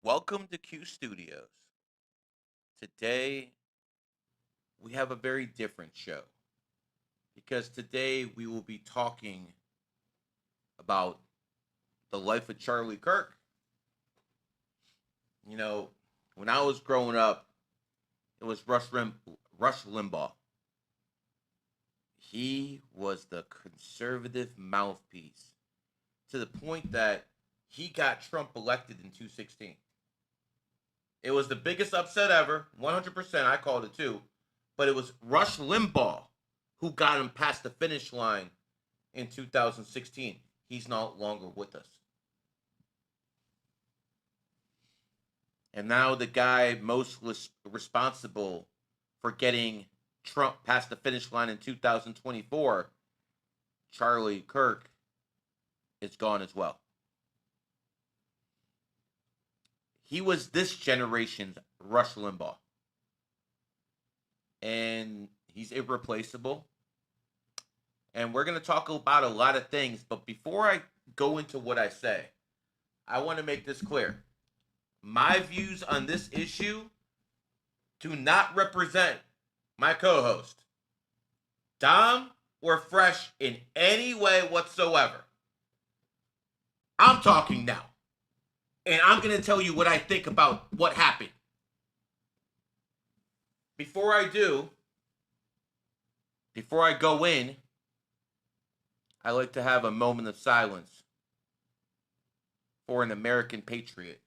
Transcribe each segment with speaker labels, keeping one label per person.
Speaker 1: Welcome to Q Studios. Today we have a very different show because today we will be talking about the life of Charlie Kirk. You know, when I was growing up, it was Rush Limbaugh. He was the conservative mouthpiece to the point that he got Trump elected in 2016. It was the biggest upset ever, 100%. I called it too. But it was Rush Limbaugh who got him past the finish line in 2016. He's no longer with us. And now the guy most responsible for getting Trump past the finish line in 2024, Charlie Kirk, is gone as well. He was this generation's Rush Limbaugh. And he's irreplaceable. And we're going to talk about a lot of things. But before I go into what I say, I want to make this clear. My views on this issue do not represent my co-host, Dom or Fresh, in any way whatsoever. I'm talking now. And I'm going to tell you what I think about what happened. Before I go in, I like to have a moment of silence for an American patriot.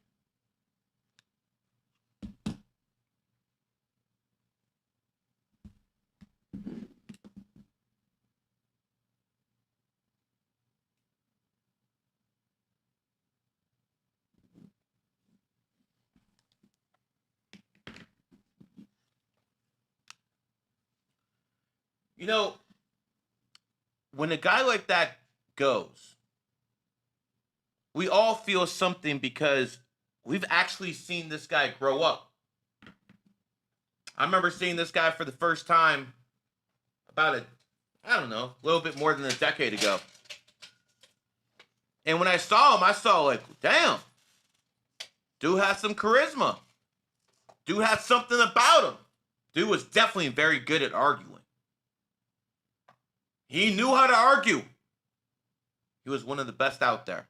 Speaker 1: You know, when a guy like that goes, we all feel something because we've actually seen this guy grow up. I remember seeing this guy for the first time about a little bit more than a decade ago. And when I saw him, I saw like, damn, dude has some charisma. Dude has something about him. Dude was definitely very good at arguing. He knew how to argue. He was one of the best out there.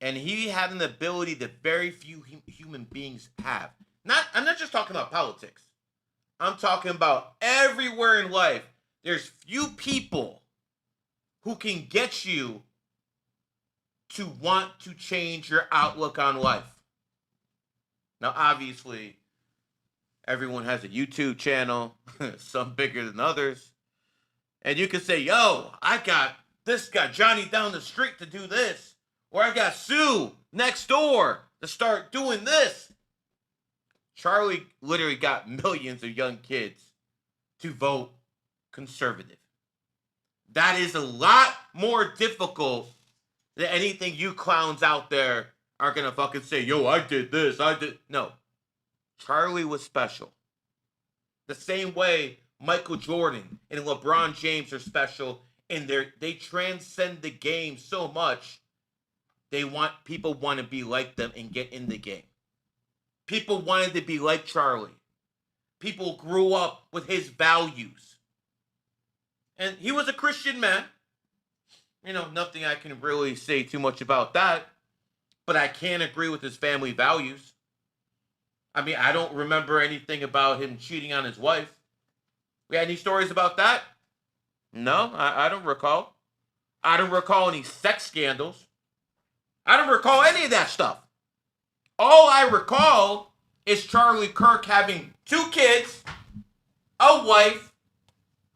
Speaker 1: And he had an ability that very few human beings have. I'm not just talking about politics. I'm talking about everywhere in life. There's few people who can get you to want to change your outlook on life. Now, obviously, everyone has a YouTube channel, some bigger than others. And you can say, yo, I got this guy, Johnny, down the street to do this. Or I got Sue next door to start doing this. Charlie literally got millions of young kids to vote conservative. That is a lot more difficult than anything you clowns out there are going to fucking say, yo, I did this, I did. No. Charlie was special. The same way Michael Jordan and LeBron James are special, and they transcend the game so much. People want to be like them and get in the game. People wanted to be like Charlie. People grew up with his values. And he was a Christian man. You know, nothing I can really say too much about that. But I can agree with his family values. I mean, I don't remember anything about him cheating on his wife. We had any stories about that? No, I don't recall. I don't recall any sex scandals. I don't recall any of that stuff. All I recall is Charlie Kirk having 2 kids, a wife.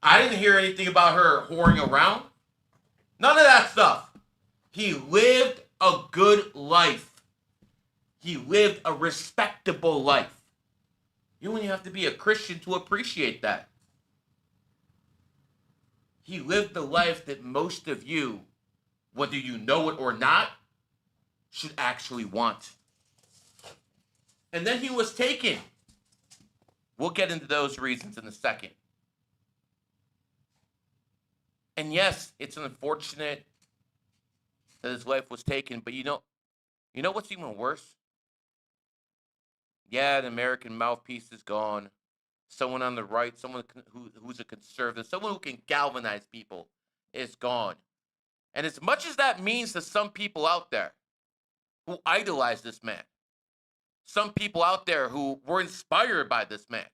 Speaker 1: I didn't hear anything about her whoring around. None of that stuff. He lived a good life. He lived a respectable life. You don't even have to be a Christian to appreciate that. He lived the life that most of you, whether you know it or not, should actually want. And then he was taken. We'll get into those reasons in a second. And yes, it's unfortunate that his life was taken, but you know what's even worse? Yeah, the American mouthpiece is gone. Someone on the right, someone who's a conservative, someone who can galvanize people is gone. And as much as that means to some people out there who idolize this man, some people out there who were inspired by this man,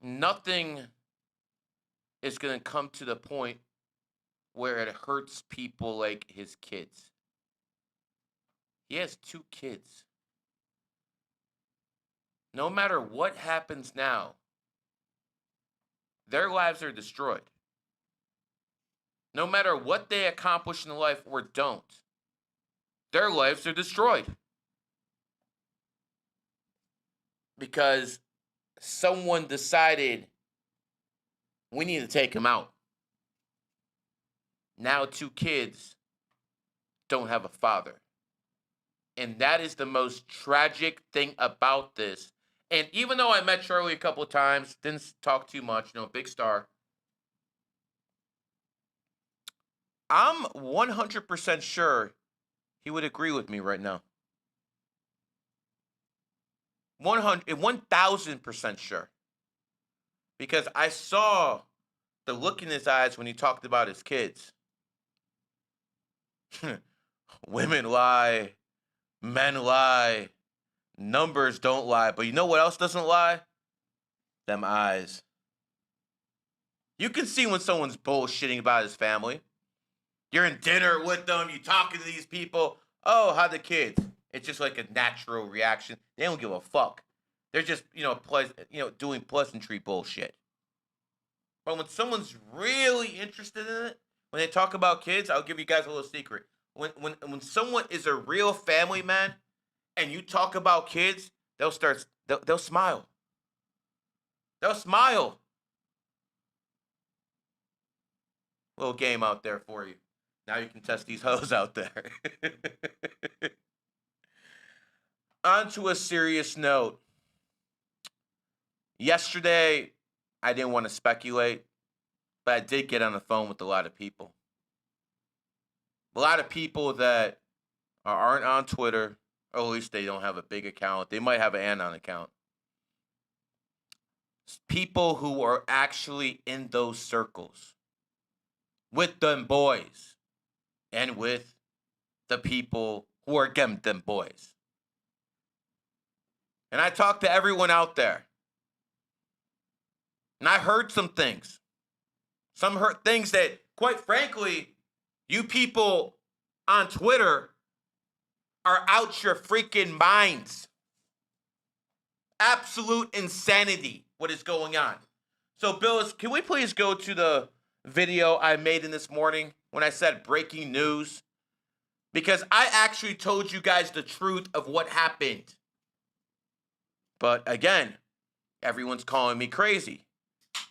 Speaker 1: nothing is going to come to the point where it hurts people like his kids. He has 2 kids. No matter what happens now, their lives are destroyed. No matter what they accomplish in life or don't, their lives are destroyed. Because someone decided we need to take him out. Now 2 kids don't have a father. And that is the most tragic thing about this. And even though I met Charlie a couple of times, didn't talk too much, big star. I'm 100% sure he would agree with me right now. 1,000% sure. Because I saw the look in his eyes when he talked about his kids. Women lie, men lie, numbers don't lie. But you know what else doesn't lie? Them eyes. You can see when someone's bullshitting about his family. You're in dinner with them, you talking to these people. Oh, how the kids? It's just like a natural reaction. They don't give a fuck. They're just, doing pleasantry bullshit. But when someone's really interested in it, when they talk about kids, I'll give you guys a little secret. When someone is a real family man, and you talk about kids, they'll smile. They'll smile. Little game out there for you. Now you can test these hoes out there. On to a serious note. Yesterday, I didn't want to speculate, but I did get on the phone with a lot of people. A lot of people that aren't on Twitter, or at least they don't have a big account. They might have an Anon account. People who are actually in those circles with them boys and with the people who are against them boys. And I talked to everyone out there. And I heard some things. Some heard things that, quite frankly, you people on Twitter are out your freaking minds. Absolute insanity, what is going on. So, Bills, can we please go to the video I made in this morning when I said breaking news? Because I actually told you guys the truth of what happened. But again, everyone's calling me crazy.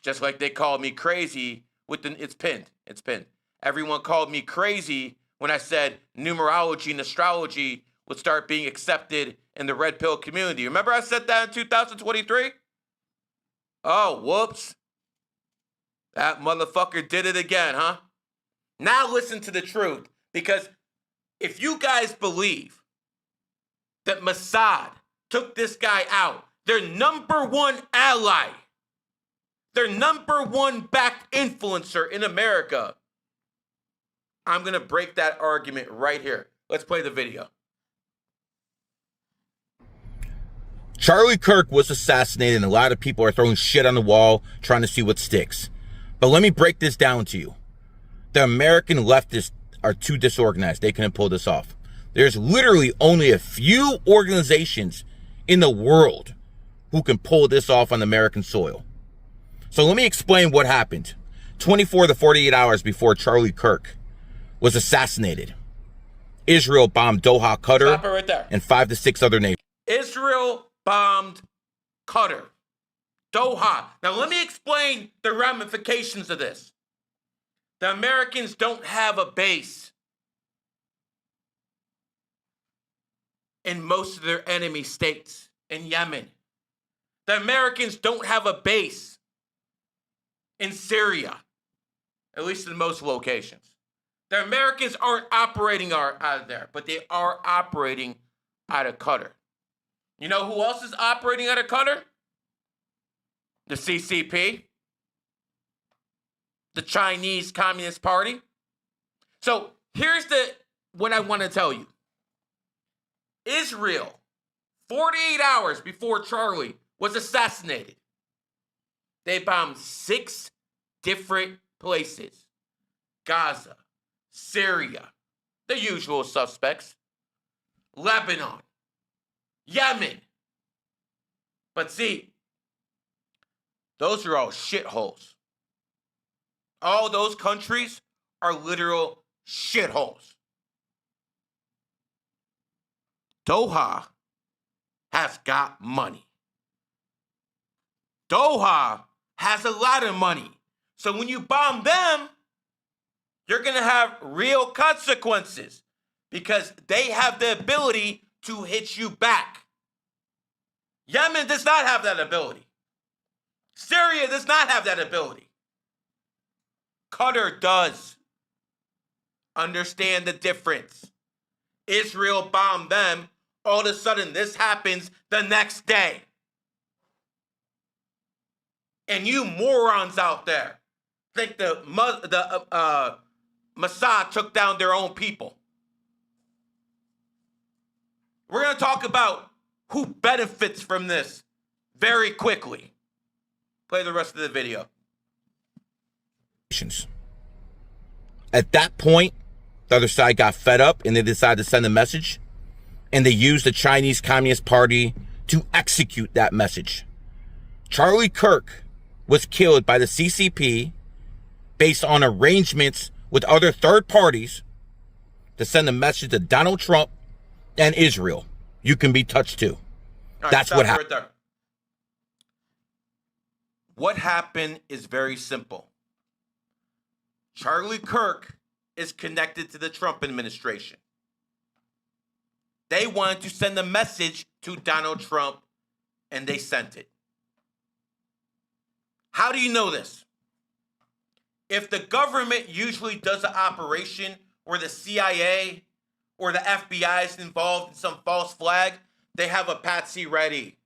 Speaker 1: Just like they called me crazy with it's pinned. It's pinned. Everyone called me crazy when I said numerology and astrology would start being accepted in the red pill community. Remember I said that in 2023? Oh, whoops. That motherfucker did it again, huh? Now listen to the truth. Because if you guys believe that Mossad took this guy out, their number one ally, their number one backed influencer in America, I'm going to break that argument right here. Let's play the video. Charlie Kirk was assassinated, and a lot of people are throwing shit on the wall trying to see what sticks. But let me break this down to you. The American leftists are too disorganized. They couldn't pull this off. There's literally only a few organizations in the world who can pull this off on American soil. So let me explain what happened. 24 to 48 hours before Charlie Kirk was assassinated, Israel bombed Doha, Qatar, right there, and 5 to 6 other nations. Israel bombed Qatar, Doha. Now let me explain the ramifications of this. The Americans don't have a base in most of their enemy states in Yemen. The Americans don't have a base in Syria, at least in most locations. The Americans aren't operating out of there, but they are operating out of Qatar. You know who else is operating out of Qatar? The CCP, the Chinese Communist Party. So here's what I want to tell you. Israel, 48 hours before Charlie was assassinated, they bombed 6 different places. Gaza, Syria, the usual suspects, Lebanon, Yemen. But see, those are all shitholes. All those countries are literal shitholes. Doha has got money. Doha has a lot of money. So when you bomb them, you're going to have real consequences because they have the ability to hit you back. Yemen does not have that ability. Syria does not have that ability. Qatar does. Understand the difference. Israel bombed them. All of a sudden, this happens the next day. And you morons out there think the Mossad took down their own people. We're going to talk about who benefits from this very quickly. Play the rest of the video.
Speaker 2: At that point, the other side got fed up and they decided to send a message, and they used the Chinese Communist Party to execute that message. Charlie Kirk was killed by the CCP based on arrangements with other third parties to send a message to Donald Trump and Israel. You can be touched too.
Speaker 1: Right,
Speaker 2: that's what happened.
Speaker 1: Right there. What happened is very simple. Charlie Kirk is connected to the Trump administration. They wanted to send a message to Donald Trump, and they sent it. How do you know this? If the government usually does an operation where the CIA or the FBI is involved in some false flag, they have a patsy ready.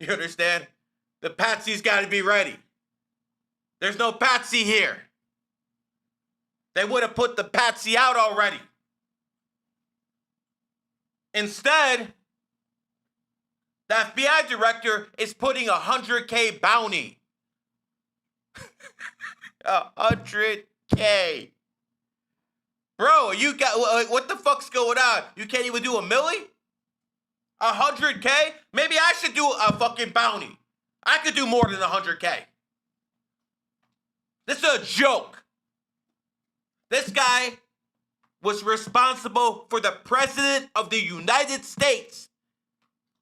Speaker 1: You understand? The patsy's got to be ready. There's no patsy here. They would have put the patsy out already. Instead, the FBI director is putting $100K bounty. $100K. Bro, you got what the fuck's going on? You can't even do a milli? $100K? Maybe I should do a fucking bounty. I could do more than $100K. This is a joke. This guy was responsible for the president of the United States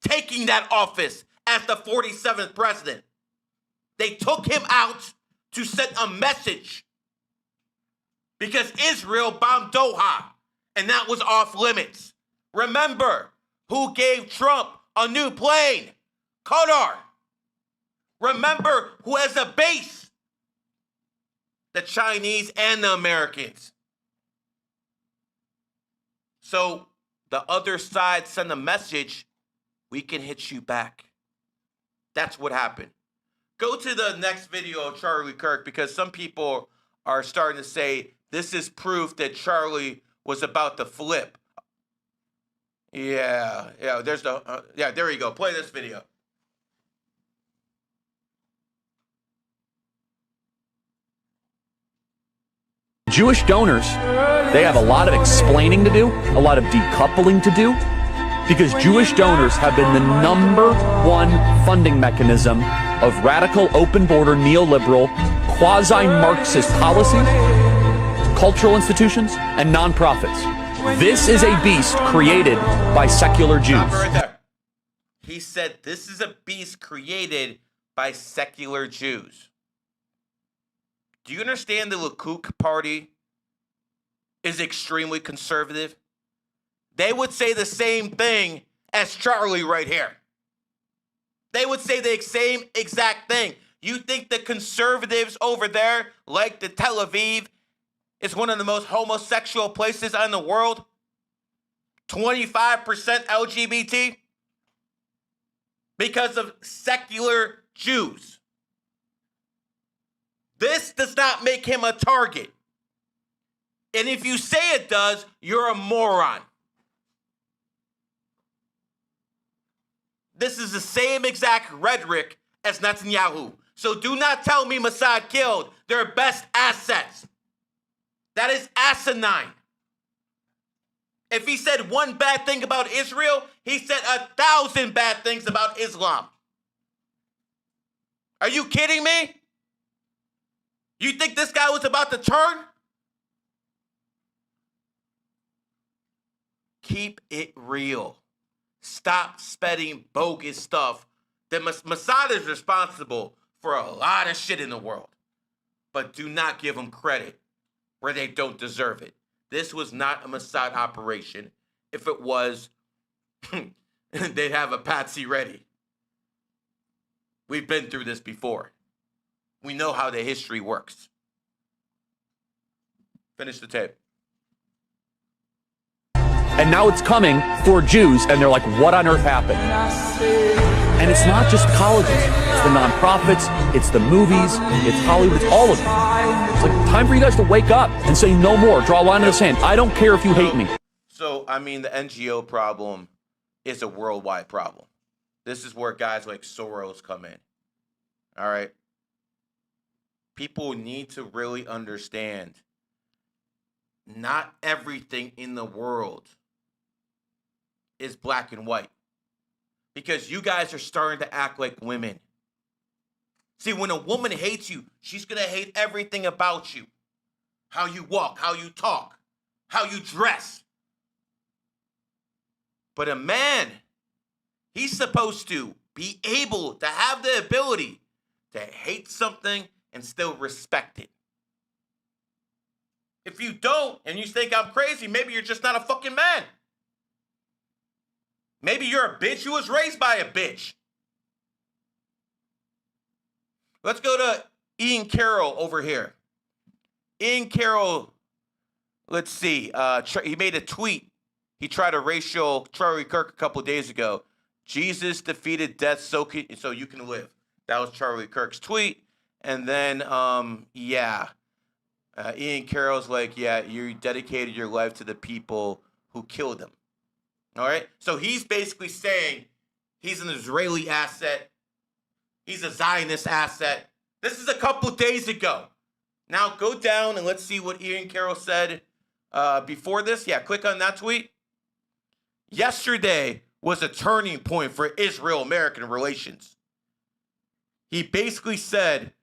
Speaker 1: taking that office as the 47th president. They took him out to send a message because Israel bombed Doha, and that was off limits. Remember who gave Trump a new plane? Qatar. Remember who has a base? The Chinese and the Americans. So the other side sent a message, we can hit you back. That's what happened. Go to the next video of Charlie Kirk, because some people are starting to say this is proof that Charlie was about to flip. Yeah, there's the, there you go. Play this video.
Speaker 3: Jewish donors, they have a lot of explaining to do, a lot of decoupling to do, because Jewish donors have been the #1 funding mechanism of radical, open border, neoliberal, quasi-Marxist policies, cultural institutions, and nonprofits. This is a beast created by secular Jews.
Speaker 1: Right there. He said this is a beast created by secular Jews. Do you understand the Likud party is extremely conservative? They would say the same thing as Charlie right here. They would say the same exact thing. You think the conservatives over there, like the Tel Aviv, is one of the most homosexual places in the world? 25% LGBT? Because of secular Jews. This does not make him a target. And if you say it does, you're a moron. This is the same exact rhetoric as Netanyahu. So do not tell me Mossad killed their best assets. That is asinine. If he said one bad thing about Israel, he said 1,000 bad things about Islam. Are you kidding me? You think this guy was about to turn? Keep it real. Stop spreading bogus stuff. The Mossad is responsible for a lot of shit in the world. But do not give them credit where they don't deserve it. This was not a Mossad operation. If it was, they'd have a patsy ready. We've been through this before. We know how the history works. Finish the tape.
Speaker 3: And now it's coming for Jews, and they're like, what on earth happened? And it's not just colleges. It's the nonprofits, it's the movies, it's Hollywood, it's all of it. It's like time for you guys to wake up and say no more. Draw a line in the sand. I don't care if you hate me.
Speaker 1: So, I mean, the NGO problem is a worldwide problem. This is where guys like Soros come in. All right? People need to really understand not everything in the world is black and white. Because you guys are starting to act like women. See, when a woman hates you, she's going to hate everything about you. How you walk, how you talk, how you dress. But a man, he's supposed to be able to have the ability to hate something and still respect it. If you don't, and you think I'm crazy, maybe you're just not a fucking man. Maybe you're a bitch who was raised by a bitch. Let's go to Ian Carroll over here. Ian Carroll, let's see. He made a tweet. He tried to racial Charlie Kirk a couple days ago. Jesus defeated death so you can live. That was Charlie Kirk's tweet. And then, Ian Carroll's like, yeah, you dedicated your life to the people who killed him. All right? So he's basically saying he's an Israeli asset. He's a Zionist asset. This is a couple days ago. Now go down and let's see what Ian Carroll said before this. Yeah, click on that tweet. Yesterday was a turning point for Israel-American relations. He basically said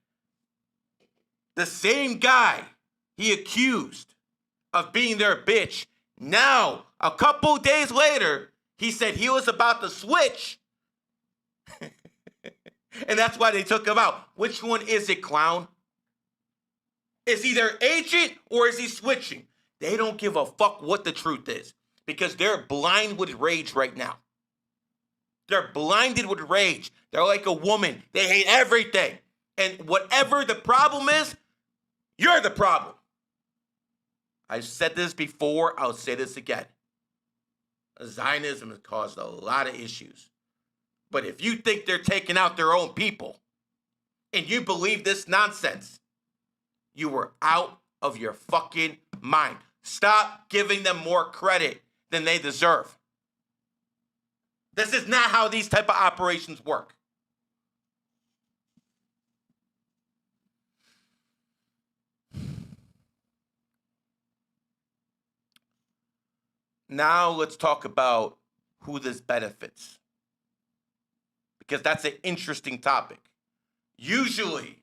Speaker 1: the same guy he accused of being their bitch, now, a couple days later, he said he was about to switch. And that's why they took him out. Which one is it, clown? Is he their agent or is he switching? They don't give a fuck what the truth is because they're blind with rage right now. They're blinded with rage. They're like a woman. They hate everything. And whatever the problem is, you're the problem. I've said this before. I'll say this again. Zionism has caused a lot of issues. But if you think they're taking out their own people and you believe this nonsense, you were out of your fucking mind. Stop giving them more credit than they deserve. This is not how these type of operations work. Now let's talk about who this benefits. Because that's an interesting topic. Usually,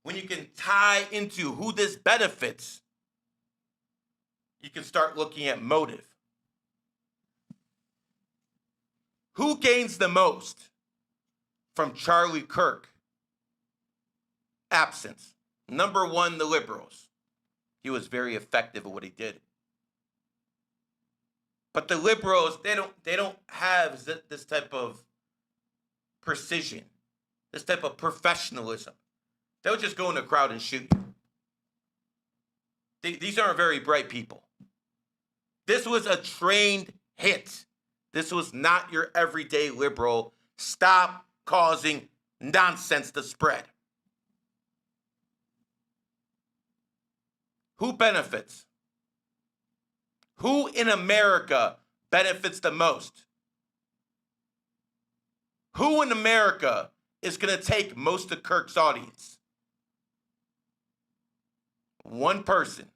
Speaker 1: when you can tie into who this benefits, you can start looking at motive. Who gains the most from Charlie Kirk absence? Number one, the liberals. He was very effective at what he did. But the liberals, they don't have this type of precision, this type of professionalism. They'll just go in the crowd and shoot. These aren't very bright people. This was a trained hit. This was not your everyday liberal. Stop causing nonsense to spread. Who benefits? Who in America benefits the most? Who in America is going to take most of Kirk's audience? One person.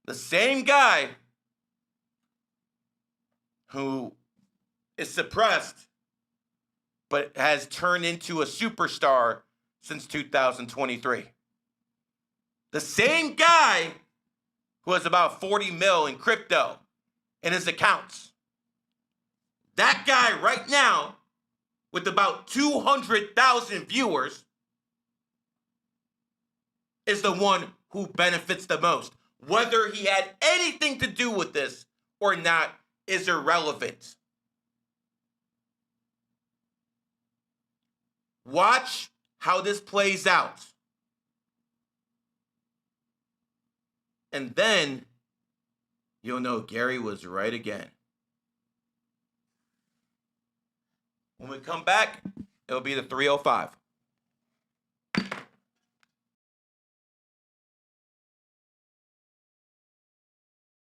Speaker 1: The same guy who is suppressed but has turned into a superstar since 2023. The same guy who has about 40 mil in crypto in his accounts. That guy right now, with about 200,000 viewers, is the one who benefits the most. Whether he had anything to do with this or not is irrelevant. Watch how this plays out. And then you'll know Gary was right again. When we come back, it'll be the 305.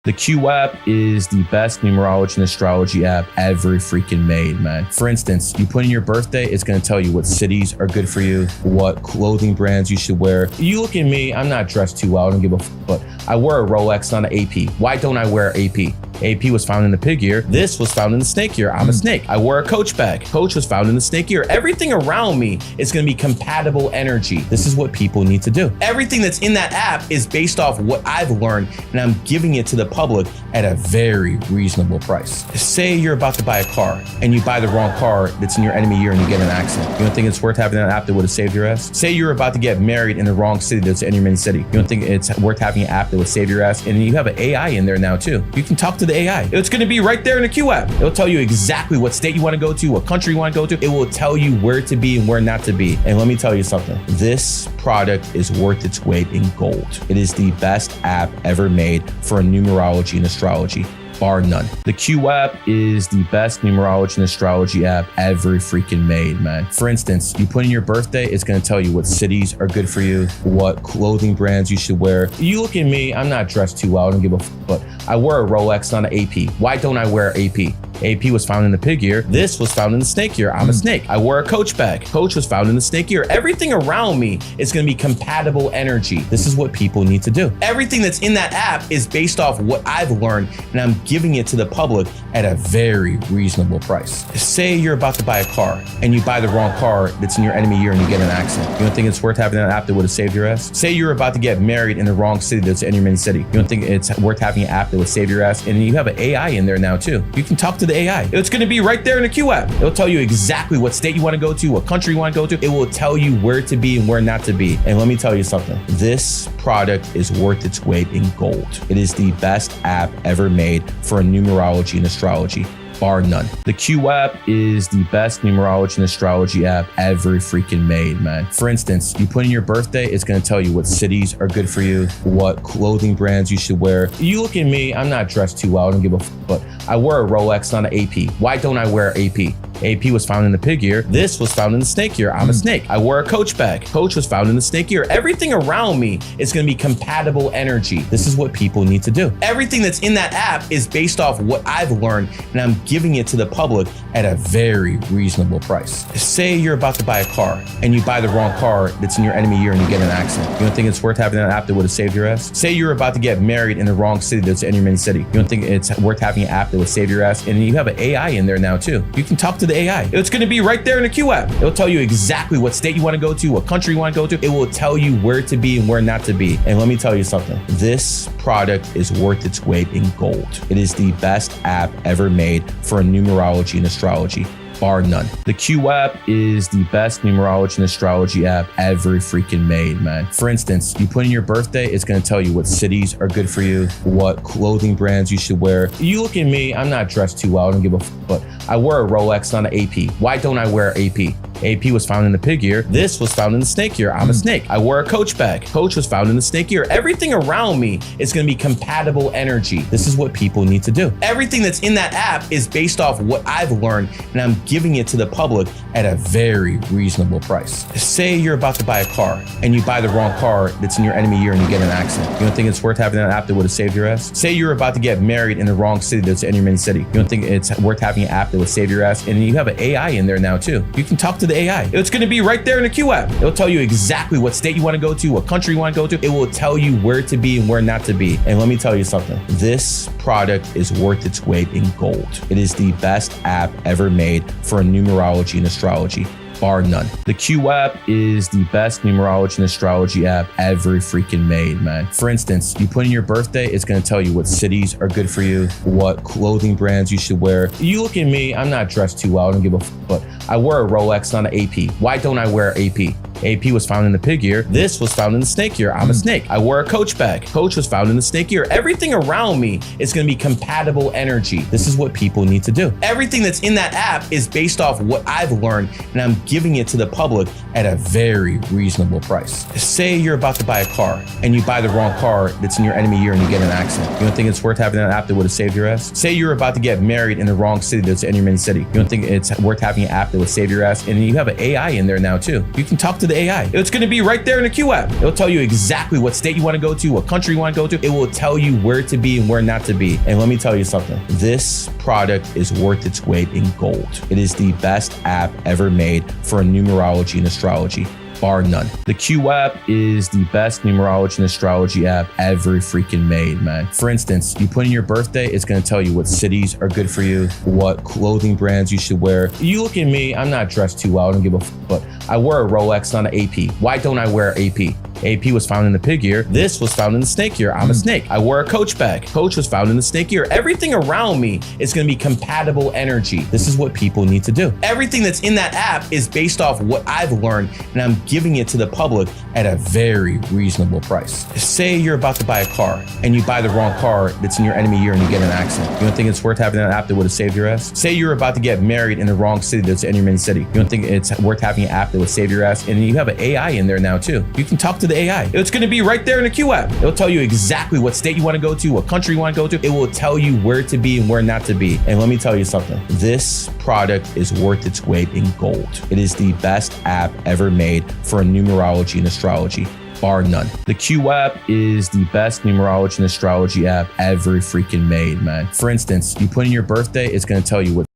Speaker 2: The Q app is the best numerology and astrology app ever freaking made, man. For instance, you put in your birthday, it's going to tell you what cities are good for you, what clothing brands you should wear. You look at me, I'm not dressed too well, I don't give a but I wear a Rolex, not an AP. Why don't I wear AP? AP was found in the pig year. This was found in the snake year. I'm a snake. I wear a Coach bag. Coach was found in the snake year. Everything around me is going to be compatible energy. This is what people need to do. Everything that's in that app is based off what I've learned, and I'm giving it to the public at a very reasonable price. Say you're about to buy a car and you buy the wrong car that's in your enemy year and you get in an accident. You don't think it's worth having an app that would have saved your ass? Say you're about to get married in the wrong city that's in your main city. You don't think it's worth having an app that would save your ass? And you have an AI in there now too. You can talk to the AI. It's going to be right there in the Q app. It'll tell you exactly what state you want to go to, what country you want to go to. It will tell you where to be and where not to be. And let me tell you something. This product is worth its weight in gold. It is the best app ever made for numerology and astrology, bar none. The Q app is the best numerology and astrology app ever freaking made, man. For instance, you put in your birthday, it's going to tell you what cities are good for you, what clothing brands you should wear. You look at me, I'm not dressed too well, I don't give a but I wear a Rolex, not an AP. Why don't I wear AP? AP was found in the pig year. This was found in the snake year. I'm a snake. I wear a Coach bag. Coach was found in the snake year. Everything around me is going to be compatible energy. This is what people need to do. Everything that's in that app is based off what I've learned, and I'm giving it to the public at a very reasonable price. Say you're about to buy a car and you buy the wrong car that's in your enemy year and you get in an accident. You don't think it's worth having an app that would have saved your ass? Say you're about to get married in the wrong city that's in your main city. You don't think it's worth having an app that would save your ass? And you have an AI in there now too. You can talk to the AI. It's going to be right there in the Q app. It'll tell you exactly what state you want to go to, what country you want to go to. It will tell you where to be and where not to be. And let me tell you something. This product is worth its weight in gold. It is the best app ever made for numerology and astrology, bar none. The Q app is the best numerology and astrology app ever freaking made, man. For instance, you put in your birthday, it's going to tell you what cities are good for you, what clothing brands you should wear. You look at me, I'm not dressed too well, I don't give a but I wear a Rolex, not an AP. Why don't I wear AP? AP was found in the pig year. This was found in the snake year. I'm a snake. I wear a Coach bag. Coach was found in the snake year. Everything around me is going to be compatible energy. This is what people need to do. Everything that's in that app is based off what I've learned, and I'm giving it to the public at a very reasonable price. Say you're about to buy a car and you buy the wrong car that's in your enemy year and you get in an accident. You don't think it's worth having an app that would have saved your ass? Say you're about to get married in the wrong city that's in your main city. You don't think it's worth having an app that would save your ass? And you have an AI in there now too. You can talk to the AI. It's going to be right there in the Q app. It'll tell you exactly what state you want to go to, what country you want to go to. It will tell you where to be and where not to be. And let me tell you something. This product is worth its weight in gold. It is the best app ever made for numerology and astrology, bar none. The Q app is the best numerology and astrology app ever freaking made, man. For instance, you put in your birthday, it's going to tell you what cities are good for you, what clothing brands you should wear. You look at me, I'm not dressed too well, I don't give a but I wear a Rolex, not an AP. Why don't I wear AP?
Speaker 4: AP was found in the pig year. This was found in the snake year. I'm a snake. I wear a Coach bag. Coach was found in the snake year. Everything around me is going to be compatible energy. This is what people need to do. Everything that's in that app is based off what I've learned, and I'm giving it to the public at a very reasonable price. Say you're about to buy a car and you buy the wrong car that's in your enemy year and you get in an accident. You don't think it's worth having an app that would have saved your ass? Say you're about to get married in the wrong city that's in your main city. You don't think it's worth having an app that would save your ass? And you have an AI in there now too. You can talk to the AI. It's going to be right there in the Q app. It'll tell you exactly what state you want to go to, what country you want to go to. It will tell you where to be and where not to be. And let me tell you something. This product is worth its weight in gold. It is the best app ever made for numerology and astrology, bar none. The Q app is the best numerology and astrology app ever freaking made, man. For instance, you put in your birthday, it's going to tell you what cities are good for you, what clothing brands you should wear. You look at me, I'm not dressed too well, I don't give a but I wear a Rolex, not an AP. Why don't I wear AP? AP was found in the pig year. This was found in the snake year. I'm a snake. I wear a Coach bag. Coach was found in the snake year. Everything around me is going to be compatible energy. This is what people need to do. Everything that's in that app is based off what I've learned, and I'm giving it to the public at a very reasonable price. Say you're about to buy a car and you buy the wrong car that's in your enemy year and you get in an accident. You don't think it's worth having an app that would have saved your ass? Say you're about to get married in the wrong city that's in your main city. You don't think it's worth having an app that would save your ass? And you have an AI in there now too. You can talk to the AI. It's going to be right there in the Q app. It'll tell you exactly what state you want to go to, what country you want to go to. It will tell you where to be and where not to be. And let me tell you something. This product is worth its weight in gold. It is the best app ever made for numerology and astrology, bar none. The Q app is the best numerology and astrology app ever freaking made, man. For instance, you put in your birthday, it's going to tell you what cities are good for you, what clothing brands you should wear. You look at me, I'm not dressed too well, I don't give a but I wear a Rolex, not an AP. Why don't I wear AP? AP was found in the pig year. This was found in the snake year. I'm a snake. I wear a Coach bag. Coach was found in the snake year. Everything around me is going to be compatible energy. This is what people need to do. Everything that's in that app is based off what I've learned, and I'm giving it to the public at a very reasonable price. Say you're about to buy a car and you buy the wrong car that's in your enemy year and you get in an accident. You don't think it's worth having an app that would have saved your ass? Say you're about to get married in the wrong city that's in your main city. You don't think it's worth having an app that would save your ass? And you have an AI in there now too. You can talk to the AI. It's going to be right there in the Q app. It'll tell you exactly what state you want to go to, what country you want to go to. It will tell you where to be and where not to be. And let me tell you something. This product is worth its weight in gold. It is the best app ever made for numerology and astrology, bar none. The Q app is the best numerology and astrology app ever freaking made, man. For instance, you put in your birthday, it's going to tell you what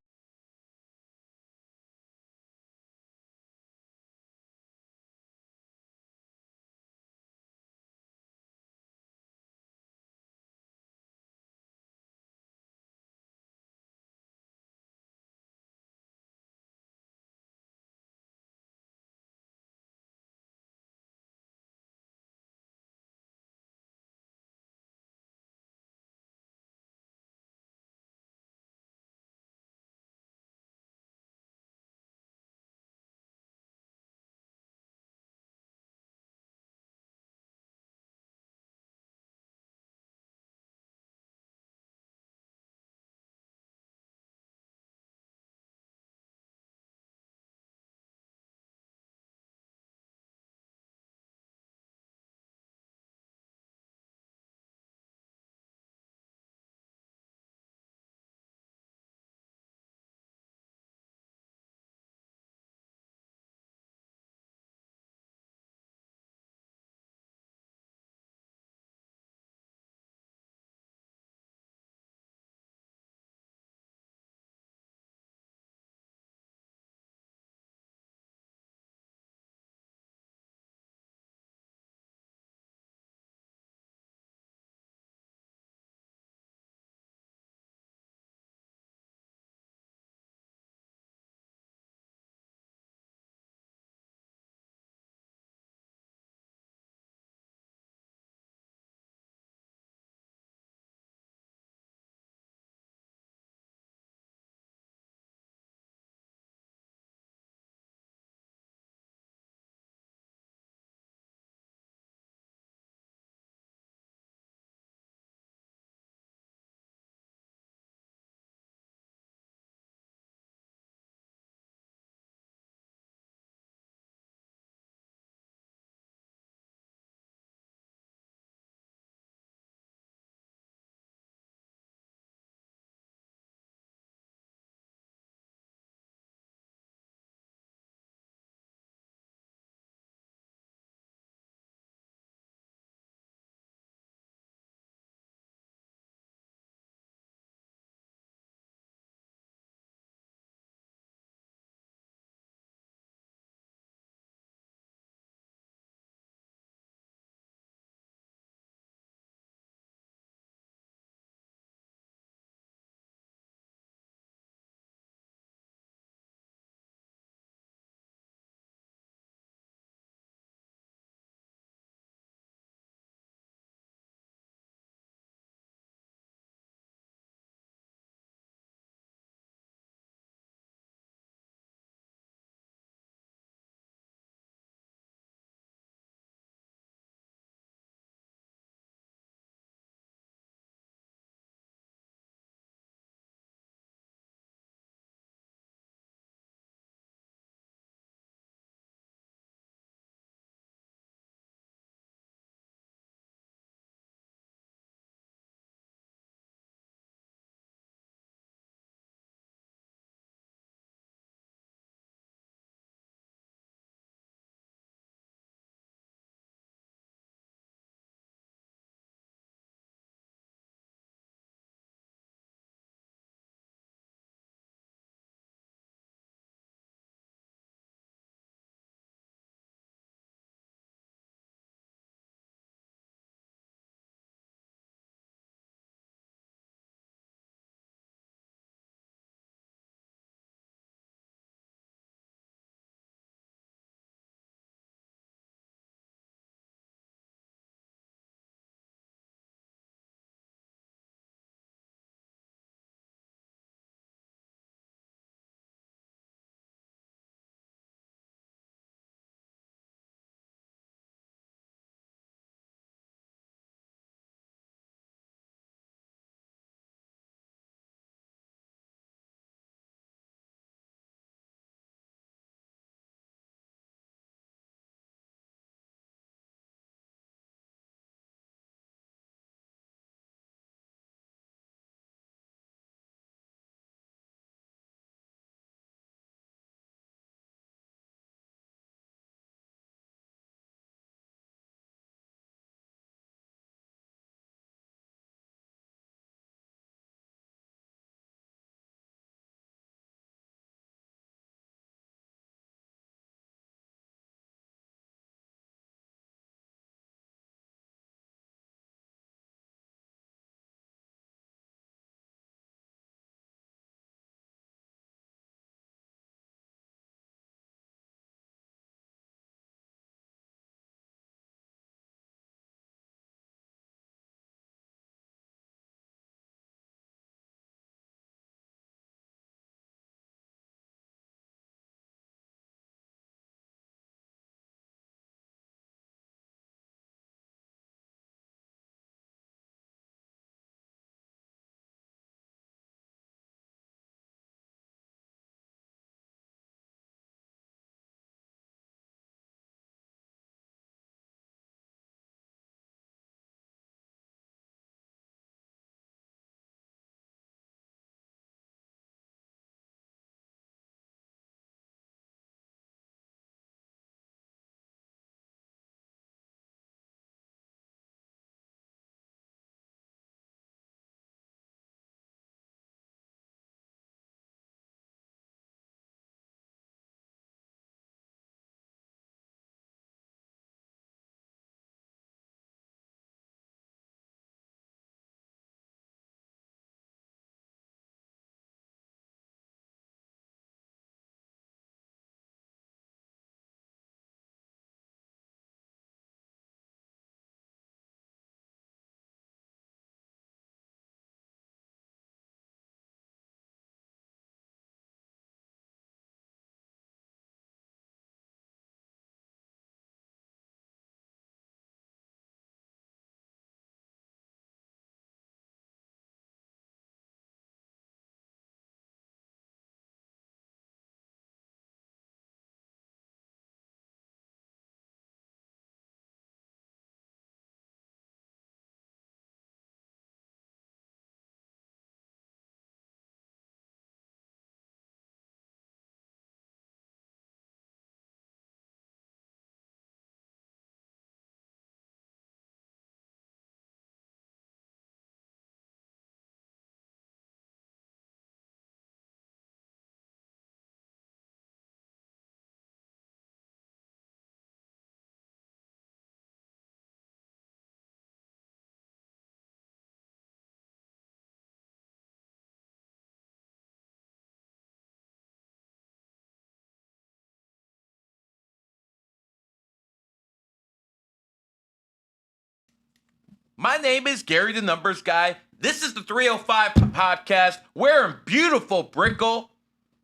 Speaker 1: My name is Gary the Numbers Guy. This is the 305 podcast. We're in beautiful Brickell.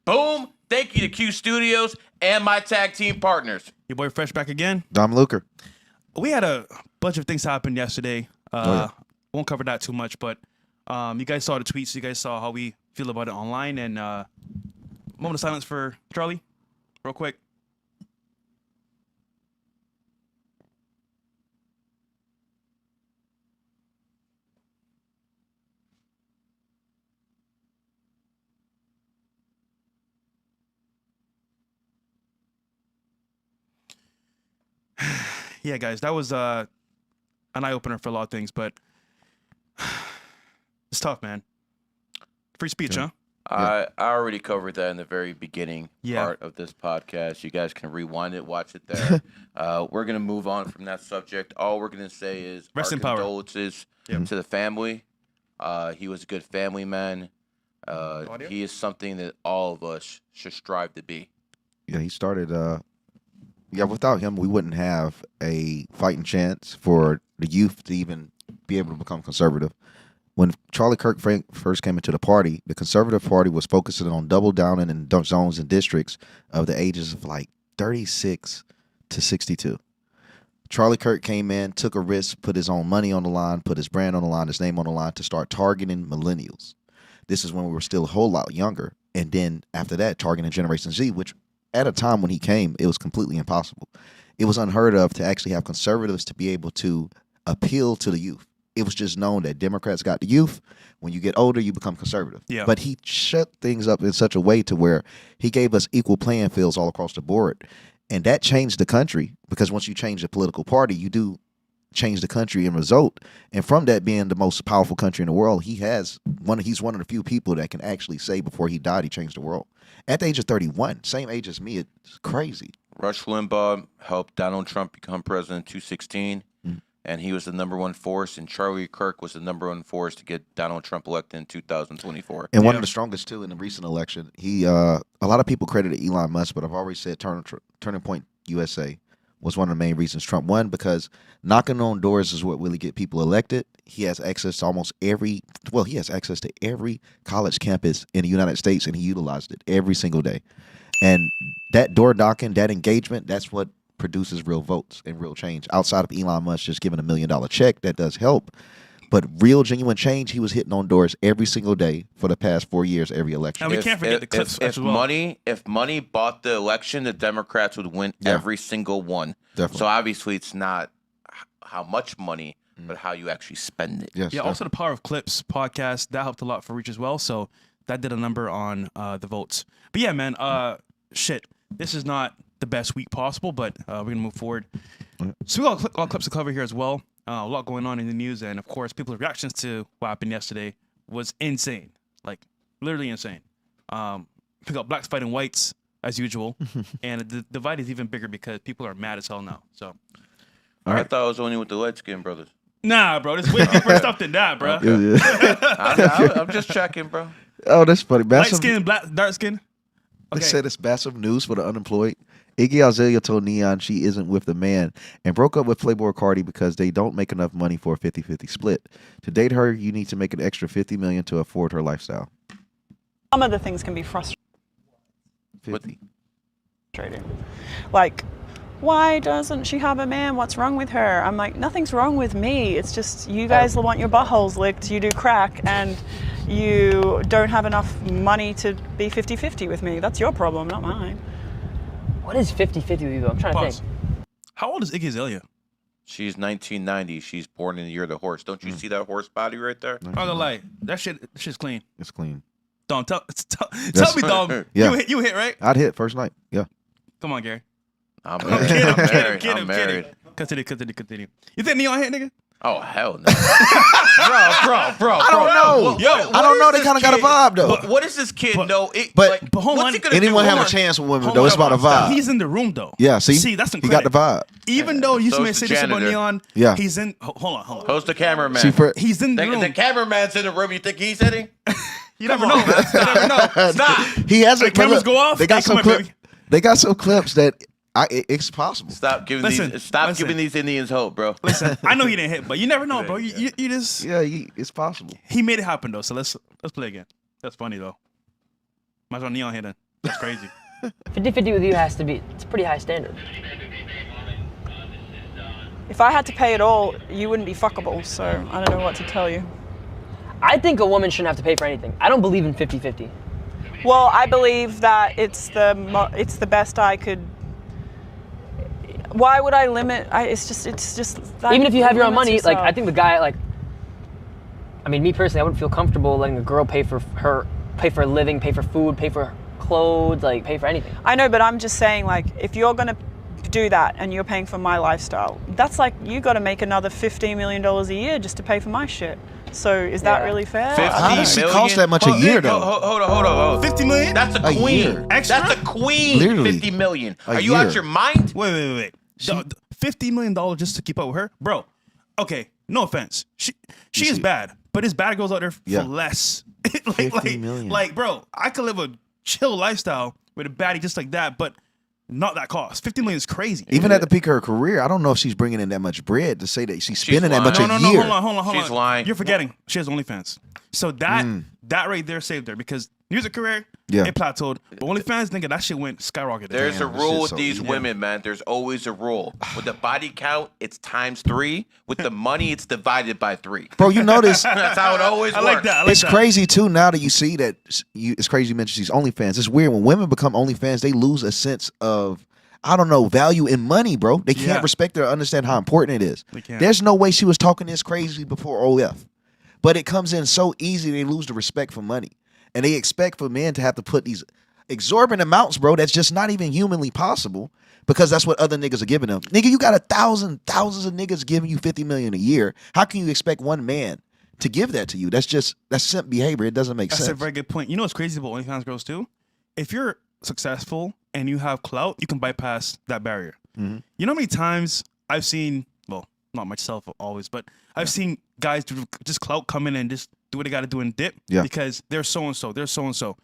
Speaker 1: Boom. Thank you to Q Studios and my tag team partners.
Speaker 5: Your boy Fresh back again.
Speaker 6: Dom Luker.
Speaker 5: We had a bunch of things happen yesterday. Won't cover that too much, but you guys saw the tweets. You guys saw how we feel about it online. And moment of silence for Charlie, real quick. Yeah, guys, that was an eye-opener for a lot of things, but it's tough, man. Free speech, huh?
Speaker 1: I already covered that in the very beginning
Speaker 5: Yeah.
Speaker 1: part of this podcast. You guys can rewind it, watch it there. We're going to move on from that subject. All we're going to say is
Speaker 5: Rest
Speaker 1: our
Speaker 5: in power.
Speaker 1: condolences to the family. He was a good family man. He is something that all of us should strive to be.
Speaker 6: Yeah, he started. Without him, we wouldn't have a fighting chance for the youth to even be able to become conservative. When Charlie Kirk first came into the party, the Conservative Party was focusing on double downing in zones and districts of the ages of like 36 to 62. Charlie Kirk came in, took a risk, put his own money on the line, put his brand on the line, his name on the line to start targeting millennials. This is when we were still a whole lot younger. And then after that, targeting Generation Z, which at a time when he came, it was completely impossible. It was unheard of to actually have conservatives to be able to appeal to the youth. It was just known that Democrats got the youth. When you get older, you become conservative.
Speaker 5: Yeah.
Speaker 6: But he shut things up in such a way to where he gave us equal playing fields all across the board. And that changed the country, because once you change the political party, you do change the country in result. And from that being the most powerful country in the world, he's one of the few people that can actually say before he died, he changed the world. At the age of 31, same age as me, it's crazy.
Speaker 1: Rush Limbaugh helped Donald Trump become president in 2016. And he was the number one force, and Charlie Kirk was the number one force to get Donald Trump elected in 2024.
Speaker 6: And one of the strongest, too, in the recent election. He, a lot of people credited Elon Musk, but I've always said Turning Point USA was one of the main reasons Trump won, because knocking on doors is what really get people elected. He has access to he has access to every college campus in the United States, and he utilized it every single day. And that door knocking, that engagement, that's what produces real votes and real change. Outside of Elon Musk just giving $1 million check, that does help. But real genuine change, he was hitting on doors every single day for the past 4 years, every election.
Speaker 5: And we can't forget the clips as well.
Speaker 1: If money bought the election, the Democrats would win every single one.
Speaker 6: Definitely.
Speaker 1: So obviously it's not how much money, but how you actually spend it.
Speaker 6: Yes,
Speaker 5: Yeah, also the Power of Clips podcast, that helped a lot for reach as well. So that did a number on the votes. But yeah, man, this is not the best week possible, but we're going to move forward. So we got a lot of clips to cover here as well. A lot going on in the news. And, of course, people's reactions to what happened yesterday was insane. Like, literally insane. We got blacks fighting whites, as usual. And the divide is even bigger because people are mad as hell now. So,
Speaker 1: I thought it was only with the light-skinned brothers.
Speaker 5: nah, bro. There's way deeper stuff than that, bro.
Speaker 1: I'm just checking, bro.
Speaker 6: Oh, that's funny.
Speaker 5: Light skin, black, dark skin.
Speaker 6: They said it's massive news for the unemployed. Iggy Azalea told Neon she isn't with the man and broke up with Playboy Cardi because they don't make enough money for a 50-50 split. To date her, you need to make an extra $50 million to afford her lifestyle.
Speaker 7: Some of the things can be frustrating.
Speaker 6: 50.
Speaker 7: Like, why doesn't she have a man? What's wrong with her? I'm like, nothing's wrong with me. It's just you guys want your buttholes licked, you do crack, and you don't have enough money to be 50-50 with me. That's your problem, not mine.
Speaker 8: What is 50-50 with you, though? I'm trying to
Speaker 5: Pause.
Speaker 8: think.
Speaker 5: How old is Iggy Azalea?
Speaker 1: She's 1990. She's born in the year of the horse. Don't you see that horse body right there?
Speaker 5: I'm gonna lie. That shit's clean.
Speaker 6: It's clean.
Speaker 5: Dom, tell me, Dom.
Speaker 6: Yeah.
Speaker 5: You hit, right?
Speaker 6: I'd hit first night. Yeah.
Speaker 5: Come on, Gary.
Speaker 1: I'm married. I'm married.
Speaker 5: Continue. You think Neon hit, nigga?
Speaker 1: Oh, hell no. bro.
Speaker 6: I don't know. I don't know. They kind of got a vibe, though.
Speaker 1: But what does this kid know?
Speaker 6: but
Speaker 5: hold on.
Speaker 6: Anyone have a chance with women, though? It's about a vibe.
Speaker 5: He's in the room, though.
Speaker 6: Yeah, see?
Speaker 5: See, that's
Speaker 6: He
Speaker 5: incredible.
Speaker 6: got the vibe.
Speaker 5: Even though you
Speaker 1: So
Speaker 5: may
Speaker 1: is
Speaker 5: say
Speaker 1: the
Speaker 5: this about
Speaker 1: janitor.
Speaker 5: Neon,
Speaker 6: Yeah.
Speaker 5: he's in. Hold on.
Speaker 1: Who's the cameraman?
Speaker 6: See,
Speaker 5: He's in the room.
Speaker 1: The cameraman's in the room. You think he's hitting?
Speaker 5: You never know. You never know.
Speaker 1: Stop.
Speaker 6: He hasn't.
Speaker 5: The cameras
Speaker 6: but look,
Speaker 5: go off.
Speaker 6: They got
Speaker 5: Hey, come
Speaker 6: some
Speaker 5: on,
Speaker 6: clips. They got some clips that It's possible.
Speaker 1: Stop giving
Speaker 5: Listen,
Speaker 1: giving these Indians hope, bro.
Speaker 5: Listen, I know he didn't hit, but you never know, bro. You just
Speaker 6: Yeah, it's possible.
Speaker 5: he made it happen though. So let's play again. That's funny though. Might as well neon hitting. That's crazy.
Speaker 8: 50-50 with you has to be, it's a pretty high standard.
Speaker 7: If I had to pay it all, you wouldn't be fuckable. So I don't know what to tell you.
Speaker 8: I think a woman shouldn't have to pay for anything. I don't believe in 50-50.
Speaker 7: Well, I believe that it's the best I could. Why would I limit? It's just.
Speaker 8: Even if you have your own
Speaker 7: limits
Speaker 8: money, like,
Speaker 7: yourself.
Speaker 8: I think the guy, like, I mean, me personally, I wouldn't feel comfortable letting a girl pay for a living, pay for food, pay for clothes, like, pay for anything.
Speaker 7: I know, but I'm just saying, like, if you're gonna do that and you're paying for my lifestyle, that's like you got to make another $15 million a year just to pay for my shit. So is that really fair?
Speaker 6: How does she
Speaker 1: 50
Speaker 6: cost that much a year, though?
Speaker 1: Hold on.
Speaker 5: 50 million?
Speaker 1: That's a
Speaker 6: A
Speaker 1: queen.
Speaker 6: year.
Speaker 5: Extra?
Speaker 1: That's a queen.
Speaker 6: Literally.
Speaker 1: 50 million.
Speaker 6: A
Speaker 1: Are you out
Speaker 6: year.
Speaker 1: your mind?
Speaker 5: Wait. $50 million just to keep up with her, bro. Okay, no offense. She is bad, but there's bad girls out there for less. like,
Speaker 6: 50 million.
Speaker 5: Like, bro, I could live a chill lifestyle with a baddie just like that, but not that cost. 50 million is crazy.
Speaker 6: Even at the peak of her career, I don't know if she's bringing in that much bread to say that she's spending that
Speaker 1: lying.
Speaker 6: much
Speaker 5: no,
Speaker 6: a
Speaker 5: no,
Speaker 6: year.
Speaker 5: hold on.
Speaker 1: She's lying.
Speaker 5: You're forgetting. She has OnlyFans. So that right there saved her because music career, it plateaued. But OnlyFans, nigga, that shit went skyrocketed.
Speaker 1: There's a
Speaker 6: Damn, this
Speaker 1: rule
Speaker 6: shit's
Speaker 1: with
Speaker 6: so
Speaker 1: these
Speaker 6: easy.
Speaker 1: women, man. There's always a rule. With the body count, it's ×3. With the money, it's divided by 3.
Speaker 6: Bro, you notice
Speaker 1: That's how it always
Speaker 5: I
Speaker 1: works.
Speaker 5: like that. I like
Speaker 6: it's
Speaker 5: that.
Speaker 6: crazy too now that you see that it's crazy you mentioned these OnlyFans. It's weird when women become OnlyFans, they lose a sense of value in money, bro. They can't
Speaker 5: Yeah.
Speaker 6: respect or understand how important it is.
Speaker 5: They can't.
Speaker 6: There's no way she was talking this crazy before OF. But it comes in so easy they lose the respect for money. And they expect for men to have to put these exorbitant amounts, bro, that's just not even humanly possible because that's what other niggas are giving them. Nigga, you got thousands of niggas giving you 50 million a year. How can you expect one man to give that to you? That's simp behavior. It doesn't make
Speaker 5: That's
Speaker 6: sense.
Speaker 5: a very good point. You know what's crazy about OnlyFans girls too? If you're successful and you have clout, you can bypass that barrier.
Speaker 6: Mm-hmm.
Speaker 5: You know how many times I've seen, well, not myself always, but I've seen guys do just clout come in and just do what they got to do and dip because they're so-and-so, they're so-and-so.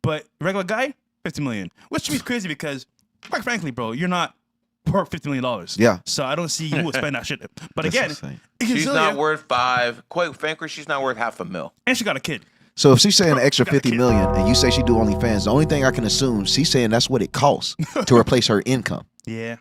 Speaker 5: But regular guy, 50 million, which to me is crazy because, quite frankly, bro, you're not worth $50 million.
Speaker 6: Yeah.
Speaker 5: So I don't see you would spend that shit. But
Speaker 6: That's
Speaker 5: again,
Speaker 6: insane.
Speaker 1: She's not worth 5. Quite frankly, she's not worth $500,000.
Speaker 5: and she got a kid.
Speaker 6: So if she's saying an extra
Speaker 5: Gotta
Speaker 6: 50
Speaker 5: keep-
Speaker 6: million and you say she do OnlyFans, the only thing I can assume she's saying that's what it costs to replace her income.
Speaker 5: Yeah.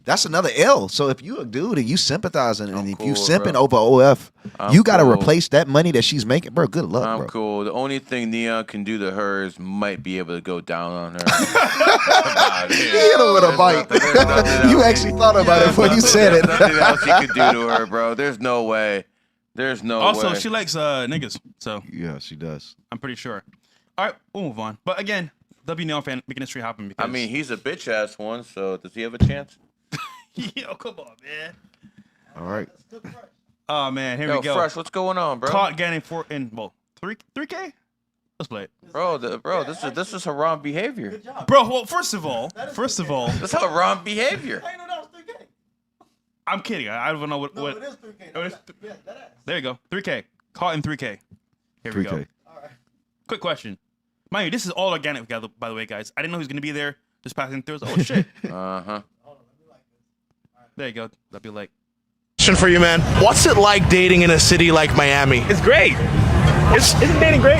Speaker 6: That's another L. So if you a dude and you sympathizing and if you
Speaker 1: cool,
Speaker 6: simping
Speaker 1: bro.
Speaker 6: over OF, you got to
Speaker 1: cool.
Speaker 6: replace that money that she's making. Bro, good luck,
Speaker 1: I'm
Speaker 6: bro.
Speaker 1: cool. The only thing Neon can do to her is might be able to go down on her. About it.
Speaker 6: Hit her with a bite.
Speaker 1: There's nothing
Speaker 6: You
Speaker 1: else
Speaker 6: actually thought about it before you said it.
Speaker 1: There's nothing else you could do to her, bro. There's no way. There's no
Speaker 5: Also,
Speaker 1: way.
Speaker 5: she likes niggas, so
Speaker 6: Yeah, she does.
Speaker 5: I'm pretty sure. All right, we'll move on. But again, W Neon fan making history happen because
Speaker 1: I mean, he's a bitch ass one, so does he have a chance?
Speaker 5: yo, come on, man.
Speaker 6: All right.
Speaker 5: Oh man, here
Speaker 1: Yo,
Speaker 5: we go.
Speaker 1: Fresh, what's going on, bro?
Speaker 5: Caught getting 3K. Let's play it,
Speaker 1: Bro, this is haram behavior.
Speaker 5: bro. Well, first of all,
Speaker 1: This is haram behavior.
Speaker 5: I'm kidding. I don't know what. Oh, it is there you go. 3K. Caught in 3K. Here we go.
Speaker 6: 3K.
Speaker 5: Quick question. Mind you, this is all organic, by the way, guys. I didn't know he was gonna be there. Just passing through. Oh shit.
Speaker 1: Uh-huh.
Speaker 5: There you go. That'd be like.
Speaker 9: Question for you, man. What's it like dating in a city like Miami?
Speaker 10: It's great. Isn't dating great?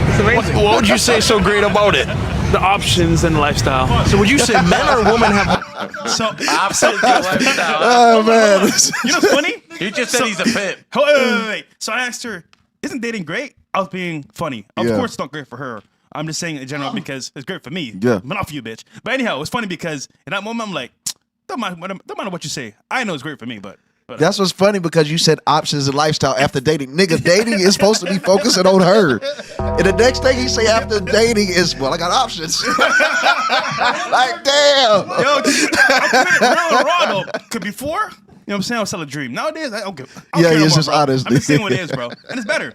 Speaker 10: It's amazing.
Speaker 9: What would you say so great about it?
Speaker 10: The options and the lifestyle.
Speaker 9: So would you say men or women have...
Speaker 5: So,
Speaker 1: Opposite lifestyle.
Speaker 6: Oh, man.
Speaker 5: you know what's funny?
Speaker 1: You just said he's a pimp.
Speaker 5: Wait. So I asked her, "Isn't dating great?" I was being funny. Of
Speaker 6: Yeah.
Speaker 5: course, it's not great for her. I'm just saying in general because it's great for me.
Speaker 6: Yeah.
Speaker 5: But not for you, bitch. But anyhow, it was funny because in that moment, I'm like, don't matter what you say. I know it's great for me, but
Speaker 6: That's what's funny because you said options and lifestyle after dating. Nigga, dating is supposed to be focusing on her. And the next thing he say after dating is, well, I got options. Like, damn.
Speaker 5: yo, I'm real raw though. Cause before, you know what I'm saying, I was selling a dream. Nowadays, I don't care. I don't
Speaker 6: Yeah,
Speaker 5: care no
Speaker 6: it's
Speaker 5: more,
Speaker 6: just
Speaker 5: bro.
Speaker 6: honesty.
Speaker 5: I'm just saying what it is, bro, and it's better.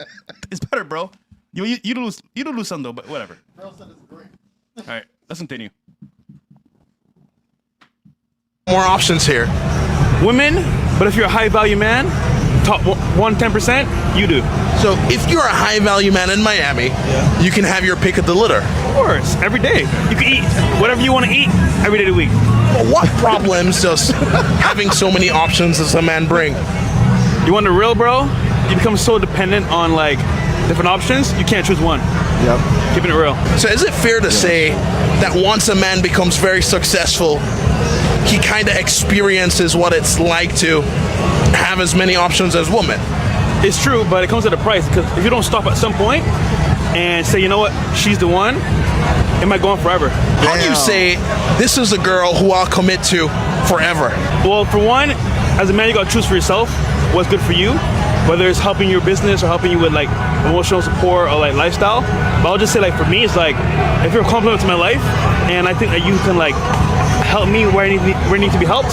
Speaker 5: It's better, bro. You lose something though, but whatever. All right, let's continue.
Speaker 9: More options here.
Speaker 10: Women, but if you're a high value man, top 110%, you do.
Speaker 9: So if you're a high value man in Miami, you can have your pick of the litter.
Speaker 10: Of course, every day. You can eat whatever you want to eat every day of the week.
Speaker 9: But what problems does having so many options as a man bring?
Speaker 10: You want the real, bro? You become so dependent on like different options, you can't choose one.
Speaker 6: Yep.
Speaker 10: Keeping it real.
Speaker 9: So is it fair to say that once a man becomes very successful, he kind of experiences what it's like to have as many options as women?
Speaker 10: It's true, but it comes at a price, because if you don't stop at some point and say, you know what, she's the one, it might go on forever.
Speaker 9: How do you say, this is a girl who I'll commit to forever?
Speaker 10: Well, for one, as a man, you gotta choose for yourself what's good for you, whether it's helping your business or helping you with like emotional support or like lifestyle. But I'll just say, like, for me, it's like, if you're a compliment to my life and I think that you can like help me where I need to be helped,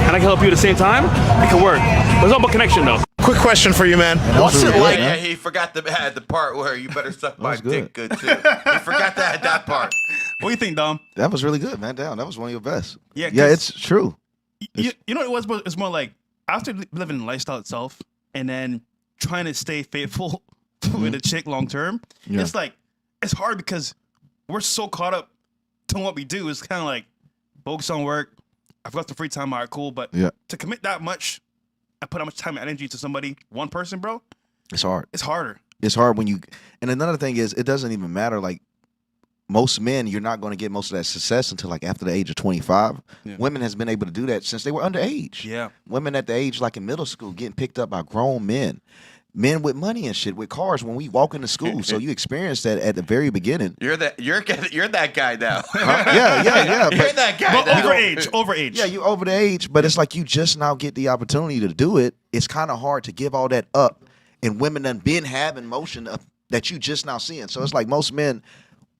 Speaker 10: and I can help you at the same time, it can work. But it's all about connection, though.
Speaker 9: Quick question for you, man. What's it like?
Speaker 1: Yeah, he forgot to add the part where you better suck my
Speaker 6: was
Speaker 1: dick good too. He forgot to add that part.
Speaker 5: What do you think, Dom?
Speaker 6: That was really good, man. Damn, that was one of your best.
Speaker 5: Yeah,
Speaker 6: Yeah,
Speaker 5: 'cause-
Speaker 6: it's true.
Speaker 5: You know what it was? But it's more like after living the lifestyle itself and then trying to stay faithful with a chick long term.
Speaker 6: Yeah.
Speaker 5: It's like it's hard because we're so caught up to what we do. It's kind of like focus on work. I've got the free time. All right, cool. But
Speaker 6: Yeah.
Speaker 5: to commit that much and put that much time and energy to somebody, one person, bro,
Speaker 6: It's hard.
Speaker 5: it's harder.
Speaker 6: It's hard when you. And another thing is, it doesn't even matter. Like most men, you're not going to get most of that success until like after the age of 25.
Speaker 5: Yeah.
Speaker 6: Women has been able to do that since they were underage.
Speaker 5: Yeah.
Speaker 6: Women at the age like in middle school getting picked up by grown men. Men with money and shit, with cars when we walk into school. So you experience that at the very beginning.
Speaker 1: You're that guy now.
Speaker 6: Yeah.
Speaker 1: You're
Speaker 6: But,
Speaker 1: that guy
Speaker 5: But
Speaker 1: now.
Speaker 5: overage.
Speaker 6: yeah, you over the age, but it's like you just now get the opportunity to do it. It's kind of hard to give all that up. And women done been having motion that you just now seeing. So it's like most men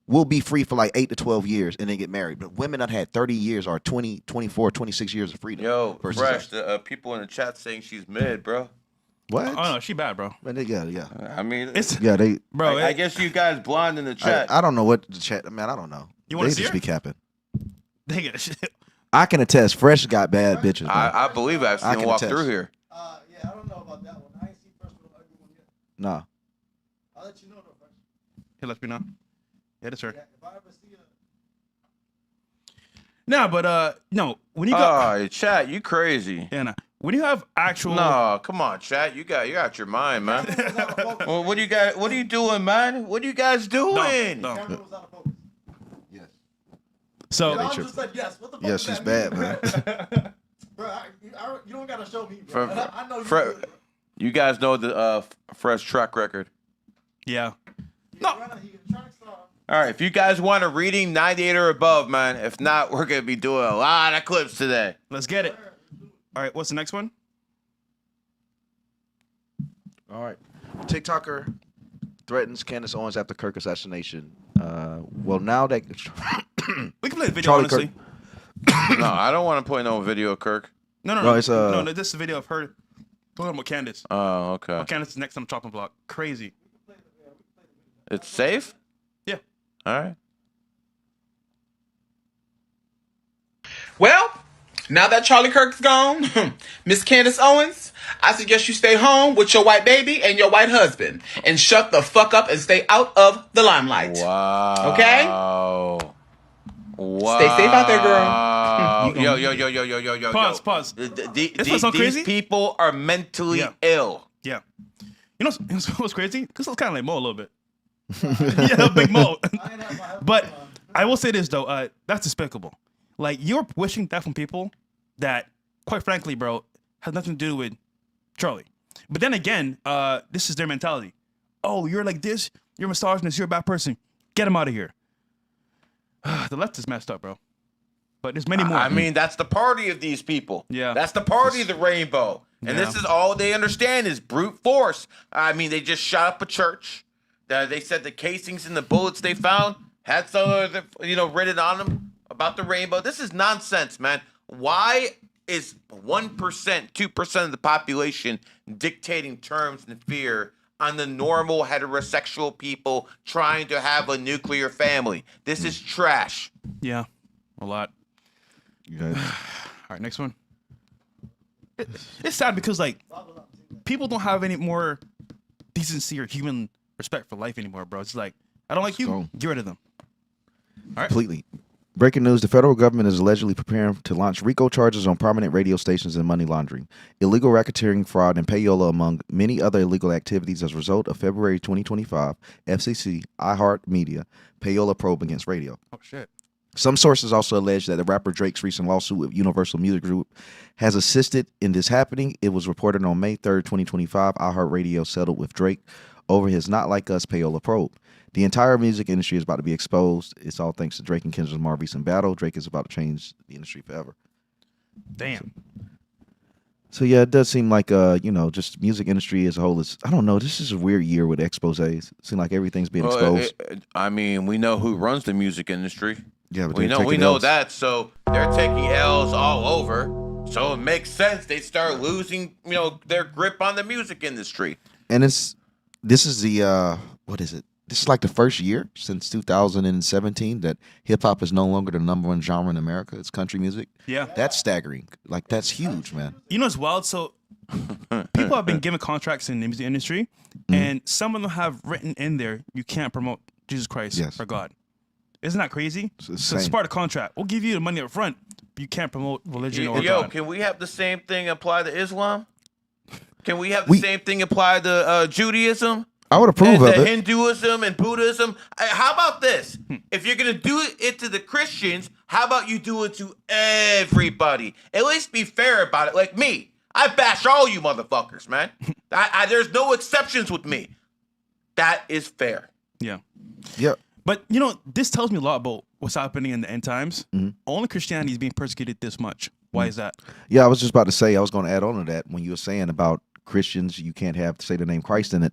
Speaker 6: will be free for like 8 to 12 years and then get married. But women that had 30 years or 20, 24, 26 years of freedom.
Speaker 1: Yo,
Speaker 6: versus
Speaker 1: Fresh,
Speaker 6: us.
Speaker 1: the people in the chat saying she's mid, bro.
Speaker 6: What?
Speaker 5: Oh no, she bad, bro.
Speaker 6: Man, yeah.
Speaker 1: I mean,
Speaker 5: It's
Speaker 6: They.
Speaker 5: bro.
Speaker 1: I guess you guys blind in the chat.
Speaker 6: I don't know what the chat. Man, I don't know.
Speaker 5: You wanna
Speaker 6: They
Speaker 5: see
Speaker 6: just
Speaker 5: her?
Speaker 6: be capping.
Speaker 5: they get shit.
Speaker 6: I can attest. Fresh got bad bitches. Man.
Speaker 1: I believe I've
Speaker 6: I
Speaker 1: seen
Speaker 6: can
Speaker 1: him walk
Speaker 6: attest.
Speaker 1: through here.
Speaker 11: Yeah, I don't know about that one. I ain't seen first one ugly one yet.
Speaker 6: Nah.
Speaker 11: I'll let you know though, first.
Speaker 5: Hey, let's be now. Yeah, that's her.
Speaker 11: Yeah, if I ever see her.
Speaker 5: No, but no. When you got
Speaker 1: Oh, chat, you crazy.
Speaker 5: yeah, nah. When you have actual
Speaker 1: No, come on, chat. You got your mind, man. Well, what do you guys? What are you doing, man? What are you guys doing?
Speaker 5: No.
Speaker 11: Camera was out of focus.
Speaker 6: Yes.
Speaker 5: So
Speaker 11: I just said yes. What the fuck?
Speaker 6: Yeah,
Speaker 11: does
Speaker 6: she's
Speaker 11: that
Speaker 6: bad,
Speaker 11: mean?
Speaker 6: man.
Speaker 11: Bro, you don't gotta show me, bro. I know you.
Speaker 1: Fre-
Speaker 11: good, bro.
Speaker 1: You guys know the Fresh track record.
Speaker 5: yeah.
Speaker 11: He a track star.
Speaker 1: All right, if you guys want a reading 98 or above, man. If not, we're gonna be doing a lot of clips today.
Speaker 5: Let's get it. All right, what's the next one?
Speaker 6: All right. TikToker threatens Candace Owens after Kirk assassination. Well, now that
Speaker 5: We can play the video,
Speaker 6: Charlie
Speaker 5: honestly.
Speaker 1: No, I don't want to play no video, Kirk.
Speaker 5: No,
Speaker 6: No, it's,
Speaker 5: no, this is a video of her talking about Candace.
Speaker 1: Oh, okay.
Speaker 5: Oh, Candace is next on the chopping block. Crazy.
Speaker 1: It's safe?
Speaker 5: Yeah.
Speaker 1: All right.
Speaker 12: Well, now that Charlie Kirk's gone, Miss Candace Owens, I suggest you stay home with your white baby and your white husband and shut the fuck up and stay out of the limelight.
Speaker 1: Wow.
Speaker 12: Okay?
Speaker 1: Wow.
Speaker 12: Stay safe out there, girl.
Speaker 1: Yo.
Speaker 5: Pause.
Speaker 1: These
Speaker 5: sound crazy?
Speaker 1: people are mentally
Speaker 5: Yeah.
Speaker 1: ill.
Speaker 5: Yeah. You know what's crazy? This looks kind of like Mo a little bit. Yeah, big Mo. But I will say this though, that's despicable. Like you're wishing that from people that, quite frankly, bro, has nothing to do with Charlie. But then again, this is their mentality. Oh, you're like this. You're a misogynist. You're a bad person. Get him out of here. The left is messed up, bro. But there's many more.
Speaker 1: I mean, that's the party of these people.
Speaker 5: Yeah.
Speaker 1: That's the party of the rainbow. And
Speaker 5: Yeah.
Speaker 1: this is all they understand is brute force. I mean, they just shot up a church. They said the casings and the bullets they found had some of the, written on them about the rainbow. This is nonsense, man. Why is 1%, 2% of the population dictating terms and fear on the normal heterosexual people trying to have a nuclear family? This is trash.
Speaker 5: yeah, a lot.
Speaker 6: You guys,
Speaker 5: All right, next one. It's sad because like people don't have any more decency or human respect for life anymore, bro. It's like, I don't like you,
Speaker 6: Go.
Speaker 5: get rid of them. All right.
Speaker 6: Completely. Breaking news, the federal government is allegedly preparing to launch RICO charges on prominent radio stations and money laundering, illegal racketeering, fraud, and payola, among many other illegal activities as a result of February 2025 FCC iHeartMedia payola probe against radio.
Speaker 5: Oh, shit.
Speaker 6: Some sources also allege that the rapper Drake's recent lawsuit with Universal Music Group has assisted in this happening. It was reported on May 3rd, 2025, iHeartRadio settled with Drake over his Not Like Us payola probe. The entire music industry is about to be exposed. It's all thanks to Drake and Kendrick Lamar's recent battle. Drake is about to change the industry forever.
Speaker 5: Damn.
Speaker 6: So yeah, it does seem like just music industry as a whole is, I don't know, this is a weird year with exposés. It seems like everything's being exposed.
Speaker 2: I mean, we know who runs the music industry.
Speaker 6: Yeah, but
Speaker 2: we
Speaker 6: they're
Speaker 2: know
Speaker 6: taking
Speaker 2: know
Speaker 6: L's.
Speaker 2: that. So they're taking L's all over. So it makes sense they start losing, their grip on the music industry.
Speaker 6: And this is the what is it? This is like the first year since 2017 that hip hop is no longer the number one genre in America. It's country music.
Speaker 5: Yeah.
Speaker 6: That's staggering. Like, that's huge, man.
Speaker 5: You know what's wild? So people have been given contracts in the music industry, and some of them have written in there, you can't promote Jesus Christ or God. Isn't that crazy? So it's part of the contract. We'll give you the money up front, but you can't promote religion or God.
Speaker 2: Can we have the same thing apply to Islam? Can we have the same thing apply to Judaism?
Speaker 6: I would approve of it.
Speaker 2: Hinduism and Buddhism. How about this? If you're gonna do it to the Christians, how about you do it to everybody? At least be fair about it. Like me, I bash all you motherfuckers, man. There's no exceptions with me. That is fair.
Speaker 5: Yeah.
Speaker 6: Yeah.
Speaker 5: But this tells me a lot about what's happening in the end times. Only Christianity is being persecuted this much. Why is that?
Speaker 6: Yeah, I was just about to say, I was going to add on to that when you were saying about Christians, you can't have to say the name Christ in it.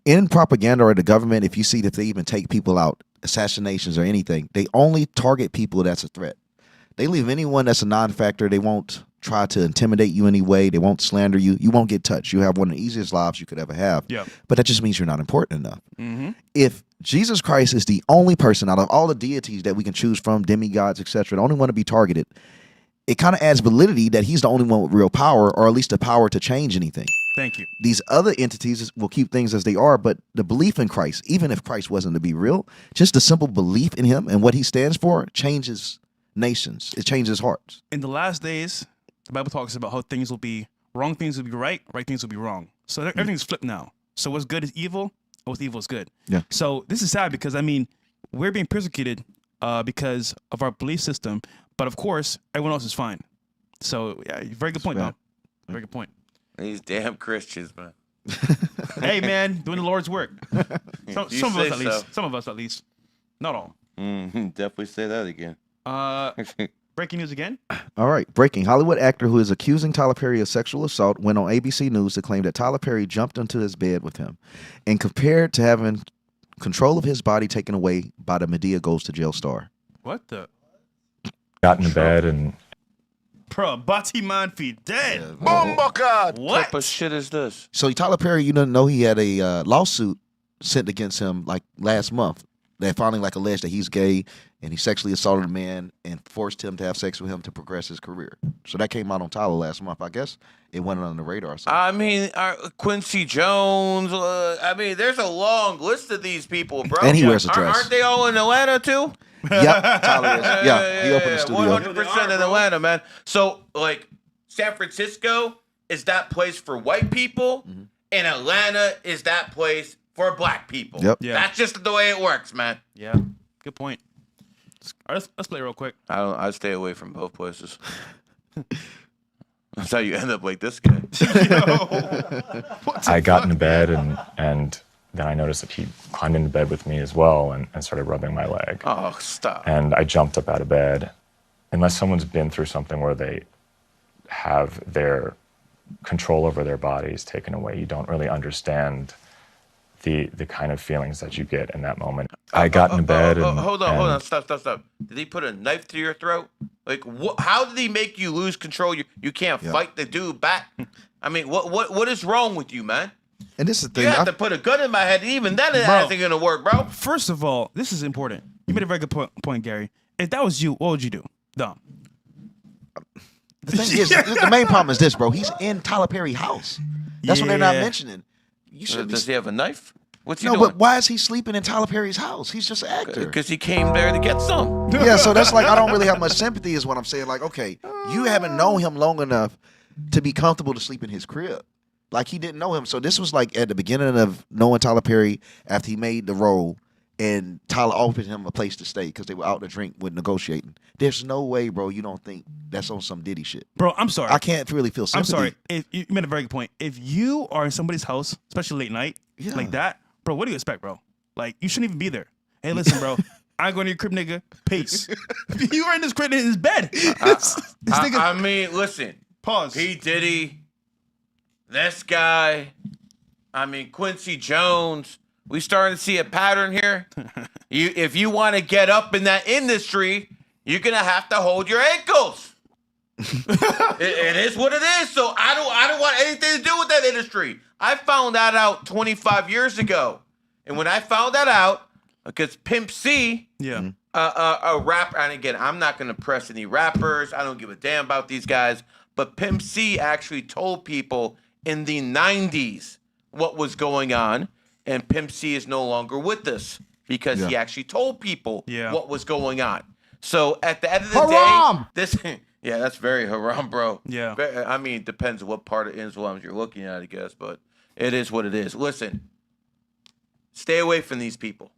Speaker 6: In propaganda or the government, if you see that they even take people out, assassinations or anything, they only target people that's a threat. They leave anyone that's a non-factor. They won't try to intimidate you anyway. They won't slander you. You won't get touched. You have one of the easiest lives you could ever have.
Speaker 5: Yeah.
Speaker 6: But that just means you're not important enough. If Jesus Christ is the only person out of all the deities that we can choose from, demigods, etc., the only one to be targeted, it kind of adds validity that he's the only one with real power, or at least the power to change anything.
Speaker 5: Thank you.
Speaker 6: These other entities will keep things as they are, but the belief in Christ, even if Christ wasn't to be real, just the simple belief in him and what he stands for changes nations. It changes hearts.
Speaker 5: In the last days, the Bible talks about how things will be wrong, things will be right things will be wrong. So everything's flipped now. So what's good is evil, and what's evil is good.
Speaker 6: Yeah.
Speaker 5: So this is sad because we're being persecuted because of our belief system, but of course everyone else is fine. So yeah, very good point, Dom. Very good point.
Speaker 2: These damn Christians, man.
Speaker 5: Hey, man, doing the Lord's work. Some of us, at least.
Speaker 2: so.
Speaker 5: Some of us, at least. Not all.
Speaker 2: Definitely say that again.
Speaker 5: Breaking news again.
Speaker 6: All right. Breaking. Hollywood actor who is accusing Tyler Perry of sexual assault went on ABC News to claim that Tyler Perry jumped into his bed with him and compared to having control of his body taken away by the Medea Goes to Jail star.
Speaker 5: What the?
Speaker 13: Got in bed and...
Speaker 5: Bro, Bati man feet dead.
Speaker 2: What
Speaker 5: What?
Speaker 2: type of shit is this?
Speaker 6: So Tyler Perry, you didn't know he had a lawsuit sent against him like last month that finally like alleged that he's gay and he sexually assaulted a man and forced him to have sex with him to progress his career. So that came out on Tyler last month. I guess it went on the radar or something.
Speaker 2: I mean, Quincy Jones. There's a long list of these people, bro.
Speaker 6: And he wears a dress.
Speaker 2: Aren't they all in Atlanta too?
Speaker 6: Yep, Tyler is. Yeah, he opened the studio.
Speaker 2: 100% in Atlanta, man. So, like, San Francisco is that place for white people, and Atlanta is that place for black people.
Speaker 6: Yep.
Speaker 5: Yeah.
Speaker 2: That's just the way it works, man.
Speaker 5: Yeah. Good point. All right, let's play real quick.
Speaker 2: I stay away from both places. That's how you end up like this guy.
Speaker 13: I got into bed and then I noticed that he climbed into bed with me as well and started rubbing my leg.
Speaker 2: Oh, stop.
Speaker 13: And I jumped up out of bed. Unless someone's been through something where they have their control over their bodies taken away, you don't really understand the kind of feelings that you get in that moment. I got into bed and...
Speaker 2: Hold on. Stop. Did he put a knife to your throat? Like, how did he make you lose control? You can't fight the dude back? I mean, what is wrong with you, man?
Speaker 6: And this is the thing.
Speaker 2: You have to put a gun in my head. Even then, it isn't going to work, bro.
Speaker 5: First of all, this is important. You made a very good point, Gary. If that was you, what would you do? Dom.
Speaker 6: The thing is, the main problem is this, bro. He's in Tyler Perry's house. That's what they're not mentioning. You should.
Speaker 1: Does he have a knife? What's he
Speaker 6: no,
Speaker 1: doing?
Speaker 6: but why is he sleeping in Tyler Perry's house? He's just an actor.
Speaker 1: Because he came there to get some.
Speaker 6: Yeah, so that's like I don't really have much sympathy, is what I'm saying. Like, okay, you haven't known him long enough to be comfortable to sleep in his crib. Like he didn't know him. So this was like at the beginning of knowing Tyler Perry after he made the role, and Tyler offered him a place to stay because they were out to drink with negotiating. There's no way, bro. You don't think that's on some Diddy shit,
Speaker 5: Bro, I'm sorry.
Speaker 6: I can't really feel sympathy.
Speaker 5: I'm sorry. If you made a very good point. If you are in somebody's house, especially late night, like that, bro, what do you expect, bro? Like, you shouldn't even be there. Hey, listen, bro. I ain't going to your crib, nigga. Peace. You were in this crib in his bed. This nigga.
Speaker 1: I mean, listen.
Speaker 5: Pause.
Speaker 1: P. Diddy, this guy, I mean, Quincy Jones. We starting to see a pattern here. If you want to get up in that industry, you're going to have to hold your ankles. It is what it is. So I don't want anything to do with that industry. I found that out 25 years ago. And when I found that out, because Pimp C, a rapper, and again, I'm not going to press any rappers. I don't give a damn about these guys. But Pimp C actually told people in the 90s what was going on. And Pimp C is no longer with us because he actually told people what was going on. So at the end of the day, this, that's very haram, bro.
Speaker 5: Yeah.
Speaker 1: I mean, it depends on what part of Islam you're looking at, I guess, but it is what it is. Listen, stay away from these people.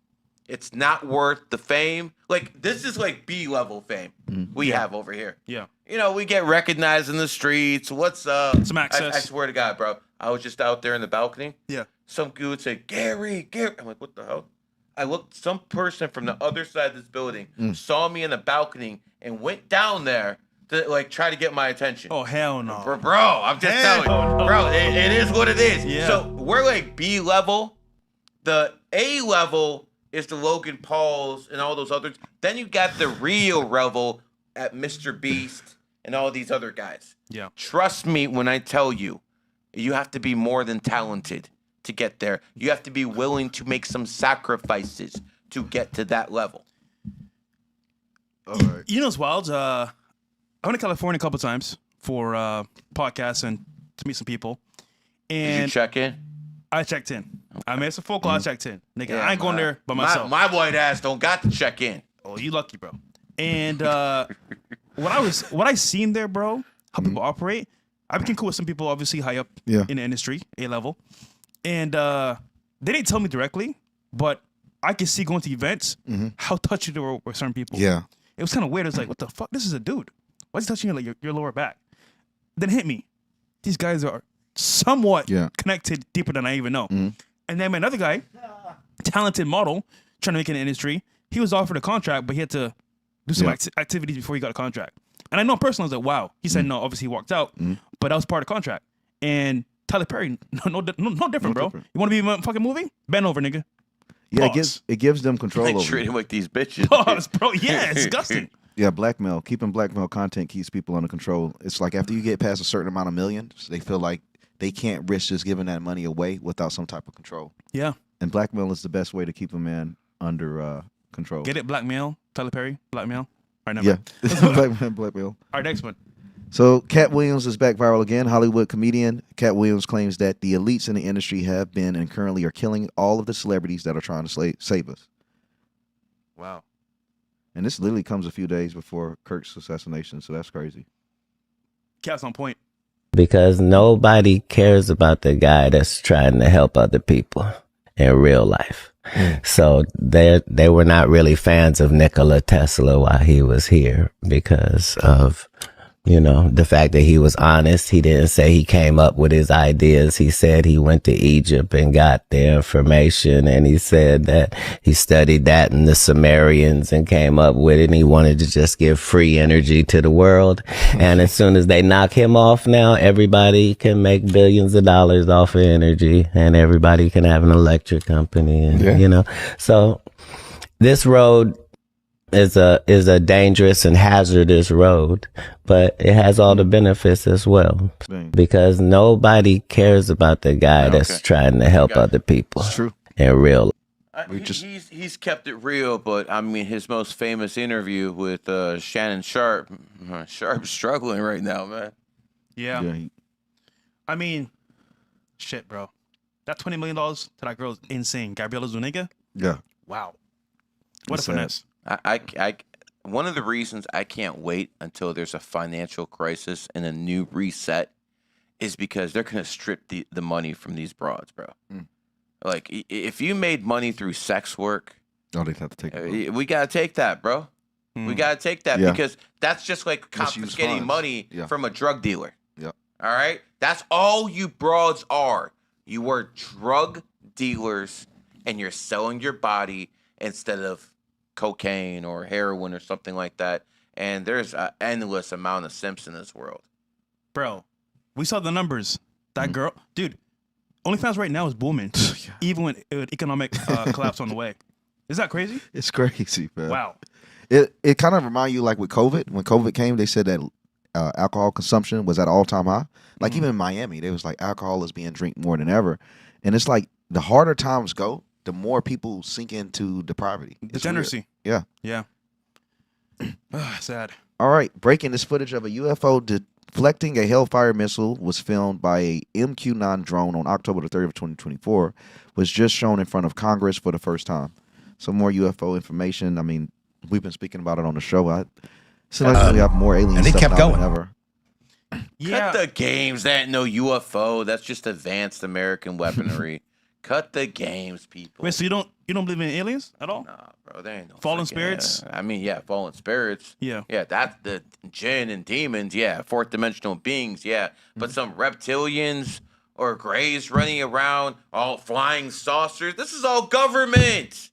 Speaker 1: It's not worth the fame. Like, this is like B-level fame we have over here.
Speaker 5: Yeah.
Speaker 1: You know, we get recognized in the streets. What's up?
Speaker 5: Some access.
Speaker 1: I swear to God, bro. I was just out there in the balcony.
Speaker 5: Yeah.
Speaker 1: Some dude would say, Gary. I'm like, what the hell? I looked, some person from the other side of this building saw me in the balcony and went down there to like try to get my attention.
Speaker 5: Oh, hell no.
Speaker 1: Bro, I'm just telling you. Bro, it is what it is.
Speaker 5: Yeah.
Speaker 1: So we're like B level. The A level is the Logan Pauls and all those others. Then you got the real level at Mr. Beast and all these other guys.
Speaker 5: Yeah.
Speaker 1: Trust me when I tell you, you have to be more than talented to get there. You have to be willing to make some sacrifices to get to that level.
Speaker 6: All right.
Speaker 5: You know what's wild? I went to California a couple times for podcasts and to meet some people. And
Speaker 1: Did you check in?
Speaker 5: I checked in. Okay. I made some phone calls. I checked in. Nigga, I ain't going there by myself.
Speaker 1: My white ass don't got to check in.
Speaker 5: Oh, you lucky, bro. And what I seen there, bro, how people operate, I became cool with some people obviously high up in the industry, A level. And they didn't tell me directly, but I could see going to events how touchy they were with certain people.
Speaker 6: Yeah.
Speaker 5: It was kind of weird. It was like, what the fuck? This is a dude. Why is he touching your lower back? Then it hit me. These guys are somewhat connected deeper than I even know. And then another guy, talented model, trying to make it in the industry, he was offered a contract, but he had to do some activities before he got a contract. And I know personally, I was like, wow. He said no, obviously he walked out, but that was part of the contract. And Tyler Perry, no different, bro. You want to be in a fucking movie? Bend over, nigga.
Speaker 6: Yeah, it gives them control
Speaker 1: They
Speaker 6: over
Speaker 1: treat
Speaker 6: it.
Speaker 1: him like these bitches.
Speaker 5: Pause, bro. Yeah, it's disgusting.
Speaker 6: Yeah, blackmail. Keeping blackmail content keeps people under control. It's like after you get past a certain amount of millions, they feel like they can't risk just giving that money away without some type of control.
Speaker 5: Yeah.
Speaker 6: And blackmail is the best way to keep a man under control.
Speaker 5: Get it? Blackmail? Tyler Perry? Blackmail? All right,
Speaker 6: Yeah. Blackmail.
Speaker 5: All right, next one.
Speaker 6: So Cat Williams is back viral again. Hollywood comedian Cat Williams claims that the elites in the industry have been and currently are killing all of the celebrities that are trying to save us.
Speaker 1: Wow.
Speaker 6: And this literally comes a few days before Kirk's assassination, so that's crazy.
Speaker 5: Cat's on point.
Speaker 14: Because nobody cares about the guy that's trying to help other people in real life. So they were not really fans of Nikola Tesla while he was here because of, you know, the fact that he was honest. He didn't say he came up with his ideas. He said he went to Egypt and got the information, and he said that he studied that in the Sumerians and came up with it, and he wanted to just give free energy to the world. And as soon as they knock him off now, everybody can make billions of dollars off of energy, and everybody can have an electric company, and you know. So this road is a dangerous and hazardous road, but it has all the benefits as well. Because nobody cares about the guy that's trying to help other people.
Speaker 6: It's true.
Speaker 14: In real life.
Speaker 1: He's kept it real, but I mean, his most famous interview with Shannon Sharp. Sharp's struggling right now, man.
Speaker 5: Yeah. I mean, shit, bro. That $20 million to that girl is insane. Gabriela Zuniga?
Speaker 6: Yeah.
Speaker 5: Wow. What
Speaker 6: It's
Speaker 5: a finesse.
Speaker 1: One of the reasons I can't wait until there's a financial crisis and a new reset is because they're going to strip the money from these broads, bro. Like, if you made money through sex work,
Speaker 6: they'd have to take it.
Speaker 1: We got to take that, bro. We got to take that because that's just like confiscating money from a drug dealer.
Speaker 6: Yep.
Speaker 1: All right? That's all you broads are. You are drug dealers, and you're selling your body instead of cocaine or heroin or something like that. And there's an endless amount of simps in this world.
Speaker 5: Bro, we saw the numbers. That girl, dude, OnlyFans right now is booming, even with economic collapse on the way. Is that crazy?
Speaker 6: It's crazy, man.
Speaker 5: Wow.
Speaker 6: It kind of remind you like with COVID. When COVID came, they said that alcohol consumption was at all-time high. Like even in Miami, they was like alcohol is being drank more than ever. And it's like the harder times go, the more people sink into depravity.
Speaker 5: Degeneracy.
Speaker 6: Yeah.
Speaker 5: Yeah. Sad.
Speaker 6: All right. Breaking this footage of a UFO deflecting a Hellfire missile was filmed by a MQ-9 drone on October the 3rd of 2024 was just shown in front of Congress for the first time. Some more UFO information. I mean, we've been speaking about it on the show. We have more alien
Speaker 2: and they
Speaker 6: stuff
Speaker 2: kept
Speaker 6: now
Speaker 2: going.
Speaker 6: than ever.
Speaker 1: Cut the games. That ain't no UFO. That's just advanced American weaponry. Cut the games, people.
Speaker 5: Wait, so you don't believe in aliens at all?
Speaker 1: Nah, bro. There ain't no
Speaker 5: fallen spirits.
Speaker 1: I mean, yeah, fallen spirits.
Speaker 5: Yeah.
Speaker 1: Yeah, that's the jinn and demons. Yeah, fourth dimensional beings. Yeah, but some reptilians or grays running around, all flying saucers. This is all government.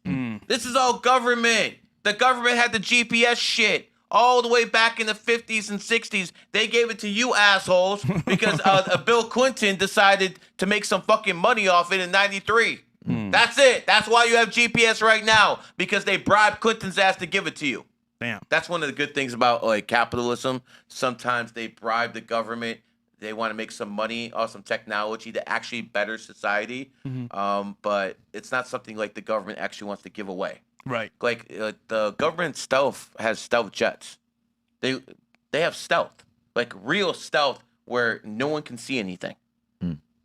Speaker 1: This is all government. The government had the GPS shit all the way back in the 50s and 60s. They gave it to you assholes because Bill Clinton decided to make some fucking money off it in 93. That's it. That's why you have GPS right now, because they bribed Clinton's ass to give it to you.
Speaker 5: Damn.
Speaker 1: That's one of the good things about like capitalism. Sometimes they bribe the government. They want to make some money off some technology to actually better society. But it's not something like the government actually wants to give away.
Speaker 5: Right.
Speaker 1: Like the government stealth has stealth jets. They have stealth, like real stealth, where no one can see anything.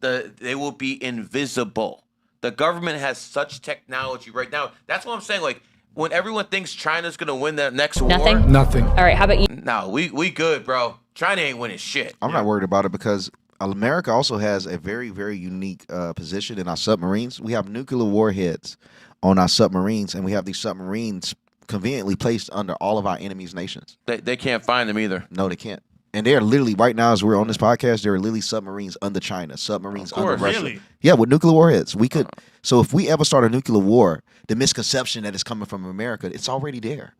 Speaker 1: They will be invisible. The government has such technology right now. That's what I'm saying. Like when everyone thinks China's gonna win the next war,
Speaker 15: Nothing. All right, how about you?
Speaker 1: No, we good, bro. China ain't winning shit.
Speaker 6: I'm not worried about it because America also has a very, very unique position in our submarines. We have nuclear warheads on our submarines, and we have these submarines conveniently placed under all of our enemies' nations.
Speaker 1: They can't find them either.
Speaker 6: No, they can't. And they're literally, right now as we're on this podcast, there are literally submarines under China, submarines under Russia.
Speaker 5: Really?
Speaker 6: Yeah, with nuclear warheads. We could. So if we ever start a nuclear war, the misconception that it's coming from America, it's already there.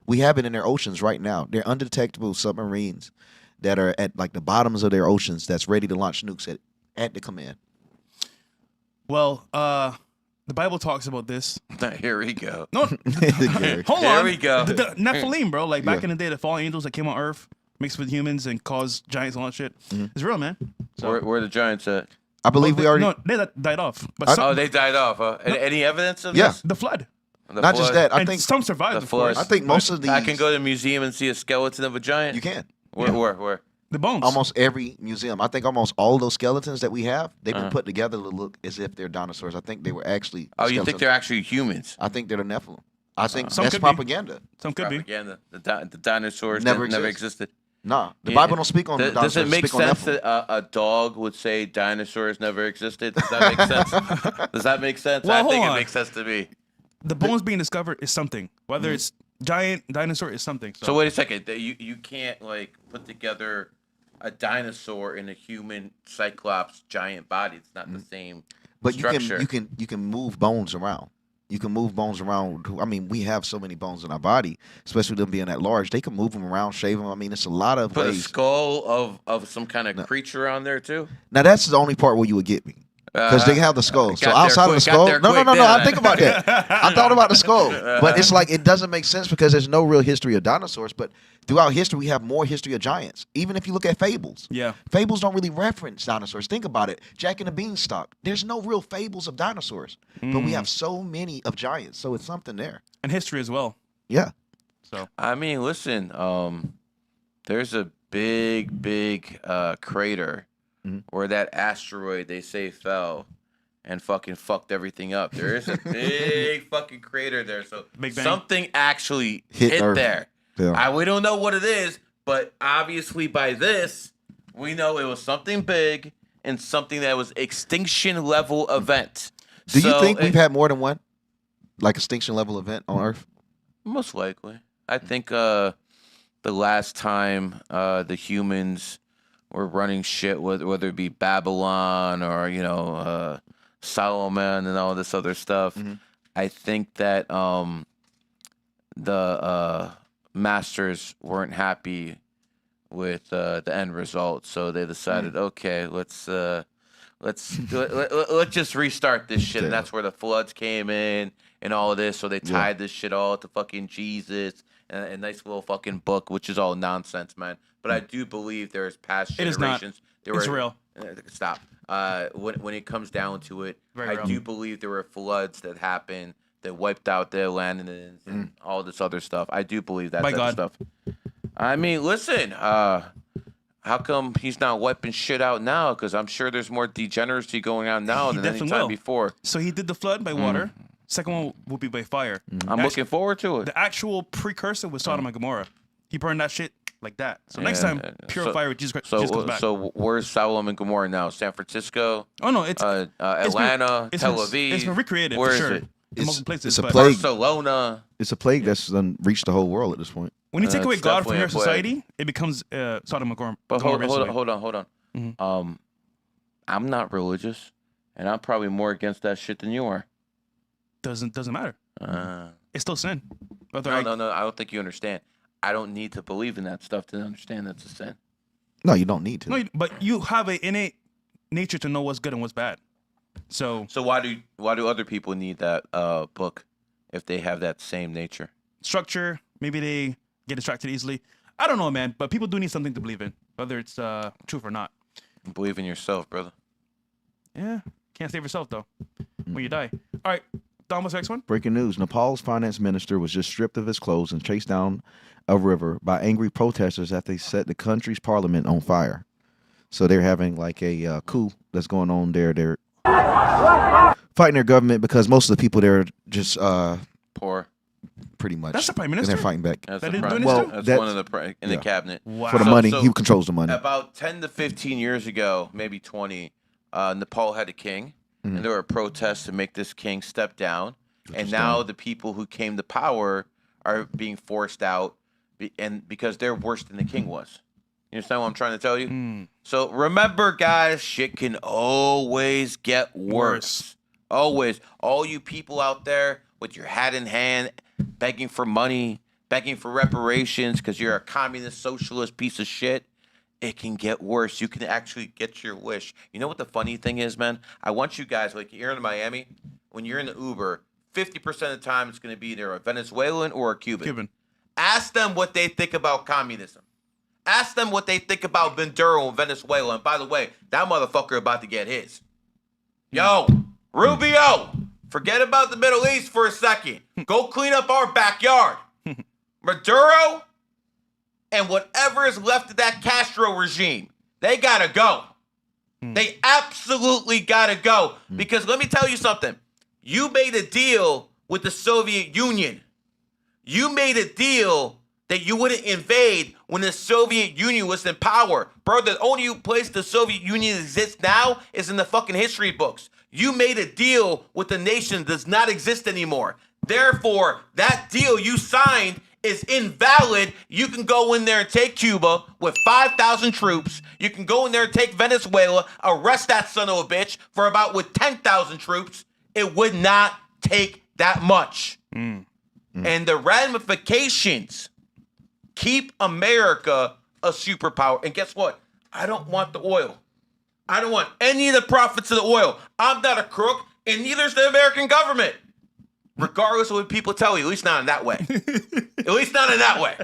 Speaker 6: We have it in their oceans right now. They're undetectable submarines that are at like the bottoms of their oceans that's ready to launch nukes at the command.
Speaker 5: Well, the Bible talks about this.
Speaker 1: Here we go.
Speaker 5: No, hold
Speaker 1: Here
Speaker 5: on.
Speaker 1: we go.
Speaker 5: The Nephilim, bro. Like back in the day, the fallen angels that came on Earth, mixed with humans and caused giants and all that shit. It's real, man. So,
Speaker 1: Where the giants at?
Speaker 6: I believe we already.
Speaker 5: No, they died off. But
Speaker 1: They died off. Huh? Any evidence of
Speaker 6: Yeah.
Speaker 1: this?
Speaker 5: the flood.
Speaker 1: The
Speaker 6: Not just
Speaker 1: flood?
Speaker 6: that. I
Speaker 5: And
Speaker 6: think
Speaker 5: some survived,
Speaker 1: The
Speaker 5: of course.
Speaker 6: I think most of these.
Speaker 1: I can go to a museum and see a skeleton of a giant.
Speaker 6: You can.
Speaker 1: Where?
Speaker 5: The bones.
Speaker 6: Almost every museum. I think almost all those skeletons that we have, they've been put together to look as if they're dinosaurs. I think they were actually.
Speaker 1: Oh, you think
Speaker 6: skeletons.
Speaker 1: they're actually humans?
Speaker 6: I think they're the Nephilim. I think
Speaker 5: Some
Speaker 6: that's
Speaker 5: could be.
Speaker 6: propaganda.
Speaker 5: Some could be.
Speaker 1: Propaganda. The dinosaurs
Speaker 6: Never
Speaker 1: never
Speaker 6: exist.
Speaker 1: existed.
Speaker 6: Nah, the
Speaker 1: Yeah.
Speaker 6: Bible don't speak on the
Speaker 1: Does
Speaker 6: dinosaurs.
Speaker 1: it make
Speaker 6: speak on
Speaker 1: sense
Speaker 6: Nephilim.
Speaker 1: that a dog would say dinosaurs never existed? Does that make sense? Does that make sense?
Speaker 5: Well,
Speaker 1: I think
Speaker 5: hold
Speaker 1: it
Speaker 5: on.
Speaker 1: makes sense to me.
Speaker 5: The bones being discovered is something. Whether it's giant dinosaur is something.
Speaker 1: So wait a second. You can't like put together a dinosaur in a human cyclops giant body. It's not the same
Speaker 6: But
Speaker 1: structure.
Speaker 6: you can move bones around. You can move bones around. I mean, we have so many bones in our body, especially them being that large. They can move them around, shave them. I mean, it's a lot of
Speaker 1: Put a
Speaker 6: ways.
Speaker 1: skull of some kind of creature on there too.
Speaker 6: Now that's the only part where you would get me. Because they have the skull. So
Speaker 1: Got there
Speaker 6: outside of the
Speaker 1: quick, got
Speaker 6: skull,
Speaker 1: there
Speaker 6: no,
Speaker 1: quick,
Speaker 6: I think about that. I thought about the skull, but it's like it doesn't make sense because there's no real history of dinosaurs. But throughout history, we have more history of giants. Even if you look at fables, fables don't really reference dinosaurs. Think about it, Jack and the Beanstalk. There's no real fables of dinosaurs, but we have so many of giants. So it's something there,
Speaker 5: and history as well.
Speaker 6: Yeah.
Speaker 5: So
Speaker 1: I mean, listen, there's a big crater where that asteroid they say fell and fucking fucked everything up. There is a big fucking crater there, so something actually hit there.
Speaker 6: Yeah.
Speaker 1: We don't know what it is, but obviously by this, we know it was something big and something that was extinction level event.
Speaker 6: Do you think we've had more than one, like extinction level event on Earth?
Speaker 1: Most likely. I think the last time the humans were running shit, whether it be Babylon or Solomon and all this other stuff, I think that the masters weren't happy with the end result, so they decided, okay, let's just restart this shit, and that's where the floods came in and all of this. So they tied this shit all to fucking Jesus and a nice little fucking book, which is all nonsense, man. But I do believe there's past generations.
Speaker 5: It's real.
Speaker 1: Stop. When it comes down to it, I do believe there were floods that happened that wiped out the Atlanteans and all this other stuff. I do believe that type of stuff. I mean, listen, how come he's not wiping shit out now? Because I'm sure there's more degeneracy going on now than any time before.
Speaker 5: So he did the flood by water. Second one will be by fire.
Speaker 1: I'm looking forward to it.
Speaker 5: The actual precursor was Sodom and Gomorrah. He burned that shit like that. So next time, pure fire with Jesus Christ comes back.
Speaker 1: So where's Sodom and Gomorrah now? San Francisco?
Speaker 5: Oh, no, it's
Speaker 1: Atlanta, Tel Aviv.
Speaker 5: It's been recreated
Speaker 1: Where
Speaker 5: for
Speaker 1: is
Speaker 5: sure.
Speaker 1: it?
Speaker 6: It's a plague.
Speaker 1: Barcelona.
Speaker 6: It's a plague that's reached the whole world at this point.
Speaker 5: When you take away God from your society, it becomes Sodom and Gomorrah.
Speaker 1: But hold on. I'm not religious, and I'm probably more against that shit than you are.
Speaker 5: Doesn't matter. It's still sin.
Speaker 1: No. I don't think you understand. I don't need to believe in that stuff to understand that's a sin.
Speaker 6: No, you don't need to.
Speaker 5: No, but you have an innate nature to know what's good and what's bad. So
Speaker 1: why do other people need that book if they have that same nature?
Speaker 5: Structure. Maybe they get distracted easily. I don't know, man. But people do need something to believe in, whether it's truth or not.
Speaker 1: Believe in yourself, brother.
Speaker 5: Yeah. Can't save yourself though. When you die. All right. Don, what's the next one?
Speaker 6: Breaking news. Nepal's finance minister was just stripped of his clothes and chased down a river by angry protesters after they set the country's parliament on fire. So they're having like a coup that's going on there. They're fighting their government because most of the people there are just
Speaker 1: poor.
Speaker 6: Pretty much.
Speaker 5: That's the prime minister?
Speaker 6: And they're fighting back.
Speaker 1: That's one of the in the cabinet.
Speaker 5: Wow.
Speaker 6: For the money. He controls the money.
Speaker 1: About 10 to 15 years ago, maybe 20, Nepal had a king. And there were protests to make this king step down. And now the people who came to power are being forced out and because they're worse than the king was. You understand what I'm trying to tell you? So remember, guys, shit can always get worse. Always. All you people out there with your hat in hand, begging for money, begging for reparations because you're a communist, socialist piece of shit. It can get worse. You can actually get your wish. You know what the funny thing is, man? I want you guys, like you're in Miami, when you're in the Uber, 50% of the time it's going to be either a Venezuelan or a Cuban. Ask them what they think about communism. Ask them what they think about Maduro and Venezuela. And by the way, that motherfucker about to get his. Yo, Rubio, forget about the Middle East for a second. Go clean up our backyard. Maduro and whatever is left of that Castro regime, they gotta go. They absolutely gotta go. Because let me tell you something. You made a deal with the Soviet Union. You made a deal that you wouldn't invade when the Soviet Union was in power. Bro, the only place the Soviet Union exists now is in the fucking history books. You made a deal with a nation that does not exist anymore. Therefore, that deal you signed is invalid. You can go in there and take Cuba with 5,000 troops. You can go in there and take Venezuela, arrest that son of a bitch for about with 10,000 troops. It would not take that much. And the ramifications keep America a superpower. And guess what? I don't want the oil. I don't want any of the profits of the oil. I'm not a crook, and neither is the American government. Regardless of what people tell you, at least not in that way. At least not in that way.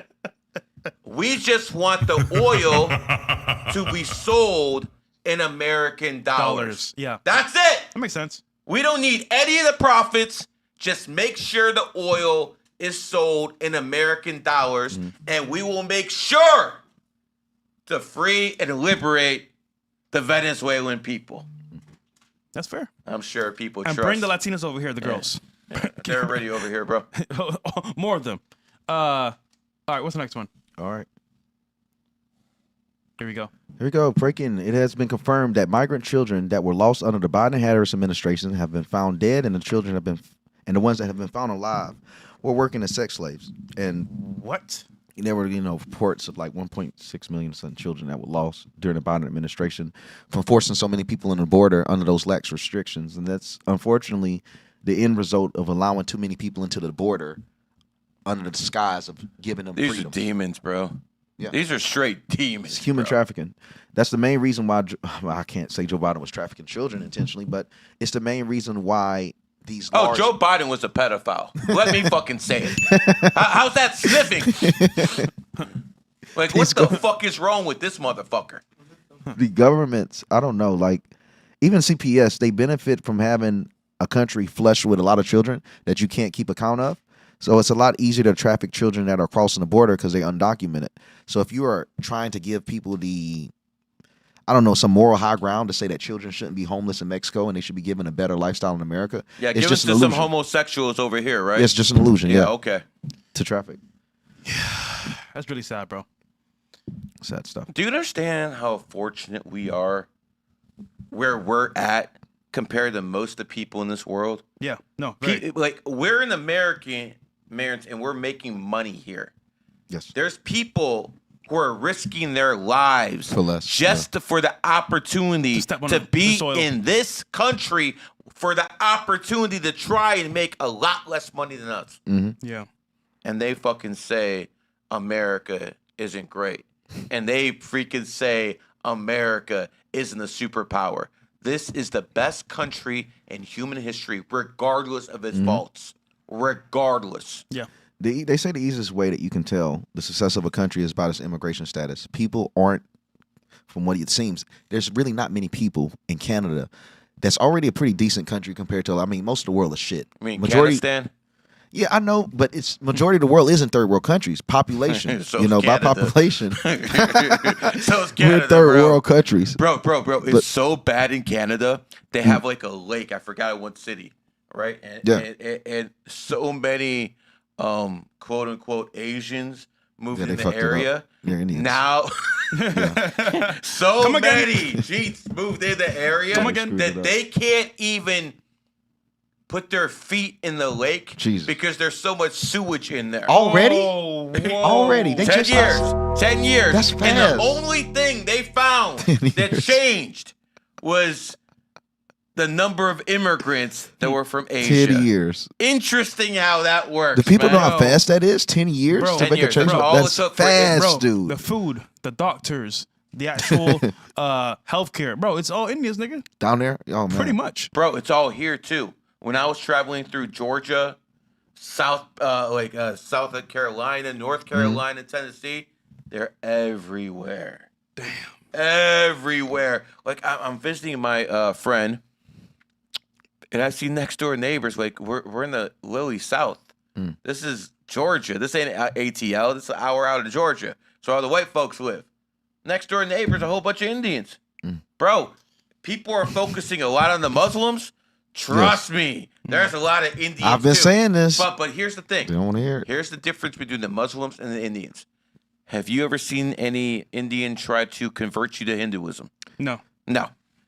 Speaker 1: We just want the oil to be sold in American dollars.
Speaker 5: Yeah.
Speaker 1: That's it.
Speaker 5: That makes sense.
Speaker 1: We don't need any of the profits. Just make sure the oil is sold in American dollars, and we will make sure to free and liberate the Venezuelan people.
Speaker 5: That's fair.
Speaker 1: I'm sure people
Speaker 5: And
Speaker 1: trust.
Speaker 5: bring the Latinas over here, the girls.
Speaker 1: Yeah, they're already over here, bro.
Speaker 5: More of them. All right, what's the next one?
Speaker 6: All right.
Speaker 5: Here we go.
Speaker 6: Here we go. Breaking. It has been confirmed that migrant children that were lost under the Biden-Harris administration have been found dead, and the ones that have been found alive were working as sex slaves. And
Speaker 5: what?
Speaker 6: There were, reports of like 1.6 million children that were lost during the Biden administration from forcing so many people on the border under those lax restrictions. And that's unfortunately the end result of allowing too many people into the border under the disguise of giving them
Speaker 1: These
Speaker 6: freedom.
Speaker 1: are demons, bro.
Speaker 6: Yeah.
Speaker 1: These are straight demons.
Speaker 6: It's human trafficking. That's the main reason why I can't say Joe Biden was trafficking children intentionally, but it's the main reason why these
Speaker 1: Oh,
Speaker 6: large...
Speaker 1: Joe Biden was a pedophile. Let me fucking say it. How's that sniffing? Like, what the fuck is wrong with this motherfucker?
Speaker 6: The governments, I don't know, like even CPS, they benefit from having a country flush with a lot of children that you can't keep account of. So it's a lot easier to traffic children that are crossing the border because they're undocumented. So if you are trying to give people some moral high ground to say that children shouldn't be homeless in Mexico and they should be given a better lifestyle in America,
Speaker 1: Yeah,
Speaker 6: it's
Speaker 1: give
Speaker 6: just
Speaker 1: us
Speaker 6: an
Speaker 1: to some
Speaker 6: illusion.
Speaker 1: homosexuals over here, right?
Speaker 6: It's just an illusion, yeah.
Speaker 1: Okay.
Speaker 6: To traffic.
Speaker 5: That's really sad, bro.
Speaker 6: Sad stuff.
Speaker 1: Do you understand how fortunate we are where we're at compared to most of the people in this world?
Speaker 5: Yeah. No. Right.
Speaker 1: Like, we're an Americans and we're making money here.
Speaker 6: Yes.
Speaker 1: There's people who are risking their lives
Speaker 6: for less,
Speaker 1: for the opportunity to be
Speaker 5: soil.
Speaker 1: in this country, for the opportunity to try and make a lot less money than us.
Speaker 6: Mm-hmm.
Speaker 5: Yeah.
Speaker 1: And they fucking say America isn't great. And they freaking say America isn't a superpower. This is the best country in human history, regardless of its faults. Regardless.
Speaker 5: Yeah.
Speaker 6: They say the easiest way that you can tell the success of a country is by its immigration status. People aren't, from what it seems, there's really not many people in Canada that's already a pretty decent country compared to, most of the world is shit.
Speaker 1: I mean,
Speaker 6: majority,
Speaker 1: Kazakhstan?
Speaker 6: Yeah, I know, but it's majority of the world is in third world countries. Population,
Speaker 1: So is
Speaker 6: by
Speaker 1: Canada.
Speaker 6: Population.
Speaker 1: So is Canada,
Speaker 6: We're third
Speaker 1: bro.
Speaker 6: world countries.
Speaker 1: Bro. It's so bad in Canada. They have like a lake. I forgot what city, right? And so many quote unquote Asians moved in
Speaker 6: they
Speaker 1: the
Speaker 6: fucked it
Speaker 1: area.
Speaker 6: up. They're Indians.
Speaker 1: Now, so many Jeets moved in the area that they can't even put their feet in the lake because there's so much sewage in there.
Speaker 6: Already?
Speaker 1: Already?
Speaker 6: They
Speaker 1: 10
Speaker 6: just
Speaker 1: years. 10 years.
Speaker 6: That's
Speaker 1: And
Speaker 6: fast.
Speaker 1: the only thing they found that changed was the number of immigrants that were from Asia.
Speaker 6: 10 years.
Speaker 1: Interesting how that works.
Speaker 6: Do people
Speaker 1: man.
Speaker 6: know how fast that is? 10 years
Speaker 5: Bro,
Speaker 6: to
Speaker 1: 10
Speaker 6: make
Speaker 1: years.
Speaker 6: a change?
Speaker 1: Bro, all it
Speaker 6: That's
Speaker 1: took for-
Speaker 6: fast,
Speaker 5: Bro,
Speaker 6: dude.
Speaker 5: the food, the doctors, the actual healthcare. Bro, it's all Indians, nigga.
Speaker 6: Down there? Oh, man.
Speaker 5: Pretty much.
Speaker 1: Bro, it's all here too. When I was traveling through Georgia, South of Carolina, North Carolina, Tennessee, they're everywhere.
Speaker 5: Damn.
Speaker 1: Everywhere. Like I'm visiting my friend, and I see next door neighbors. Like we're in the Lily South. This is Georgia. This ain't ATL. This is an hour out of Georgia. So all the white folks live. Next door neighbors, a whole bunch of Indians. Bro, people are focusing a lot on the Muslims. Trust me, there's a lot of Indians.
Speaker 6: I've been
Speaker 1: too.
Speaker 6: saying this.
Speaker 1: But here's the thing.
Speaker 6: They don't want to hear it.
Speaker 1: Here's the difference between the Muslims and the Indians. Have you ever seen any Indian try to convert you to Hinduism?
Speaker 5: No.
Speaker 1: No.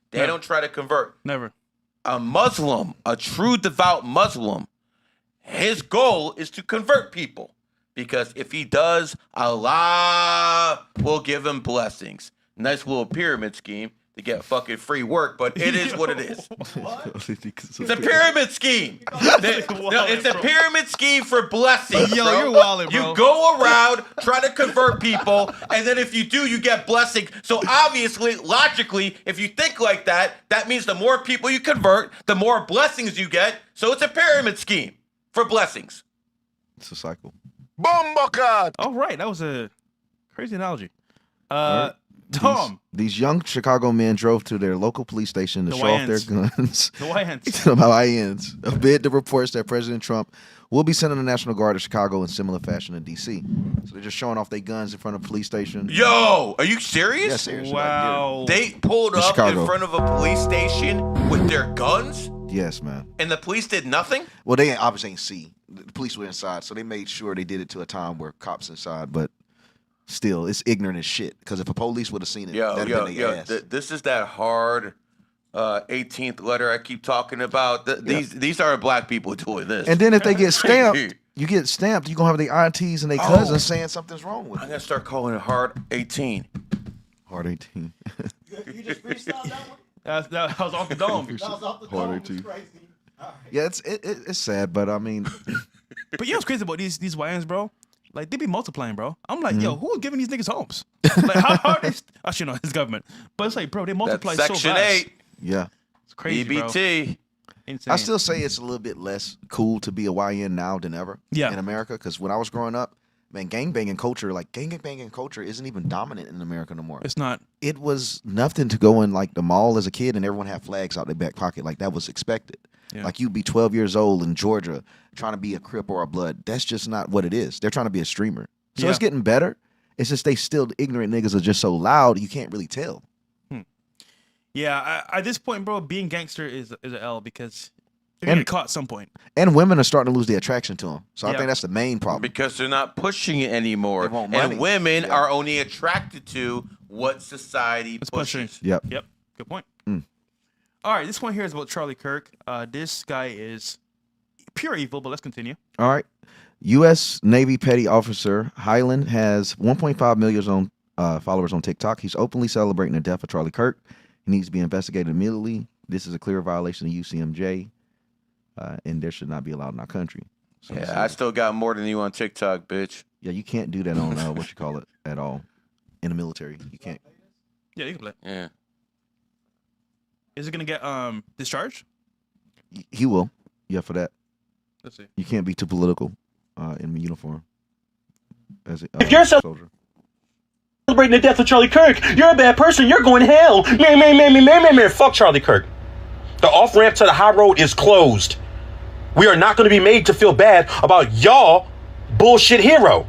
Speaker 1: They don't try to convert.
Speaker 5: Never.
Speaker 1: A Muslim, a true devout Muslim, his goal is to convert people. Because if he does, Allah will give him blessings. Nice little pyramid scheme. to get fucking free work, but it is what it is. It's a pyramid scheme. No, it's a pyramid scheme for blessings.
Speaker 5: Yo,
Speaker 1: bro.
Speaker 5: you're wildin', bro.
Speaker 1: You go around, try to convert people, and then if you do, you get blessing. So obviously, logically, if you think like that, that means the more people you convert, the more blessings you get. So it's a pyramid scheme for blessings.
Speaker 6: It's a cycle.
Speaker 12: Bomba.
Speaker 5: All right, that was a crazy analogy.
Speaker 6: Right.
Speaker 5: Tom.
Speaker 6: These young Chicago men drove to their local police station to
Speaker 5: The
Speaker 6: show off their
Speaker 5: YNs.
Speaker 6: guns.
Speaker 5: The YNs.
Speaker 6: YNs. Amid the reports that President Trump will be sending the National Guard to Chicago in similar fashion in D.C. So they're just showing off their guns in front of police station.
Speaker 1: Yo, are you serious?
Speaker 6: Yeah, seriously.
Speaker 5: Wow.
Speaker 1: They pulled
Speaker 6: In
Speaker 1: up
Speaker 6: Chicago.
Speaker 1: in front of a police station with their guns,
Speaker 6: Yes, man.
Speaker 1: and the police did nothing?
Speaker 6: Well, they obviously ain't see. The police were inside, so they made sure they did it to a time where cops inside, but still, it's ignorant as shit. Because if a police would have seen it, that'd have been their ass.
Speaker 1: This is that hard 18th letter I keep talking about. These are black people doing this.
Speaker 6: And then if they get stamped, you get stamped, you're going to have their aunties and their cousins saying something's wrong with
Speaker 1: I'm
Speaker 6: it.
Speaker 1: going to start calling it hard 18.
Speaker 6: Hard 18.
Speaker 11: You just freestyled that one?
Speaker 5: That was off the dome.
Speaker 11: That was off the
Speaker 6: Hard
Speaker 11: dome.
Speaker 6: 18.
Speaker 11: It's crazy. All right.
Speaker 6: Yeah, it's sad, but I mean,
Speaker 5: But you know what's crazy about these YNs, bro? Like, they be multiplying, bro. I'm like, yo, who's giving these niggas homes? Like, how are they? Actually, no, it's government. But it's like, bro, they multiply
Speaker 1: That's
Speaker 5: so
Speaker 1: Section
Speaker 5: fast.
Speaker 1: 8.
Speaker 6: yeah.
Speaker 5: It's crazy, bro.
Speaker 1: EBT.
Speaker 5: Insane.
Speaker 6: I still say it's a little bit less cool to be a YN now than ever
Speaker 5: Yeah.
Speaker 6: in America. Because when I was growing up, man, gangbanging culture isn't even dominant in America no more.
Speaker 5: It's not.
Speaker 6: It was nothing to go in like the mall as a kid and everyone had flags out their back pocket. Like that was expected.
Speaker 5: Yeah.
Speaker 6: Like you'd be 12 years old in Georgia trying to be a Crip or a Blood. That's just not what it is. They're trying to be a streamer. So it's getting better. It's just they still, the ignorant niggas are just so loud, you can't really tell.
Speaker 5: Yeah, at this point, bro, being gangster is an L because you're
Speaker 6: And-
Speaker 5: gonna get caught at some point.
Speaker 6: And women are starting to lose their attraction to them. So I
Speaker 5: Yeah.
Speaker 6: think that's the main problem.
Speaker 1: Because they're not pushing it anymore.
Speaker 6: They want money.
Speaker 1: And women
Speaker 6: Yeah.
Speaker 1: are only attracted to what society
Speaker 5: It's pushing.
Speaker 1: pushes.
Speaker 6: Yep.
Speaker 5: Yep. Good point.
Speaker 6: Mm.
Speaker 5: All right, this one here is about Charlie Kirk. This guy is pure evil, but let's continue.
Speaker 6: All right. U.S. Navy Petty Officer Hyland has 1.5 million followers on TikTok. He's openly celebrating the death of Charlie Kirk. He needs to be investigated immediately. This is a clear violation of UCMJ, and there should not be allowed in our country. So,
Speaker 1: Yeah, I still got more than you on TikTok, bitch.
Speaker 6: yeah, you can't do that on what you call it at all in the military. You can't.
Speaker 5: Yeah, you can play.
Speaker 1: Yeah.
Speaker 5: Is it gonna get discharged?
Speaker 6: He will. Yeah, for that.
Speaker 5: Let's see.
Speaker 6: You can't be too political in uniform as a
Speaker 15: If you're
Speaker 6: soldier.
Speaker 15: celebrating the death of Charlie Kirk, you're a bad person. You're going to hell. Man. Fuck Charlie Kirk. The off-ramp to the high road is closed. We are not going to be made to feel bad about y'all bullshit hero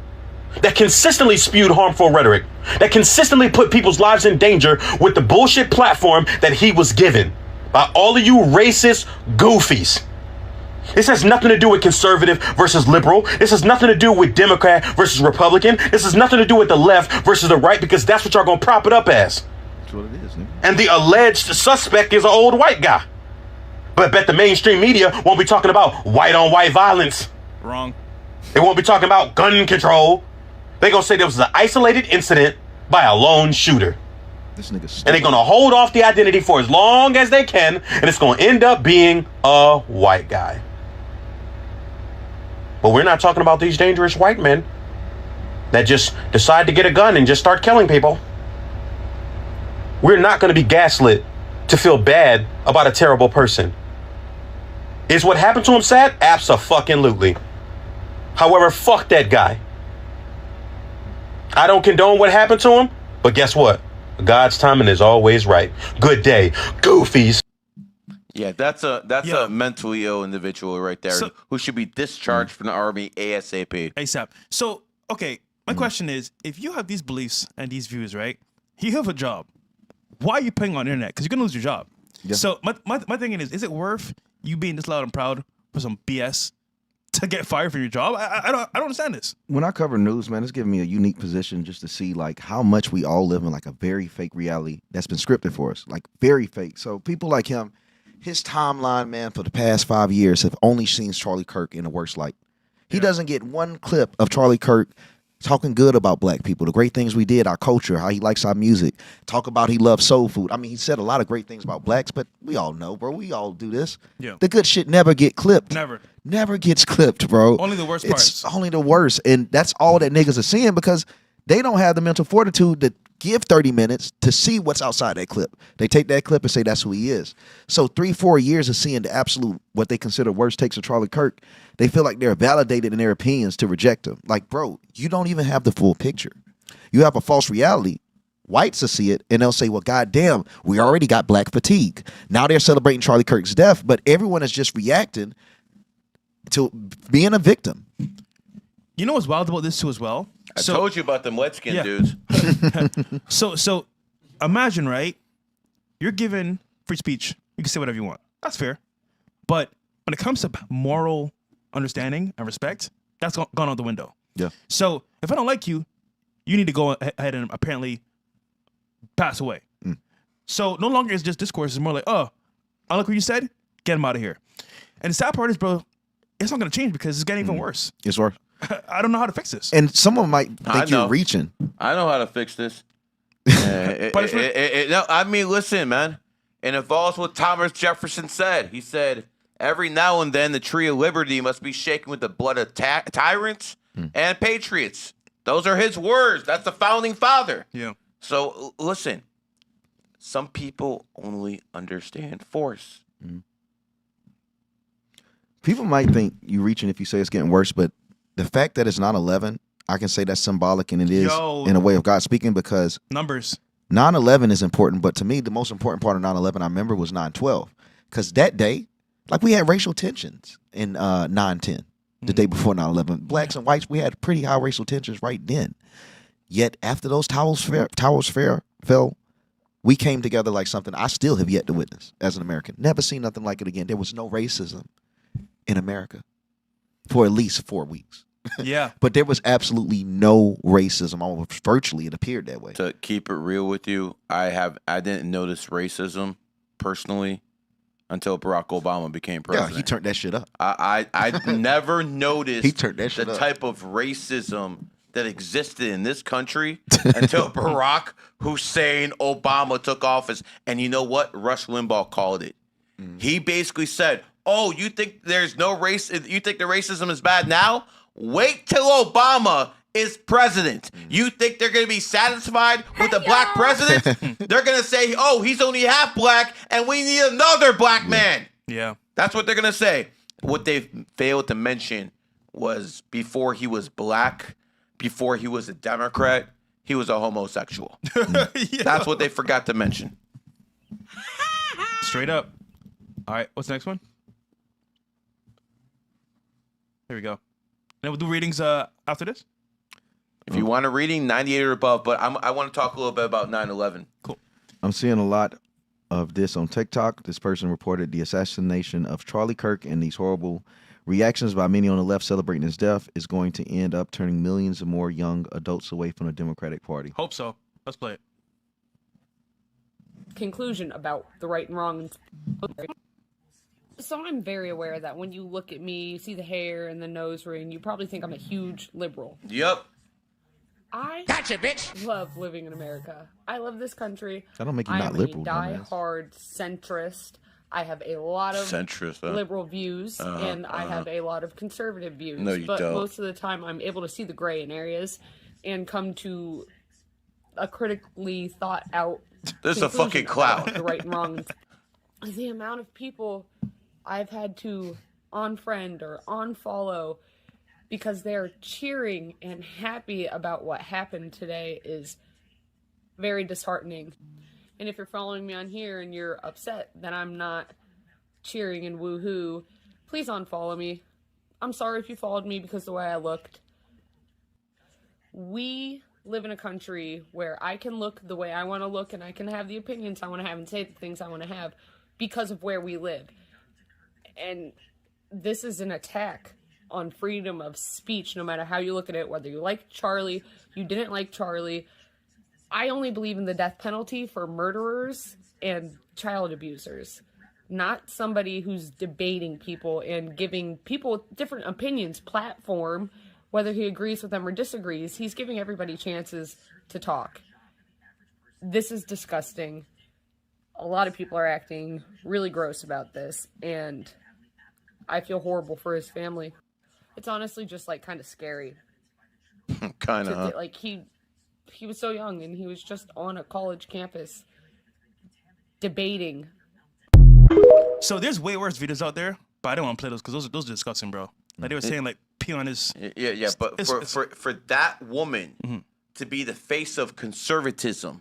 Speaker 15: that consistently spewed harmful rhetoric, that consistently put people's lives in danger with the bullshit platform that he was given by all of you racist goofies. This has nothing to do with conservative versus liberal. This has nothing to do with Democrat versus Republican. This has nothing to do with the left versus the right, because that's what y'all gonna prop it up as.
Speaker 6: That's what it is, nigga.
Speaker 15: And the alleged suspect is an old white guy. But I bet the mainstream media won't be talking about white-on-white violence.
Speaker 5: Wrong.
Speaker 15: They won't be talking about gun control. They gonna say there was an isolated incident by a lone shooter.
Speaker 6: This nigga
Speaker 15: And
Speaker 6: stupid.
Speaker 15: they're gonna hold off the identity for as long as they can, and it's gonna end up being a white guy. But we're not talking about these dangerous white men that just decide to get a gun and just start killing people. We're not going to be gaslit to feel bad about a terrible person. Is what happened to him sad? Abso-fucking-lutely. However, fuck that guy. I don't condone what happened to him, but guess what? God's timing is always right. Good day, goofies.
Speaker 1: Yeah, that's a mentally ill individual right there who should be discharged from the army ASAP.
Speaker 5: ASAP. So, okay, my question is, if you have these beliefs and these views, right? You have a job. Why are you putting on the internet? Because you're gonna lose your job.
Speaker 6: Yeah.
Speaker 5: So my thinking is it worth you being this loud and proud for some BS to get fired from your job? I don't understand this.
Speaker 6: When I cover news, man, it's giving me a unique position just to see like how much we all live in like a very fake reality that's been scripted for us, like very fake. So people like him, his timeline, man, for the past 5 years have only seen Charlie Kirk in the worst light. He doesn't get one clip of Charlie Kirk talking good about black people, the great things we did, our culture, how he likes our music, talk about he loves soul food. I mean, he said a lot of great things about blacks, but we all know, bro, we all do this.
Speaker 5: Yeah.
Speaker 6: The good shit never get clipped. Never gets clipped, bro.
Speaker 5: Only the worst
Speaker 6: It's
Speaker 5: parts.
Speaker 6: only the worst. And that's all that niggas are seeing because they don't have the mental fortitude to give 30 minutes to see what's outside that clip. They take that clip and say that's who he is. So 3-4 years of seeing the absolute, what they consider worst takes of Charlie Kirk, they feel like they're validated in their opinions to reject him. Like, bro, you don't even have the full picture. You have a false reality. Whites will see it and they'll say, well, goddamn, we already got black fatigue. Now they're celebrating Charlie Kirk's death, but everyone is just reacting to being a victim.
Speaker 5: You know what's wild about this too as well?
Speaker 1: I told you about them wet skin
Speaker 5: Yeah.
Speaker 1: dudes.
Speaker 5: So imagine, right? You're given free speech. You can say whatever you want. That's fair. But when it comes to moral understanding and respect, that's gone out the window.
Speaker 6: Yeah.
Speaker 5: So if I don't like you, you need to go ahead and apparently pass away. So no longer is just discourse. It's more like, oh, I like what you said. Get him out of here. And the sad part is, bro, it's not going to change because it's getting even worse.
Speaker 6: It's worse.
Speaker 5: I don't know how to fix this.
Speaker 6: And someone might
Speaker 1: I
Speaker 6: think you're
Speaker 1: know.
Speaker 6: reaching.
Speaker 1: I know how to fix this. No, I mean, listen, man. It involves what Thomas Jefferson said. He said, every now and then the tree of liberty must be shaken with the blood of tyrants and patriots. Those are his words. That's the founding father.
Speaker 5: Yeah.
Speaker 1: So, listen. Some people only understand force.
Speaker 6: People might think you're reaching if you say it's getting worse, but the fact that it's 9/11, I can say that's symbolic, and it is in a way of God speaking, because
Speaker 5: numbers.
Speaker 6: 9/11 is important, but to me, the most important part of 9/11 I remember was 9/12, because that day, like, we had racial tensions in 9/10, the day before 9/11. Blacks and whites, we had pretty high racial tensions right then. Yet after those towers fell, we came together like something I still have yet to witness as an American. Never seen nothing like it again. There was no racism in America for at least 4 weeks.
Speaker 5: Yeah.
Speaker 6: But there was absolutely no racism. Almost virtually, it appeared that way.
Speaker 1: To keep it real with you, I didn't notice racism personally until Barack Obama became president.
Speaker 6: Yeah, he turned that shit up.
Speaker 1: I never noticed
Speaker 6: He turned that shit
Speaker 1: the
Speaker 6: up.
Speaker 1: type of racism that existed in this country until Barack Hussein Obama took office. And you know what? Rush Limbaugh called it. He basically said, oh, you think there's no race? You think the racism is bad now? Wait till Obama is president. You think they're going to be satisfied with the black president? They're going to say, oh, he's only half black and we need another black man.
Speaker 5: Yeah.
Speaker 1: That's what they're going to say. What they failed to mention was before he was black, before he was a Democrat, he was a homosexual. That's what they forgot to mention.
Speaker 5: Straight up. All right. What's the next one? Here we go. And we'll do readings after this.
Speaker 1: If you want a reading, 98 or above, but I want to talk a little bit about 9/11.
Speaker 5: Cool.
Speaker 6: I'm seeing a lot of this on TikTok. This person reported the assassination of Charlie Kirk, and these horrible reactions by many on the left celebrating his death is going to end up turning millions of more young adults away from the Democratic Party.
Speaker 5: Hope so. Let's play it.
Speaker 16: Conclusion about the right and wrong. So I'm very aware that when you look at me, you see the hair and the nose ring, you probably think I'm a huge liberal.
Speaker 1: Yep.
Speaker 16: I gotcha, bitch. Love living in America. I love this country.
Speaker 6: That don't make you not liberal,
Speaker 16: I am a
Speaker 6: dumbass.
Speaker 16: diehard centrist. I have a lot of
Speaker 1: Centrist, huh?
Speaker 16: liberal views, and I have a lot of conservative views.
Speaker 1: No, you
Speaker 16: but
Speaker 1: don't.
Speaker 16: most of the time, I'm able to see the gray in areas and come to a critically thought out.
Speaker 1: This is a fucking clown.
Speaker 16: The right and wrong. The amount of people I've had to unfriend or unfollow because they're cheering and happy about what happened today is very disheartening. And if you're following me on here and you're upset that I'm not cheering and woohoo, please unfollow me. I'm sorry if you followed me because of the way I looked. We live in a country where I can look the way I want to look and I can have the opinions I want to have and say the things I want to have because of where we live. And this is an attack on freedom of speech, no matter how you look at it, whether you like Charlie, you didn't like Charlie. I only believe in the death penalty for murderers and child abusers, not somebody who's debating people and giving people with different opinions platform whether he agrees with them or disagrees, he's giving everybody chances to talk. This is disgusting. A lot of people are acting really gross about this, and I feel horrible for his family. It's honestly just like kind of scary.
Speaker 1: Kind of. Huh?
Speaker 16: Like he was so young, and he was just on a college campus debating.
Speaker 5: So there's way worse videos out there, but I don't want to play those because those are disgusting, bro. Like they were saying, like pee on his.
Speaker 1: Yeah. But for that woman to be the face of conservatism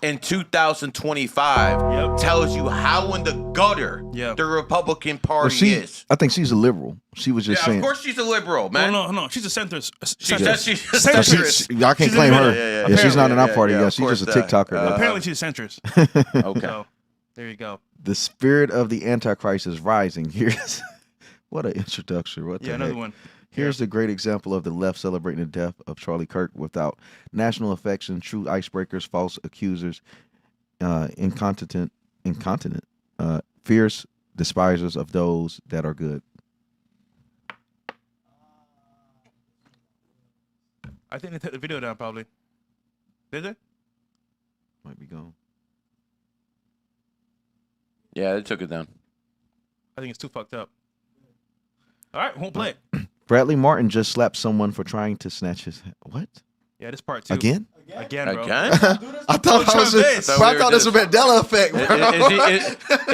Speaker 1: in 2025 tells you how in the gutter the Republican Party is.
Speaker 6: I think she's a liberal. She was just saying.
Speaker 1: Of course she's a liberal, man.
Speaker 5: No, she's a centrist.
Speaker 6: I can't claim her. Yeah, she's not in our party. Yeah, she's just a TikToker.
Speaker 5: Apparently she's a centrist.
Speaker 1: Okay.
Speaker 5: So, there you go.
Speaker 6: The spirit of the Antichrist is rising. Here's what an introduction. What the
Speaker 5: another
Speaker 6: heck?
Speaker 5: one.
Speaker 6: Here's the great example of the left celebrating the death of Charlie Kirk without national affection, true icebreakers, false accusers, incontinent, fierce despisers of those that are good.
Speaker 5: I think they took the video down probably. Did they?
Speaker 6: Might be gone.
Speaker 1: Yeah, they took it down.
Speaker 5: I think it's too fucked up. All right, won't play it.
Speaker 6: Bradley Martin just slapped someone for trying to snatch his. What?
Speaker 5: Yeah, this part too.
Speaker 6: Again?
Speaker 5: Again, bro.
Speaker 1: Again?
Speaker 6: I thought this was a Mandela effect. Bro.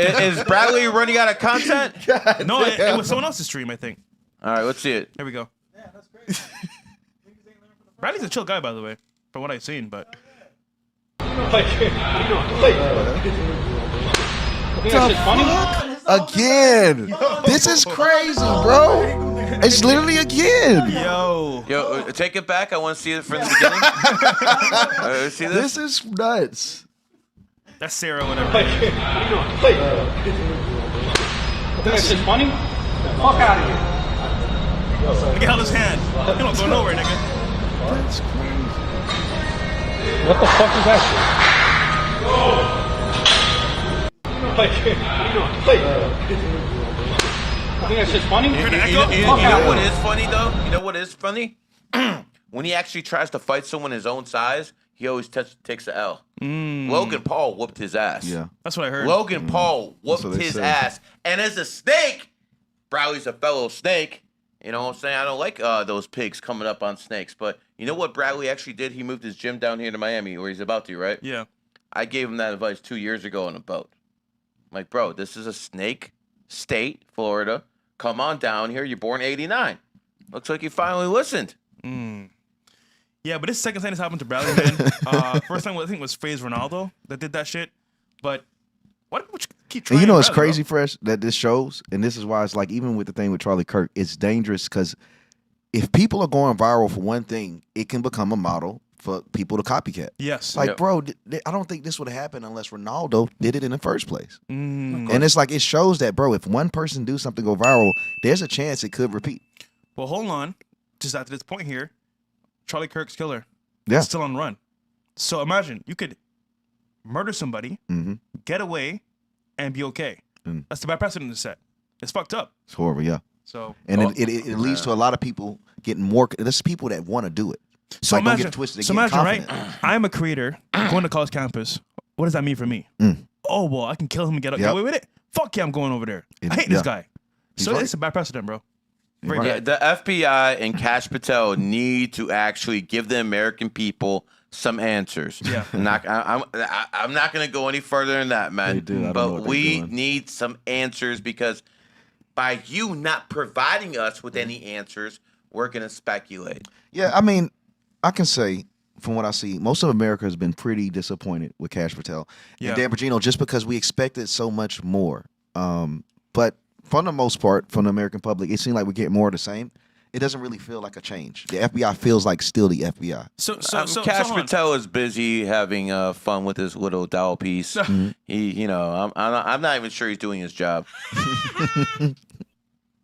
Speaker 1: Is Bradley running out of content?
Speaker 5: No, it was someone else's stream, I think.
Speaker 1: All right, let's see it.
Speaker 5: There we go. Yeah, that's great. Bradley's a chill guy, by the way, from what I've seen, but.
Speaker 6: Again. This is crazy, bro. It's literally again.
Speaker 1: Yo, take it back. I want to see it from the beginning. See this?
Speaker 6: This is nuts.
Speaker 5: That's Sarah, whatever.
Speaker 15: This is funny. Fuck out of here.
Speaker 5: Look at his hand. He don't go nowhere, nigga.
Speaker 6: That's crazy.
Speaker 15: What the fuck is that shit? I think that's just funny.
Speaker 1: You know what is funny though? You know what is funny? When he actually tries to fight someone his own size, he always takes the L. Logan Paul whooped his ass.
Speaker 6: Yeah,
Speaker 5: that's what I heard.
Speaker 1: Logan Paul whooped his ass, and as a snake, Bradley's a fellow snake. You know what I'm saying? I don't like those pigs coming up on snakes, but you know what Bradley actually did? He moved his gym down here to Miami, where he's about to, right?
Speaker 5: Yeah.
Speaker 1: I gave him that advice 2 years ago on a boat. I'm like, bro, this is a snake state, Florida. Come on down here. You're born 89. Looks like you finally listened.
Speaker 5: Yeah, but this is the second time this happened to Bradley, man. First time I think was Faze Ronaldo that did that shit. But why don't we keep trying?
Speaker 6: And you know, it's
Speaker 5: Bradley,
Speaker 6: crazy, Fresh, that this shows, and this is why it's like, even with the thing with Charlie Kirk, it's dangerous because if people are going viral for one thing, it can become a model for people to copycat.
Speaker 5: Yes.
Speaker 6: Like, bro, I don't think this would have happened unless Ronaldo did it in the first place.
Speaker 5: Mm.
Speaker 6: And it's like, it shows that, bro, if one person do something go viral, there's a chance it could repeat.
Speaker 5: Well, hold on. Just after this point here, Charlie Kirk's killer.
Speaker 6: Yeah.
Speaker 5: Still on the run. So imagine you could murder somebody, get away, and be okay. That's the bad precedent to set. It's fucked up.
Speaker 6: It's horrible, yeah.
Speaker 5: So
Speaker 6: and it leads to a lot of people getting more. There's people that want to do it.
Speaker 5: So
Speaker 6: like,
Speaker 5: imagine,
Speaker 6: don't get it twisted.
Speaker 5: so imagine, right? I'm a creator going to college campus. What does that mean for me? Oh, well, I can kill him and get away with it. Fuck yeah, I'm going over there. I hate this guy. So it's a bad precedent, bro. Very bad.
Speaker 1: The FBI and Kash Patel need to actually give the American people some answers.
Speaker 5: Yeah.
Speaker 1: I'm not going to go any further than that, man.
Speaker 6: They do. I don't know
Speaker 1: But
Speaker 6: what
Speaker 1: we
Speaker 6: they're doing.
Speaker 1: need some answers because by you not providing us with any answers, we're going to speculate.
Speaker 6: Yeah, I mean, I can say from what I see, most of America has been pretty disappointed with Kash Patel and Dan Bongino just because we expected so much more. But for the most part, from the American public, it seemed like we get more of the same. It doesn't really feel like a change. The FBI feels like still the FBI.
Speaker 5: So
Speaker 1: Kash Patel is busy having fun with his little doll piece. He, I'm not even sure he's doing his job.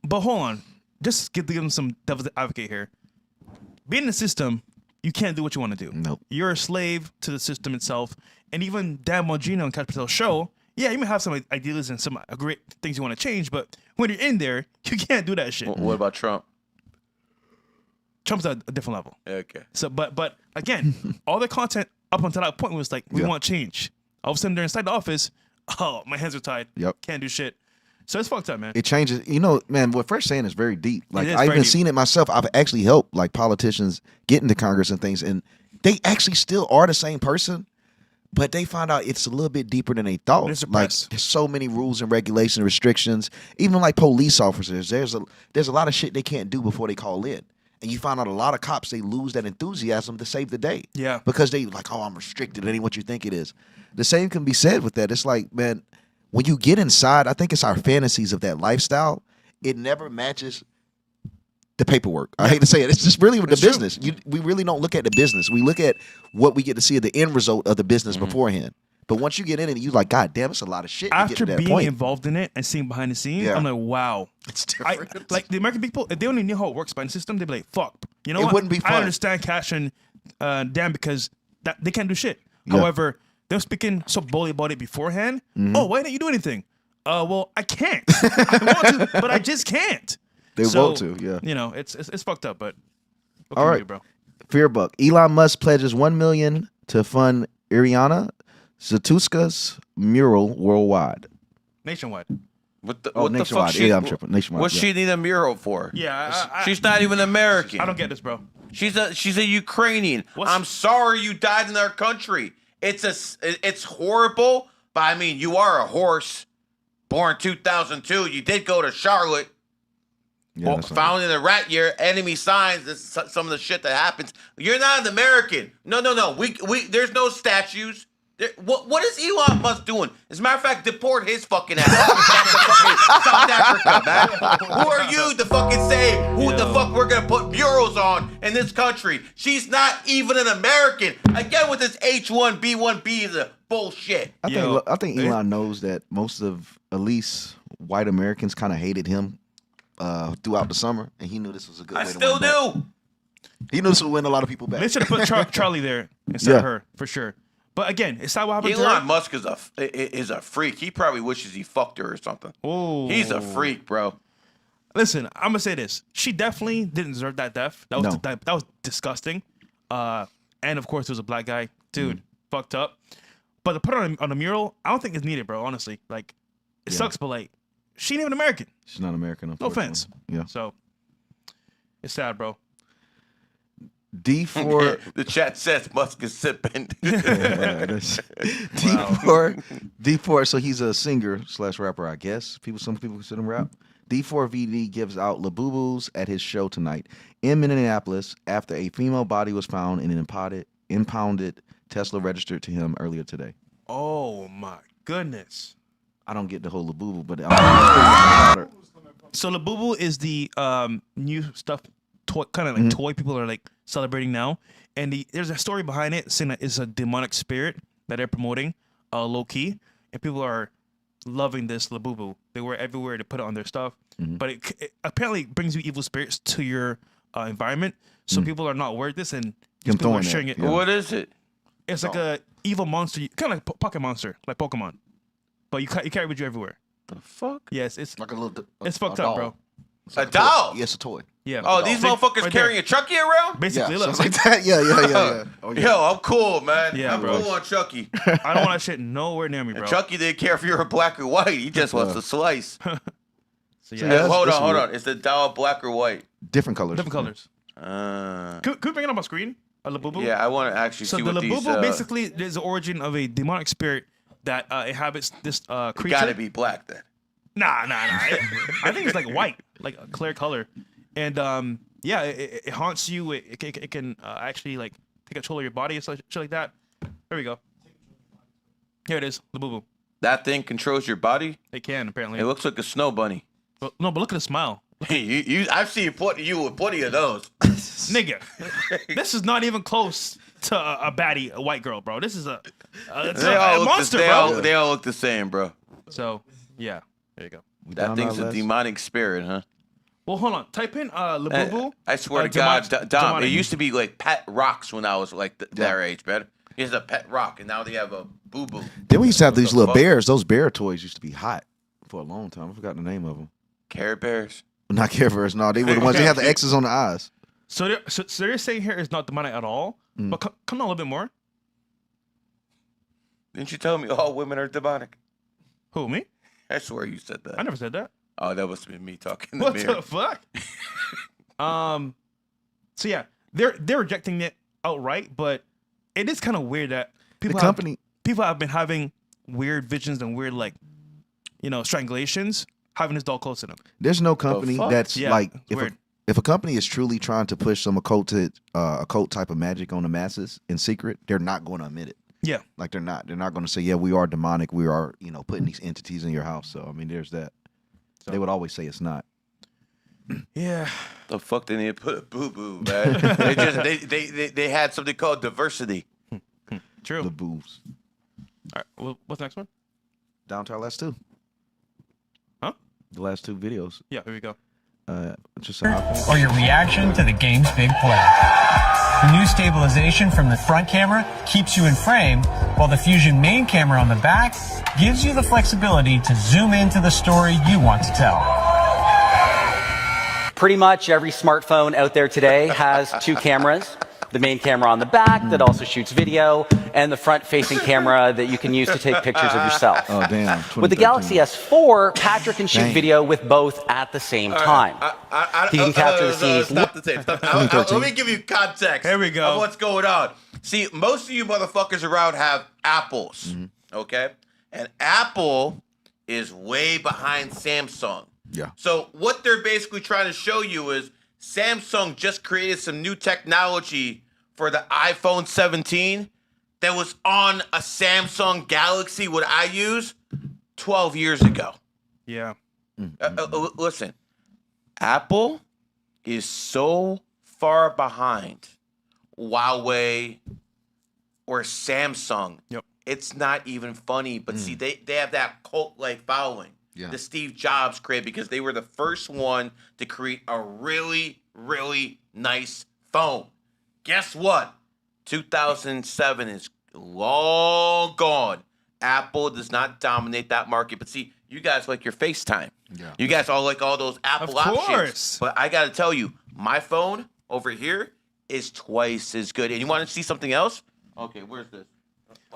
Speaker 5: But hold on, just give them some devil's advocate here. Being in the system, you can't do what you want to do.
Speaker 6: Nope.
Speaker 5: You're a slave to the system itself. And even Dan Bongino and Kash Patel's show, yeah, you may have some ideas and some great things you want to change, but when you're in there, you can't do that shit.
Speaker 1: What about Trump?
Speaker 5: Trump's at a different level.
Speaker 1: Okay.
Speaker 5: So, but again, all the content up until that point was like, we want change. All of a sudden, they're inside the office. Oh, my hands are tied.
Speaker 6: Yep.
Speaker 5: Can't do shit. So it's fucked up, man.
Speaker 6: It changes. You know, man, what Fresh saying is very deep. Like,
Speaker 5: is
Speaker 6: I've
Speaker 5: very
Speaker 6: even
Speaker 5: deep.
Speaker 6: seen it myself. I've actually helped, like, politicians get into Congress and things, and they actually still are the same person, but they find out it's a little bit deeper than they thought.
Speaker 5: They're suppressed.
Speaker 6: Like, there's so many rules and regulations and restrictions. Even, like, police officers, there's a lot of shit they can't do before they call in. And you find out a lot of cops, they lose that enthusiasm to save the day.
Speaker 5: Yeah.
Speaker 6: Because they like, oh, I'm restricted. It ain't what you think it is. The same can be said with that. It's like, man, when you get inside, I think it's our fantasies of that lifestyle. It never matches the paperwork. I hate to say it. It's just really the business. We really don't look at the business. We look at what we get to see at the end result of the business beforehand. But once you get in it, you like, God damn, it's a lot of shit.
Speaker 5: After
Speaker 6: to get to that
Speaker 5: being
Speaker 6: point.
Speaker 5: involved in it and seeing behind the scenes,
Speaker 6: Yeah.
Speaker 5: I'm like, wow.
Speaker 6: It's different.
Speaker 5: Like the American people, if they only knew how it works by the system, they'd be like, fuck. You know
Speaker 6: It
Speaker 5: what?
Speaker 6: wouldn't be fun.
Speaker 5: I understand cash and damn because they can't do shit.
Speaker 6: Yeah.
Speaker 5: However, they're speaking so boldly about it beforehand.
Speaker 6: Mhm.
Speaker 5: Oh, why didn't you do anything? Well, I can't. I want to, but I just can't.
Speaker 6: They want to, yeah.
Speaker 5: You know, it's fucked up, but what
Speaker 6: All
Speaker 5: can we
Speaker 6: right,
Speaker 5: do, bro?
Speaker 6: Fearbuck. Elon Musk pledges $1 million to fund Iriana Zatuska's mural worldwide.
Speaker 5: Nationwide.
Speaker 1: What the,
Speaker 6: Oh,
Speaker 1: what the fuck?
Speaker 6: nationwide.
Speaker 1: She,
Speaker 6: Yeah, I'm tripping. Nationwide,
Speaker 1: What's
Speaker 6: yeah.
Speaker 1: she need a mural for?
Speaker 5: Yeah,
Speaker 1: she's not even American.
Speaker 5: I don't get this, bro.
Speaker 1: She's a Ukrainian. I'm sorry you died in our country. It's horrible, but I mean, you are a horse. Born 2002. You did go to Charlotte.
Speaker 6: Yeah, that's
Speaker 1: found in the rat year, enemy signs. This is some of the shit that happens. You're not an American. No. We there's no statues. What is Elon Musk doing? As a matter of fact, deport his fucking ass back to fucking South Africa, man. Who are you to fucking say who the fuck we're gonna put murals on in this country? She's not even an American. Again, with this H1B1 visa bullshit.
Speaker 6: I think Elon knows that most of at least white Americans kind of hated him throughout the summer, and he knew this was a good way to
Speaker 1: still
Speaker 6: win back.
Speaker 1: do.
Speaker 6: He knew this would win a lot of people back.
Speaker 5: They should have put Charlie there instead of her, for sure. But again, it's not what happened to her.
Speaker 1: Elon Musk is a freak. He probably wishes he fucked her or something.
Speaker 5: Oh,
Speaker 1: he's a freak, bro.
Speaker 5: Listen, I'm gonna say this: she definitely didn't deserve that death. That was that was disgusting. And of course, there was a black guy, dude, fucked up. But to put her on a mural, I don't think it's needed, bro. Honestly, like it sucks, but like she ain't even American.
Speaker 6: She's not American.
Speaker 5: No offense.
Speaker 6: Yeah.
Speaker 5: So it's sad, bro.
Speaker 6: D4.
Speaker 1: The chat says Musk is sipping.
Speaker 6: D4. So he's a singer / rapper, I guess. Some people consider him rap. D4VD gives out Labubus at his show tonight in Minneapolis after a female body was found in an impounded Tesla registered to him earlier today.
Speaker 5: Oh my goodness.
Speaker 6: I don't get the whole Labubu, but
Speaker 5: so Labubu is the new stuff, toy, kind of like toy people are like celebrating now, and there's a story behind it saying that it's a demonic spirit that they're promoting, low key, and people are loving this Labubu. They wear it everywhere to put it on their stuff, but it apparently brings you evil spirits to your environment. So people are not wearing this, and people are sharing it.
Speaker 1: What is it?
Speaker 5: It's like a evil monster, kind of like Pocket Monster, like Pokemon, but you carry it with you everywhere.
Speaker 1: The fuck?
Speaker 5: Yes, it's
Speaker 6: like a little.
Speaker 5: It's fucked up, bro.
Speaker 1: A doll?
Speaker 6: Yes, a toy.
Speaker 5: Yeah.
Speaker 1: Oh, these motherfuckers
Speaker 5: right
Speaker 1: carrying a Chucky around?
Speaker 5: Basically,
Speaker 6: Yeah,
Speaker 5: look.
Speaker 6: something like that. Yeah. Oh, yeah.
Speaker 1: Yo, I'm cool, man.
Speaker 5: Yeah,
Speaker 1: I'm
Speaker 5: bro.
Speaker 1: cool on Chucky.
Speaker 5: I don't want that shit nowhere near me, bro.
Speaker 1: Chucky didn't care if you're black or white. He just wants to slice.
Speaker 5: So,
Speaker 6: yeah, that's-
Speaker 1: hold
Speaker 6: that's
Speaker 1: on.
Speaker 6: weird.
Speaker 1: Is the doll black or white?
Speaker 6: Different colors.
Speaker 5: Different colors. Could we bring it up on screen? A Labubu?
Speaker 1: Yeah, I want to actually
Speaker 5: So
Speaker 1: see
Speaker 5: the
Speaker 1: what these.
Speaker 5: Labubu basically is the origin of a demonic spirit that inhabits this creature.
Speaker 1: Gotta be black then.
Speaker 5: Nah. I think it's like white, like a clear color, and yeah, it haunts you. It can actually like take control of your body and shit like that. There we go. Here it is, Labubu.
Speaker 1: That thing controls your body.
Speaker 5: It can apparently.
Speaker 1: It looks like a snow bunny.
Speaker 5: But, no, but look at the smile.
Speaker 1: I've seen you with plenty of those.
Speaker 5: Nigga, this is not even close to a baddie, a white girl, bro. This is a monster, bro.
Speaker 1: They all look the same, bro.
Speaker 5: So, yeah, there you go.
Speaker 1: That thing's a demonic spirit, huh?
Speaker 5: Well, hold on. Type in Labubu.
Speaker 1: I swear to God, Dom, it used to be like pet rocks when I was like their age, man. Here's a pet rock, and now they have a boo-boo.
Speaker 6: Then we used to have these little bears. Those bear toys used to be hot for a long time. I forgot the name of them.
Speaker 1: Care Bears?
Speaker 6: Not Care Bears. No, they were the ones. They had the X's on the eyes.
Speaker 5: So they're saying here is not demonic at all. But come on a little bit more.
Speaker 1: Didn't you tell me all women are demonic?
Speaker 5: Who, me?
Speaker 1: I swear you said that.
Speaker 5: I never said that.
Speaker 1: Oh, that must have been me talking.
Speaker 5: What the fuck? So yeah, they're rejecting it outright, but it is kind of weird that people have been having weird visions and weird strangulations having this doll close to them.
Speaker 6: There's no company that's like
Speaker 5: weird.
Speaker 6: If a company is truly trying to push some occult type of magic on the masses in secret, they're not going to admit it.
Speaker 5: Yeah,
Speaker 6: like they're not going to say, yeah, we are demonic, we are putting these entities in your house. So I mean, there's that. They would always say it's not.
Speaker 5: Yeah.
Speaker 1: The fuck they need to put a boo-boo, man. they had something called diversity.
Speaker 5: True.
Speaker 6: The boos.
Speaker 5: All right, what's the next one?
Speaker 6: Down to our last two.
Speaker 5: Huh?
Speaker 6: The last two videos.
Speaker 5: Yeah, here we go.
Speaker 6: Just
Speaker 17: or your reaction to the game's big play. The new stabilization from the front camera keeps you in frame, while the Fusion main camera on the back gives you the flexibility to zoom into the story you want to tell.
Speaker 18: Pretty much every smartphone out there today has two cameras. The main camera on the back that also shoots video, and the front-facing camera that you can use to take pictures of yourself.
Speaker 6: Oh, damn.
Speaker 18: With the Galaxy S4, Patrick can shoot video with both at the same time. He can capture the scenes.
Speaker 1: Stop the tape. Let me give you context.
Speaker 5: Here we go.
Speaker 1: Of what's going on. See, most of you motherfuckers around have Apples, okay? And Apple is way behind Samsung.
Speaker 6: Yeah.
Speaker 1: So what they're basically trying to show you is Samsung just created some new technology for the iPhone 17 that was on a Samsung Galaxy, what I use, 12 years ago.
Speaker 5: Yeah.
Speaker 1: Listen, Apple is so far behind Huawei or Samsung.
Speaker 5: Yep.
Speaker 1: It's not even funny. But see, they have that cult-like following.
Speaker 6: Yeah.
Speaker 1: The Steve Jobs created because they were the first one to create a really, really nice phone. Guess what? 2007 is long gone. Apple does not dominate that market. But see, you guys like your FaceTime.
Speaker 6: Yeah.
Speaker 1: You guys all like all those Apple
Speaker 5: Of
Speaker 1: options.
Speaker 5: course.
Speaker 1: But I got to tell you, my phone over here is twice as good. And you want to see something else? Okay, where's this?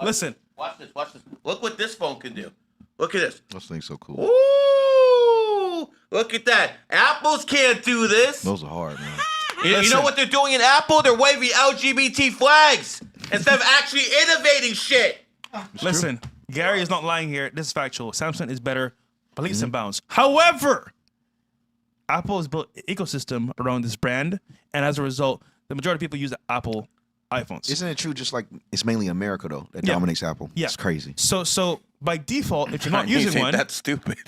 Speaker 5: Listen.
Speaker 1: Watch this. Look what this phone can do. Look at this.
Speaker 6: Those things so cool.
Speaker 1: Ooh, look at that. Apples can't do this.
Speaker 6: Those are hard, man.
Speaker 1: You know what they're doing in Apple? They're waving LGBT flags instead of actually innovating shit.
Speaker 5: Listen, Gary is not lying here. This is factual. Samsung is better by leaps and bounds. However, Apple has built an ecosystem around this brand, and as a result, the majority of people use Apple iPhones.
Speaker 6: Isn't it true? Just like it's mainly America though that dominates Apple.
Speaker 5: Yeah.
Speaker 6: It's crazy.
Speaker 5: So by default, if you're not using one,
Speaker 1: that's stupid.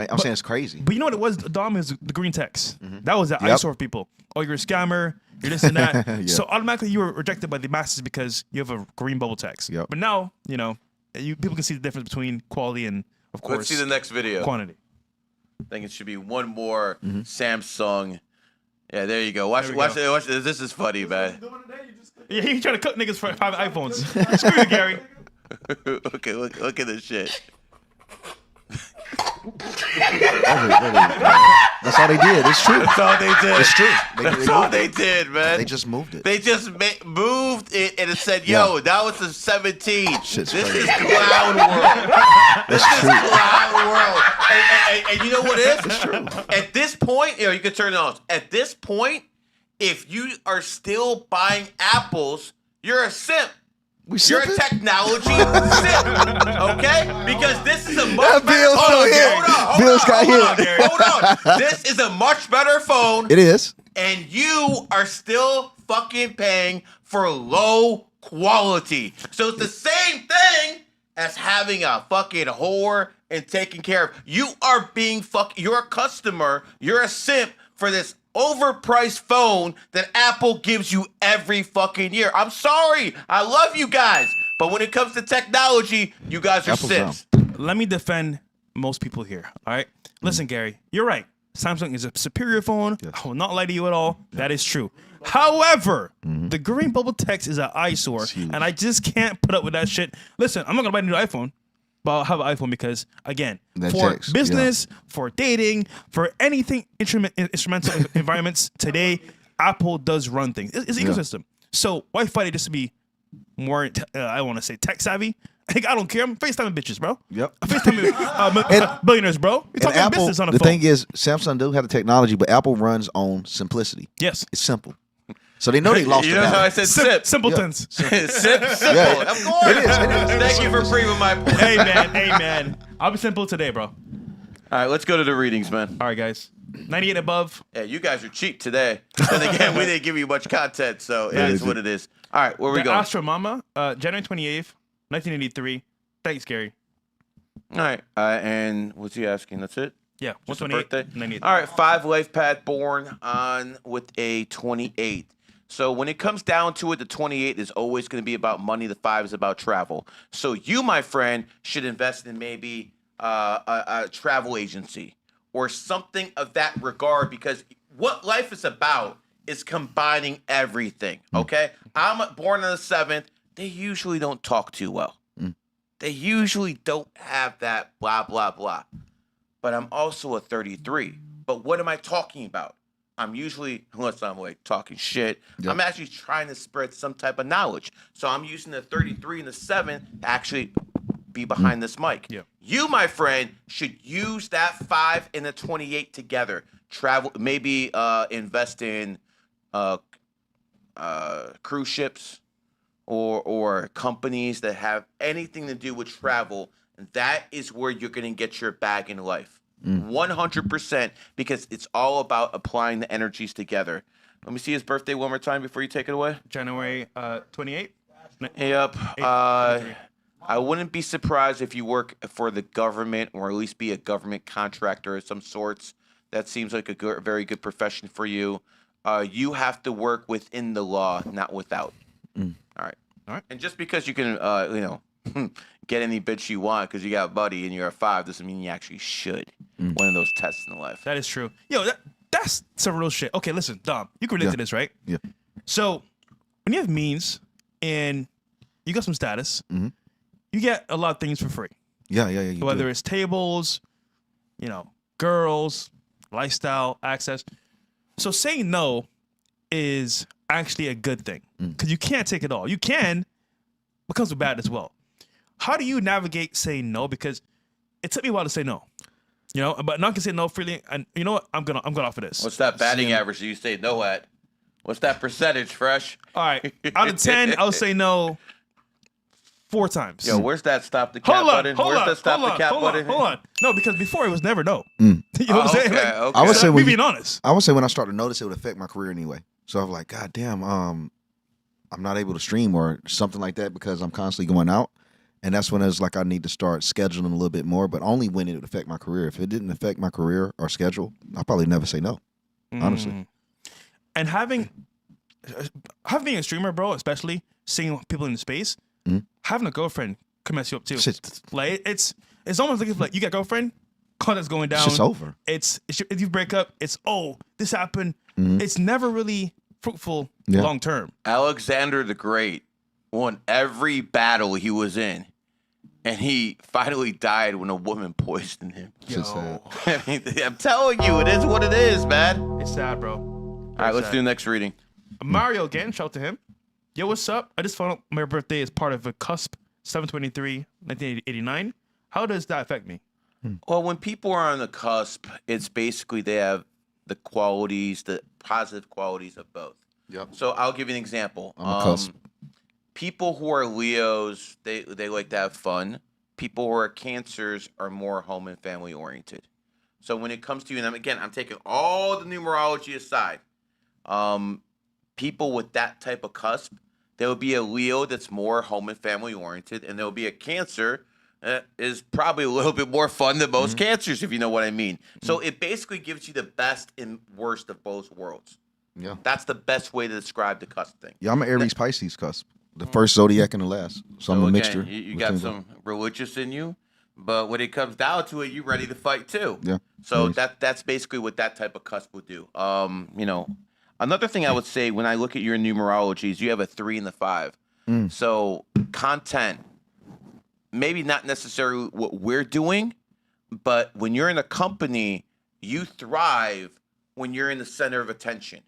Speaker 6: I'm saying it's crazy.
Speaker 5: But you know what it was? Dom is the green text. That was the eyesore of people. Oh, you're a scammer. You're this and that.
Speaker 6: Yeah.
Speaker 5: So automatically you were rejected by the masses because you have a green bubble text.
Speaker 6: Yep.
Speaker 5: But now, people can see the difference between quality and, of course,
Speaker 1: Let's see the next video.
Speaker 5: quantity.
Speaker 1: I think it should be one more Samsung. Yeah, there you go. Watch this. This is funny, man.
Speaker 5: Yeah, he's trying to cook niggas for 5 iPhones. Screw you, Gary.
Speaker 1: Okay, look at this shit.
Speaker 6: That's all they did. It's true.
Speaker 1: That's all they did.
Speaker 6: It's true.
Speaker 1: That's all they did, man.
Speaker 6: They just moved it.
Speaker 1: They just moved it and it said, "Yo, that was the 17.
Speaker 6: Shit's
Speaker 1: this
Speaker 6: crazy.
Speaker 1: is clown world.
Speaker 6: That's
Speaker 1: this
Speaker 6: true.
Speaker 1: is clown world." And you know what it is? It's true. At this point, you can turn it on. At this point, if you are still buying apples, you're a simp. You're a technology simp, okay? Because this is a much better phone. Hold on. This is a much better phone.
Speaker 6: It is.
Speaker 1: And you are still fucking paying for low quality. So it's the same thing as having a fucking whore and taking care of. You are being you're a customer. You're a simp for this overpriced phone that Apple gives you every fucking year. I'm sorry. I love you guys. But when it comes to technology, you guys are simps.
Speaker 5: Let me defend most people here. All right. Listen, Gary, you're right. Samsung is a superior phone. Yes. I will not lie to you at all. Yeah. That is true. However, the green bubble text is an eyesore, and I just can't put up with that shit. Listen, I'm not going to buy a new iPhone, but I'll have an iPhone because, again,
Speaker 6: that
Speaker 5: for business, for dating, for anything instrumental environments today, Apple does run things. It's an ecosystem. So why fight it just to be more? I want to say tech savvy. Like, I don't care. I'm FaceTiming bitches, bro.
Speaker 6: Yep.
Speaker 5: I'm FaceTiming billionaires, bro. You're
Speaker 6: And
Speaker 5: talking
Speaker 6: Apple,
Speaker 5: business on
Speaker 6: the
Speaker 5: the phone.
Speaker 6: thing is, Samsung do have the technology, but Apple runs on simplicity.
Speaker 5: Yes.
Speaker 6: It's simple. So they know they lost
Speaker 1: You
Speaker 6: the
Speaker 1: know how I
Speaker 6: battle.
Speaker 1: said sip?
Speaker 5: Simpletons.
Speaker 1: Simple.
Speaker 6: Yeah.
Speaker 1: Of course.
Speaker 6: It is.
Speaker 1: Thank you for proving my point.
Speaker 5: Hey man. I'll be simple today, bro.
Speaker 1: All right, let's go to the readings, man.
Speaker 5: All right, guys. 98 above.
Speaker 1: Yeah, you guys are cheap today. And again, we didn't give you much content, so it is what it is. All right, where we
Speaker 5: The
Speaker 1: going?
Speaker 5: Astro Mama, January 28th, 1983. Thanks, Gary.
Speaker 1: All right, and what's he asking? That's it?
Speaker 5: Yeah,
Speaker 1: Just a
Speaker 5: 128,
Speaker 1: birthday?
Speaker 5: 98.
Speaker 1: All right, 5 Lifepath born on with a 28. So when it comes down to it, the 28 is always going to be about money. The 5 is about travel. So you, my friend, should invest in maybe a travel agency or something of that regard, because what life is about is combining everything, okay? I'm born on the 7th. They usually don't talk too well. They usually don't have that blah, blah, blah. But I'm also a 33. But what am I talking about? I'm usually, unless I'm like talking shit, I'm actually trying to spread some type of knowledge. So I'm using the 33 and the 7 to actually be behind this mic.
Speaker 5: Yeah.
Speaker 1: You, my friend, should use that 5 and the 28 together. Travel, maybe invest in cruise ships or companies that have anything to do with travel. And that is where you're going to get your bag in life. 100%, because it's all about applying the energies together. Let me see his birthday one more time before you take it away.
Speaker 5: January 28th.
Speaker 1: Yep. I wouldn't be surprised if you work for the government, or at least be a government contractor of some sorts. That seems like a very good profession for you. You have to work within the law, not without. All right. And just because you can, get any bitch you want because you got a buddy and you're a 5 doesn't mean you actually should. One of those tests in life.
Speaker 5: That is true. Yo, that's some real shit. Okay, listen, Dom, you can relate to this, right?
Speaker 6: Yeah.
Speaker 5: So when you have means and you got some status, you get a lot of things for free.
Speaker 6: Yeah. You
Speaker 5: Whether
Speaker 6: do.
Speaker 5: it's tables, girls, lifestyle, access. So saying no is actually a good thing because you can't take it all. You can, but comes with bad as well. How do you navigate saying no? Because it took me a while to say no. But now I can say no freely. And you know what? I'm going off of this.
Speaker 1: What's that batting average you say no at? What's that percentage, Fresh?
Speaker 5: All right. Out of 10, I'll say no 4 times.
Speaker 1: Yo, where's that stop the cat button? Where's that stop the cat button?
Speaker 5: Hold on. No, because before it was never no. You know what I'm saying?
Speaker 1: Okay,
Speaker 5: Like,
Speaker 1: okay.
Speaker 6: I would say
Speaker 5: me being honest.
Speaker 6: I would say when I start to notice, it would affect my career anyway. So I'm like, God damn, I'm not able to stream or something like that because I'm constantly going out. And that's when it's like I need to start scheduling a little bit more, but only when it would affect my career. If it didn't affect my career or schedule, I'll probably never say no, honestly.
Speaker 5: And having being a streamer, bro, especially seeing people in space, having a girlfriend can mess you up too. Like it's almost like if you got a girlfriend, contact's going down.
Speaker 6: It's just over.
Speaker 5: It's if you break up, it's this happened. It's never really fruitful long term.
Speaker 1: Alexander the Great won every battle he was in, and he finally died when a woman poisoned him. I mean, I'm telling you, it is what it is, man.
Speaker 5: It's sad, bro.
Speaker 1: All right, let's do the next reading.
Speaker 5: Mario again, shout out to him. Yo, what's up? I just found out my birthday is part of a cusp, 7/23, 1989. How does that affect me?
Speaker 1: Well, when people are on the cusp, it's basically they have the qualities, the positive qualities of both.
Speaker 6: Yep.
Speaker 1: So I'll give you an example.
Speaker 6: On the cusp.
Speaker 1: People who are Leos, they like to have fun. People who are Cancers are more home and family oriented. So when it comes to you, and I'm taking all the numerology aside, people with that type of cusp, there will be a Leo that's more home and family oriented, and there will be a Cancer that is probably a little bit more fun than most Cancers, if you know what I mean. So it basically gives you the best and worst of both worlds.
Speaker 6: Yeah.
Speaker 1: That's the best way to describe the cusp thing.
Speaker 6: Yeah, I'm an Aries Pisces cusp. The first Zodiac and the last. So I'm a
Speaker 1: again,
Speaker 6: mixture.
Speaker 1: You got some religious in you, but when it comes down to it, you're ready to fight too.
Speaker 6: Yeah.
Speaker 1: So that's basically what that type of cusp would do. Another thing I would say when I look at your numerologies, you have a 3 and the 5. So content, maybe not necessarily what we're doing, but when you're in a company, you thrive when you're in the center of attention.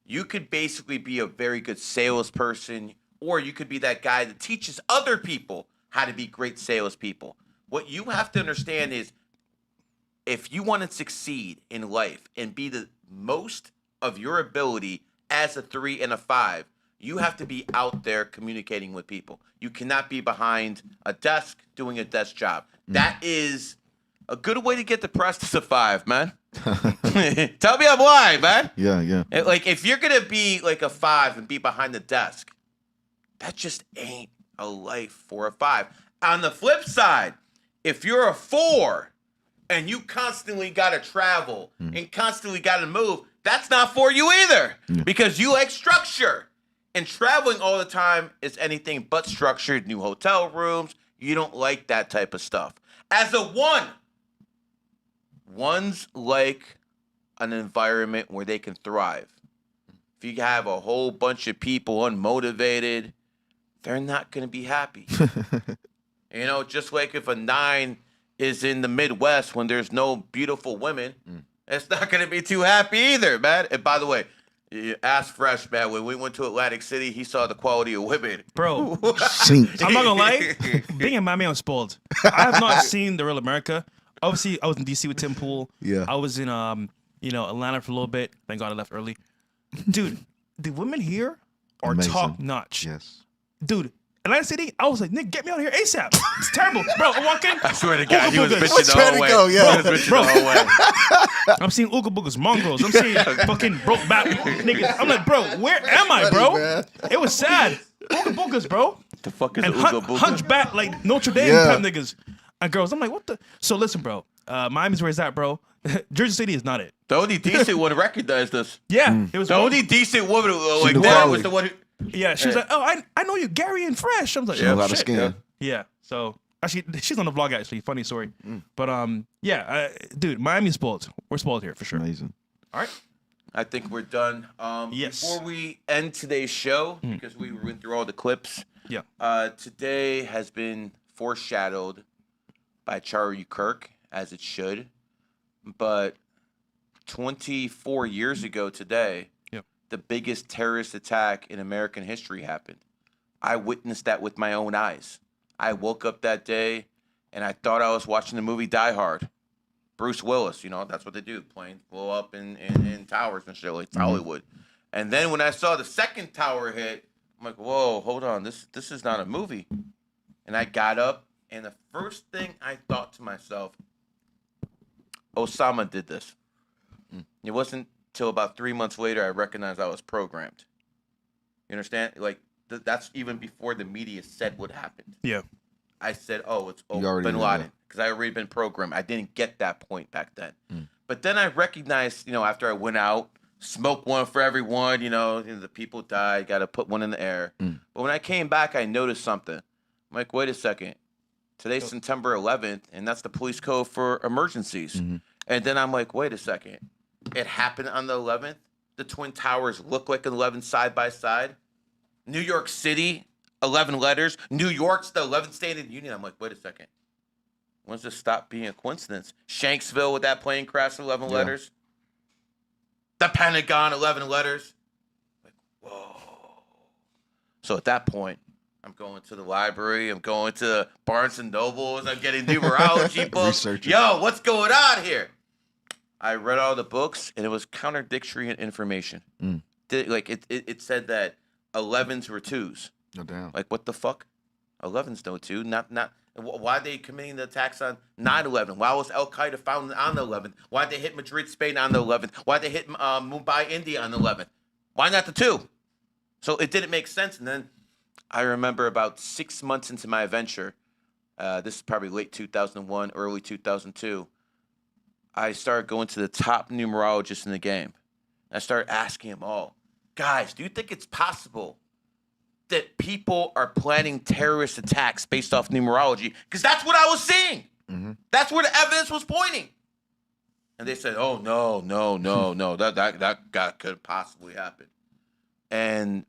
Speaker 1: You could basically be a very good salesperson, or you could be that guy that teaches other people how to be great salespeople. What you have to understand is, if you want to succeed in life and be the most of your ability as a 3 and a 5, you have to be out there communicating with people. You cannot be behind a desk doing a desk job. That is a good way to get depressed as a 5, man. Tell me I'm lying, man.
Speaker 6: Yeah.
Speaker 1: Like, if you're going to be like a 5 and be behind the desk, that just ain't a life for a 5. On the flip side, if you're a 4 and you constantly got to travel and constantly got to move, that's not for you either, because you like structure. And traveling all the time is anything but structured. New hotel rooms, you don't like that type of stuff. As a 1, ones like an environment where they can thrive. If you have a whole bunch of people unmotivated, they're not going to be happy. You know, just like if a 9 is in the Midwest when there's no beautiful women, it's not going to be too happy either, man. And by the way, ask Fresh, man, when we went to Atlantic City, he saw the quality of women.
Speaker 5: Bro, I'm not gonna lie, being in Miami, I'm spoiled. I have not seen the real America. Obviously, I was in DC with Tim Pool.
Speaker 6: Yeah.
Speaker 5: I was in Atlanta for a little bit. Thank God I left early. Dude, the women here are
Speaker 6: Amazing.
Speaker 5: top notch.
Speaker 6: Yes.
Speaker 5: Dude, Atlantic City, I was like, Nick, get me out of here ASAP. It's terrible. Bro, I'm walking.
Speaker 1: I swear to God, he was
Speaker 5: Ooga
Speaker 1: bitching
Speaker 5: boogas.
Speaker 1: the whole way. He was bitching the whole way.
Speaker 5: I'm seeing Ooga Boogas, mongrels. I'm seeing fucking broke back niggas. I'm like, bro, where am I, bro? It was sad. Ooga Boogas, bro.
Speaker 1: The fuck is
Speaker 5: And
Speaker 1: Ooga Booga?
Speaker 5: hunchback, like Notre Dame type niggas. And girls, I'm like, what the? So listen, bro. Miami's where it's at, bro. Jersey City is not it.
Speaker 1: The only decent one recognized us.
Speaker 5: Yeah, it was
Speaker 1: the only decent woman like that was the one who.
Speaker 5: Yeah, she was like, oh, I know you, Gary and Fresh. I was like,
Speaker 6: She knows
Speaker 5: oh,
Speaker 6: how to
Speaker 5: shit.
Speaker 6: skin.
Speaker 5: Yeah. So actually, she's on the vlog. Actually, funny story. But dude, Miami's spoiled. We're spoiled here for sure.
Speaker 6: Amazing.
Speaker 5: All right.
Speaker 1: I think we're done.
Speaker 5: Yes.
Speaker 1: Before we end today's show, because we went through all the clips.
Speaker 5: Yeah.
Speaker 1: Today has been foreshadowed by Charlie Kirk, as it should. But 24 years ago today, the biggest terrorist attack in American history happened. I witnessed that with my own eyes. I woke up that day and I thought I was watching the movie Die Hard. Bruce Willis, you know, that's what they do. Planes blow up in towers and shit. It's Hollywood. And then when I saw the second tower hit, I'm like, whoa, hold on. This is not a movie. And I got up, and the first thing I thought to myself, Osama did this. It wasn't till about 3 months later I recognized I was programmed. You understand? Like, that's even before the media said what happened.
Speaker 5: Yeah.
Speaker 1: I said, oh, it's
Speaker 6: You already
Speaker 1: Bin
Speaker 6: knew
Speaker 1: Laden,
Speaker 6: that.
Speaker 1: because I already been programmed. I didn't get that point back then. But then I recognized, you know, after I went out, smoke one for everyone, the people died, got to put one in the air. But when I came back, I noticed something. I'm like, wait a second. Today's September 11th, and that's the police code for emergencies. And then I'm like, wait a second. It happened on the 11th. The Twin Towers look like an 11 side by side. New York City, 11 letters. New York's the 11th state in the union. I'm like, wait a second. When's this stop being a coincidence? Shanksville with that plane crash, 11 letters. The Pentagon, 11 letters. Like, whoa. So at that point, I'm going to the library. I'm going to Barnes & Nobles. I'm getting numerology books.
Speaker 6: Researching.
Speaker 1: Yo, what's going on here? I read all the books, and it was contradictory information. It said that 11s were 2s.
Speaker 6: No damn.
Speaker 1: Like, what the fuck? 11's no 2. Not. Why are they committing the attacks on 9/11? Why was Al Qaeda founded on the 11th? Why did they hit Madrid, Spain on the 11th? Why did they hit Mumbai, India on the 11th? Why not the 2? So it didn't make sense. And then I remember about 6 months into my adventure, this is probably late 2001, early 2002, I started going to the top numerologists in the game. I started asking them all, guys, do you think it's possible that people are planning terrorist attacks based off numerology? Because that's what I was seeing. That's where the evidence was pointing. And they said, oh, no. That could possibly happen. And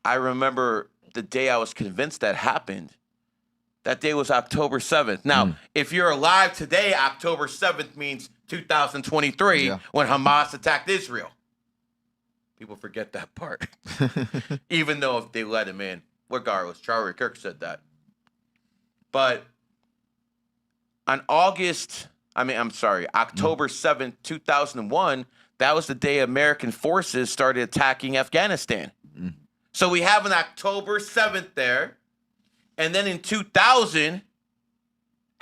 Speaker 1: I remember the day I was convinced that happened. That day was October 7th. Now, if you're alive today, October 7th means 2023 when Hamas attacked Israel. People forget that part. Even though if they let him in, regardless, Charlie Kirk said that. But on October 7th, 2001, that was the day American forces started attacking Afghanistan. So we have an October 7th there. And then in 2000,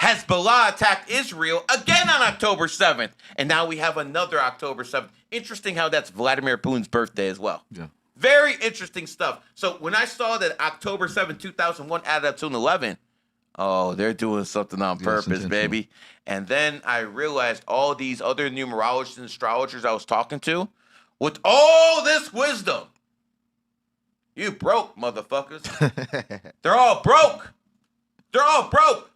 Speaker 1: Hezbollah attacked Israel again on October 7th. And now we have another October 7th. Interesting how that's Vladimir Putin's birthday as well.
Speaker 6: Yeah.
Speaker 1: Very interesting stuff. So when I saw that October 7th, 2001 added up to an 11, oh, they're doing something on purpose, baby. And then I realized all these other numerologists and astrologers I was talking to, with all this wisdom, you broke, motherfuckers. They're all broke. They're all broke.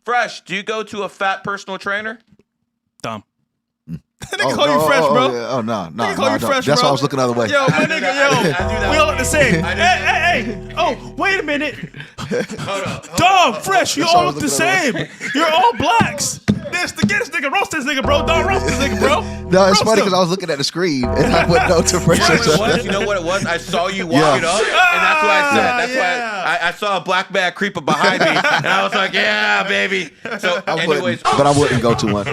Speaker 1: Fresh, do you go to a fat personal trainer?
Speaker 5: Dumb.
Speaker 6: They call you fresh, bro. Oh, no.
Speaker 5: They call you fresh,
Speaker 6: That's
Speaker 5: bro.
Speaker 6: why I was looking the other way.
Speaker 5: Yo, my nigga, we all look the same. Hey. Oh, wait a minute.
Speaker 1: Hold on.
Speaker 5: Dog, fresh, you all look the same. You're all blacks. Get this nigga, roast this nigga, bro. Don't roast this nigga, bro.
Speaker 6: No, it's funny because I was looking at the screen and I wouldn't know to fresh.
Speaker 1: You know what it was? I saw you walk it up, and that's what I said. That's why I saw a black man creeping behind me, and I was like, "Yeah, baby." So, anyways,
Speaker 6: but I wouldn't go to one.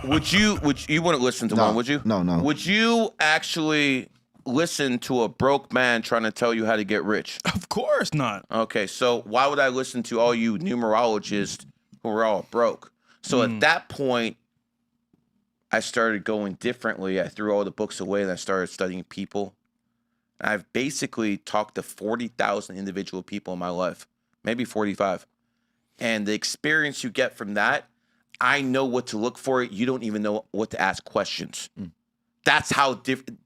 Speaker 1: Would you wouldn't listen to one? Would you?
Speaker 6: No.
Speaker 1: Would you actually listen to a broke man trying to tell you how to get rich?
Speaker 5: Of course not.
Speaker 1: Okay, so why would I listen to all you numerologists who are all broke? So at that point, I started going differently. I threw all the books away and I started studying people. I've basically talked to 40,000 individual people in my life, maybe 45. And the experience you get from that, I know what to look for. You don't even know what to ask questions. That's how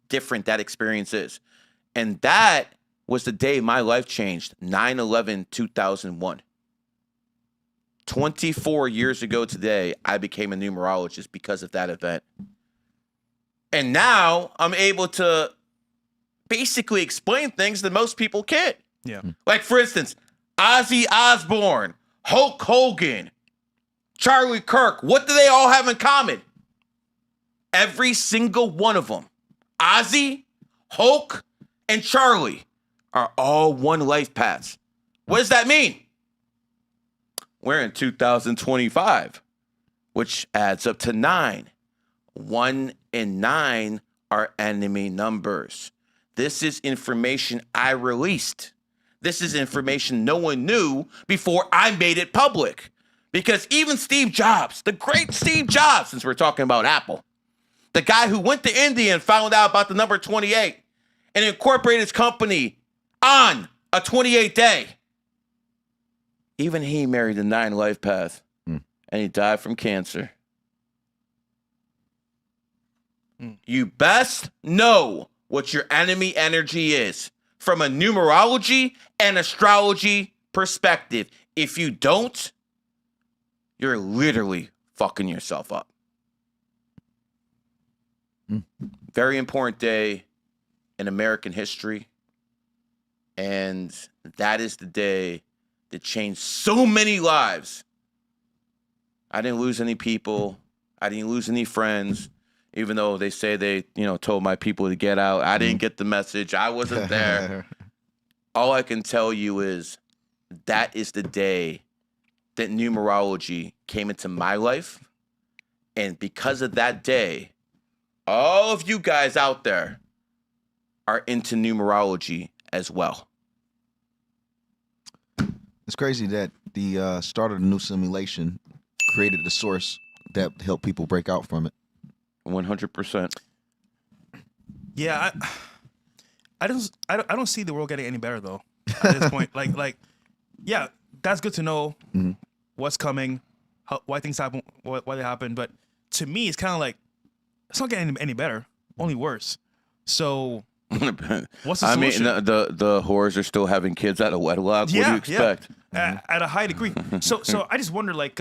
Speaker 1: different that experience is. And that was the day my life changed, 9/11/2001. 24 years ago today, I became a numerologist because of that event. And now I'm able to basically explain things that most people can't.
Speaker 5: Yeah.
Speaker 1: Like, for instance, Ozzy Osbourne, Hulk Hogan, Charlie Kirk, what do they all have in common? Every single one of them, Ozzy, Hulk, and Charlie, are all one life paths. What does that mean? We're in 2025, which adds up to 9. 1 and 9 are enemy numbers. This is information I released. This is information no one knew before I made it public. Because even Steve Jobs, the great Steve Jobs, since we're talking about Apple, the guy who went to India and found out about the number 28 and incorporated his company on a 28 day. Even he married the 9 life path, and he died from cancer. You best know what your enemy energy is from a numerology and astrology perspective. If you don't, you're literally fucking yourself up. Very important day in American history. And that is the day that changed so many lives. I didn't lose any people. I didn't lose any friends. Even though they say they, told my people to get out. I didn't get the message. I wasn't there. All I can tell you is that is the day that numerology came into my life. And because of that day, all of you guys out there are into numerology as well.
Speaker 6: It's crazy that the start of the new simulation created the source that helped people break out from it.
Speaker 1: 100%.
Speaker 5: Yeah, I don't see the world getting any better though. At this point, like, yeah, that's good to know what's coming, why things happen, why they happen. But to me, it's kind of like it's not getting any better, only worse. So, what's the solution?
Speaker 1: The whores are still having kids out of wedlock. What do you expect?
Speaker 5: Yeah. At a high degree. So I just wonder, like,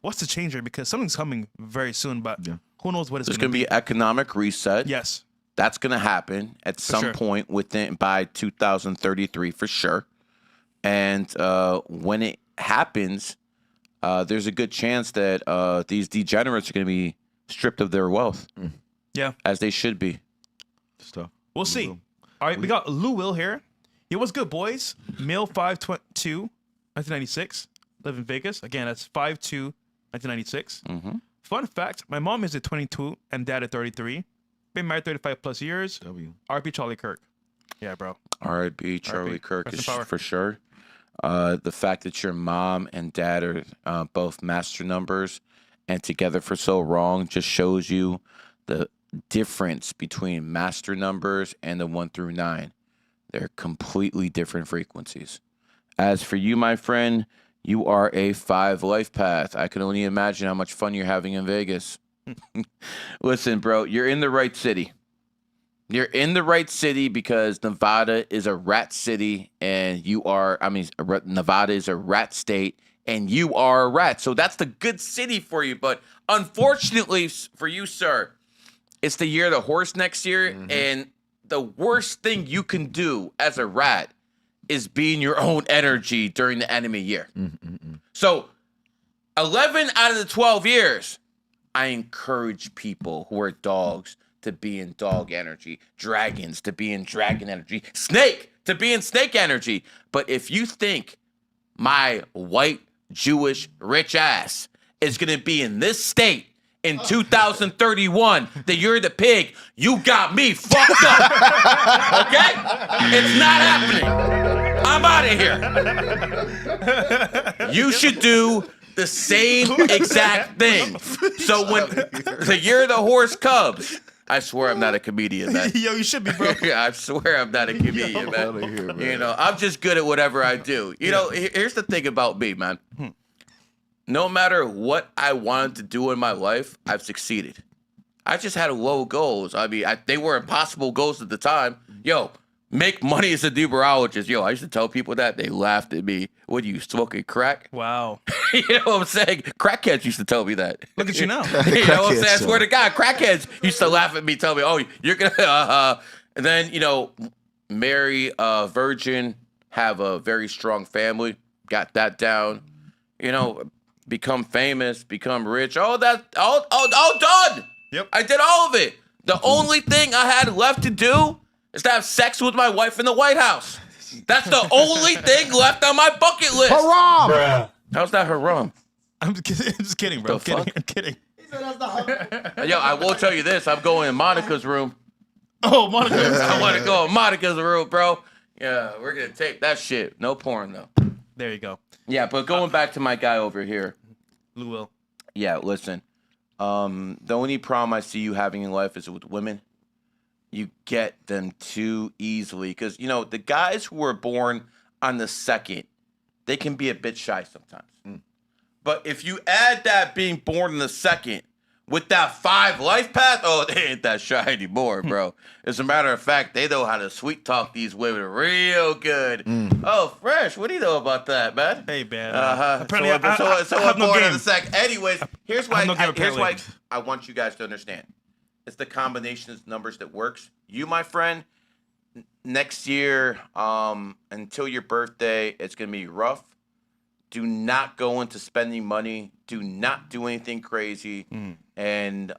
Speaker 5: what's the change here? Because something's coming very soon, but who knows what it's
Speaker 1: There's
Speaker 5: going to
Speaker 1: be economic reset.
Speaker 5: Yes.
Speaker 1: That's going to happen at some point by 2033 for sure. And when it happens, there's a good chance that these degenerates are going to be stripped of their wealth.
Speaker 5: Yeah.
Speaker 1: As they should be.
Speaker 6: tough.
Speaker 5: We'll see. All right, we got Lou Will here. Yo, what's good, boys? Male 5'2", 1996. Live in Vegas. Again, that's 5'2", 1996. Fun fact, my mom is at 22 and dad at 33. Been married 35 plus years. RP Charlie Kirk. Yeah, bro.
Speaker 2: R.I.P. Charlie Kirk
Speaker 5: Rest
Speaker 2: is
Speaker 5: in power.
Speaker 2: for sure. The fact that your mom and dad are both master numbers and together for so long just shows you the difference between master numbers and the 1 through 9. They're completely different frequencies. As for you, my friend, you are a 5 life path. I can only imagine how much fun you're having in Vegas. Listen, bro, you're in the right city. You're in the right city because Nevada is a rat city and Nevada is a rat state and you are a rat. So that's the good city for you. But unfortunately for you, sir, it's the year of the horse next year. And the worst thing you can do as a rat is being your own energy during the enemy year. So 11 out of the 12 years, I encourage people who are dogs to be in dog energy, dragons to be in dragon energy, snake to be in snake energy. But if you think my white Jewish rich ass is going to be in this state in 2031, the year of the pig, you got me fucked up. Okay? It's not happening. I'm out of here. You should do the same exact thing. So when the year of the horse comes, I swear I'm not a comedian, man.
Speaker 5: Yo, you should be, bro.
Speaker 2: I swear I'm not a comedian, man. You know, I'm just good at whatever I do. You know, here's the thing about me, man. No matter what I wanted to do in my life, I've succeeded. I just had low goals. I mean, they were impossible goals at the time. Yo, make money as a numerologist. Yo, I used to tell people that. They laughed at me. What, you smoking crack?
Speaker 5: Wow.
Speaker 2: You know what I'm saying? Crackheads used to tell me that.
Speaker 5: Look at you now.
Speaker 2: You know what I'm saying? I swear to God, crackheads used to laugh at me, tell me, oh, you're going to, and then, you know, marry a virgin, have a very strong family, got that down, you know, become famous, become rich. All done. Yep. I did all of it. The only thing I had left to do is to have sex with my wife in the White House. That's the only thing left on my bucket list.
Speaker 6: Haram!
Speaker 2: Bruh. How's that haram?
Speaker 5: I'm just kidding, bro. I'm kidding.
Speaker 2: Yo, I will tell you this. I'm going in Monica's room.
Speaker 5: Oh, Monica's room.
Speaker 2: I want to go in Monica's room, bro. Yeah, we're going to tape that shit. No porn, though.
Speaker 5: There you go.
Speaker 2: Yeah, but going back to my guy over here.
Speaker 5: Lou Will.
Speaker 2: Yeah, listen. The only problem I see you having in life is with women. You get them too easily. Because, you know, the guys who were born on the 2nd, they can be a bit shy sometimes. But if you add that being born on the 2nd with that 5 life path, oh, they ain't that shy anymore, bro. As a matter of fact, they know how to sweet talk these women real good. Oh, Fresh, what do you know about that, man?
Speaker 5: Hey, man.
Speaker 2: Apparently, so
Speaker 5: I have no
Speaker 2: born
Speaker 5: game.
Speaker 2: on the 2nd. Anyways, here's why
Speaker 5: apparently.
Speaker 2: I want you guys to understand. It's the combination of numbers that works. You, my friend, next year, until your birthday, it's going to be rough. Do not go into spending money. Do not do anything crazy. And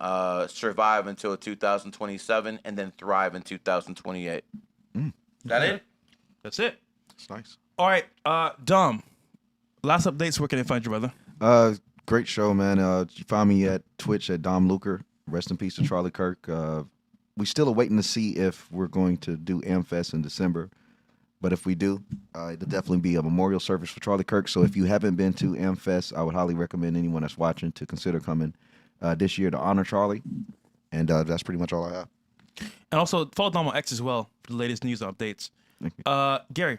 Speaker 2: survive until 2027 and then thrive in 2028. That it?
Speaker 5: That's it.
Speaker 6: That's nice.
Speaker 5: All right, Dom. Last updates. Where can I find you, brother?
Speaker 6: Great show, man. You find me at Twitch at Dom Luker. Rest in peace to Charlie Kirk. We still are waiting to see if we're going to do AmFest in December. But if we do, it'll definitely be a memorial service for Charlie Kirk. So if you haven't been to AmFest, I would highly recommend anyone that's watching to consider coming this year to honor Charlie. And that's pretty much all I have.
Speaker 5: And also follow Dom on X as well for the latest news updates. Gary.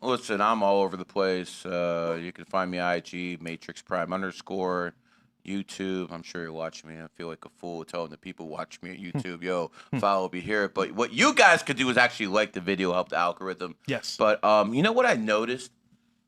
Speaker 2: Listen, I'm all over the place. You can find me IG, Matrix Prime _ YouTube. I'm sure you're watching me. I feel like a fool telling the people watch me at YouTube, yo, follow me here. But what you guys could do is actually like the video, help the algorithm.
Speaker 5: Yes.
Speaker 2: But you know what I noticed?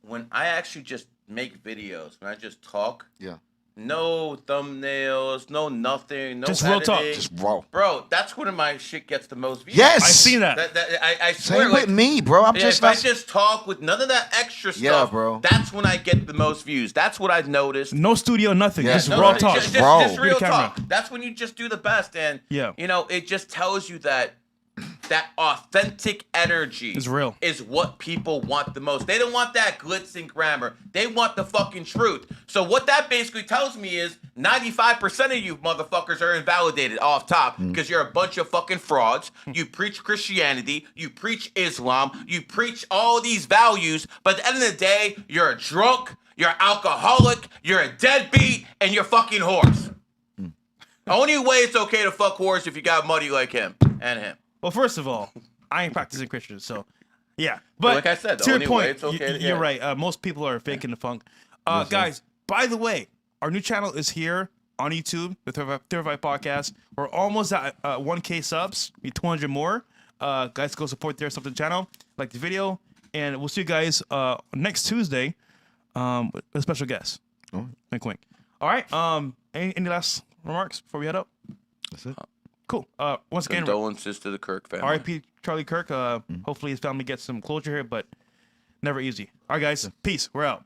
Speaker 2: When I actually just make videos, when I just talk,
Speaker 6: yeah,
Speaker 1: No thumbnails, no nothing, no
Speaker 5: Just real talk.
Speaker 1: editing.
Speaker 6: Just raw.
Speaker 1: Bro, that's when my shit gets the most views.
Speaker 6: Yes!
Speaker 5: I seen that.
Speaker 1: I swear,
Speaker 6: Same
Speaker 1: like,
Speaker 6: with me, bro. I'm
Speaker 1: yeah,
Speaker 6: just
Speaker 1: if I
Speaker 6: not.
Speaker 1: just talk with none of that extra stuff,
Speaker 6: Yeah, bro.
Speaker 1: that's when I get the most views. That's what I've noticed.
Speaker 5: No studio, nothing.
Speaker 6: Yeah,
Speaker 5: Just
Speaker 6: no,
Speaker 5: raw
Speaker 6: just-
Speaker 5: talk.
Speaker 1: Just
Speaker 6: raw.
Speaker 1: real
Speaker 5: Good camera.
Speaker 1: talk. That's when you just do the best. And,
Speaker 5: Yeah.
Speaker 1: you know, it just tells you that that authentic energy
Speaker 5: It's real.
Speaker 1: is what people want the most. They don't want that glitz and glamour. They want the fucking truth. So what that basically tells me is 95% of you motherfuckers are invalidated off top because you're a bunch of fucking frauds. You preach Christianity. You preach Islam. You preach all these values. But at the end of the day, you're a drunk. You're an alcoholic. You're a deadbeat. And you're fucking whores. Only way it's okay to fuck whores if you got money like him and him.
Speaker 5: Well, first of all, I ain't practicing Christian, so yeah. But
Speaker 1: like I said, the
Speaker 5: to your
Speaker 1: only
Speaker 5: point,
Speaker 1: way it's okay
Speaker 5: you're
Speaker 1: yeah.
Speaker 5: right. Most people are faking the funk. Guys, by the way, our new channel is here on YouTube, the 35 Podcast. We're almost at 1K subs. We need 200 more. Guys, go support there, sub the channel, like the video, and we'll see you guys next Tuesday with a special guest. Wink, wink. All right. Any last remarks before we head up?
Speaker 6: That's it.
Speaker 5: Cool. Once again,
Speaker 1: Condolences to the Kirk family.
Speaker 5: R.I.P. Charlie Kirk. Hopefully his family gets some closure here, but never easy. All right, guys. Peace. We're out.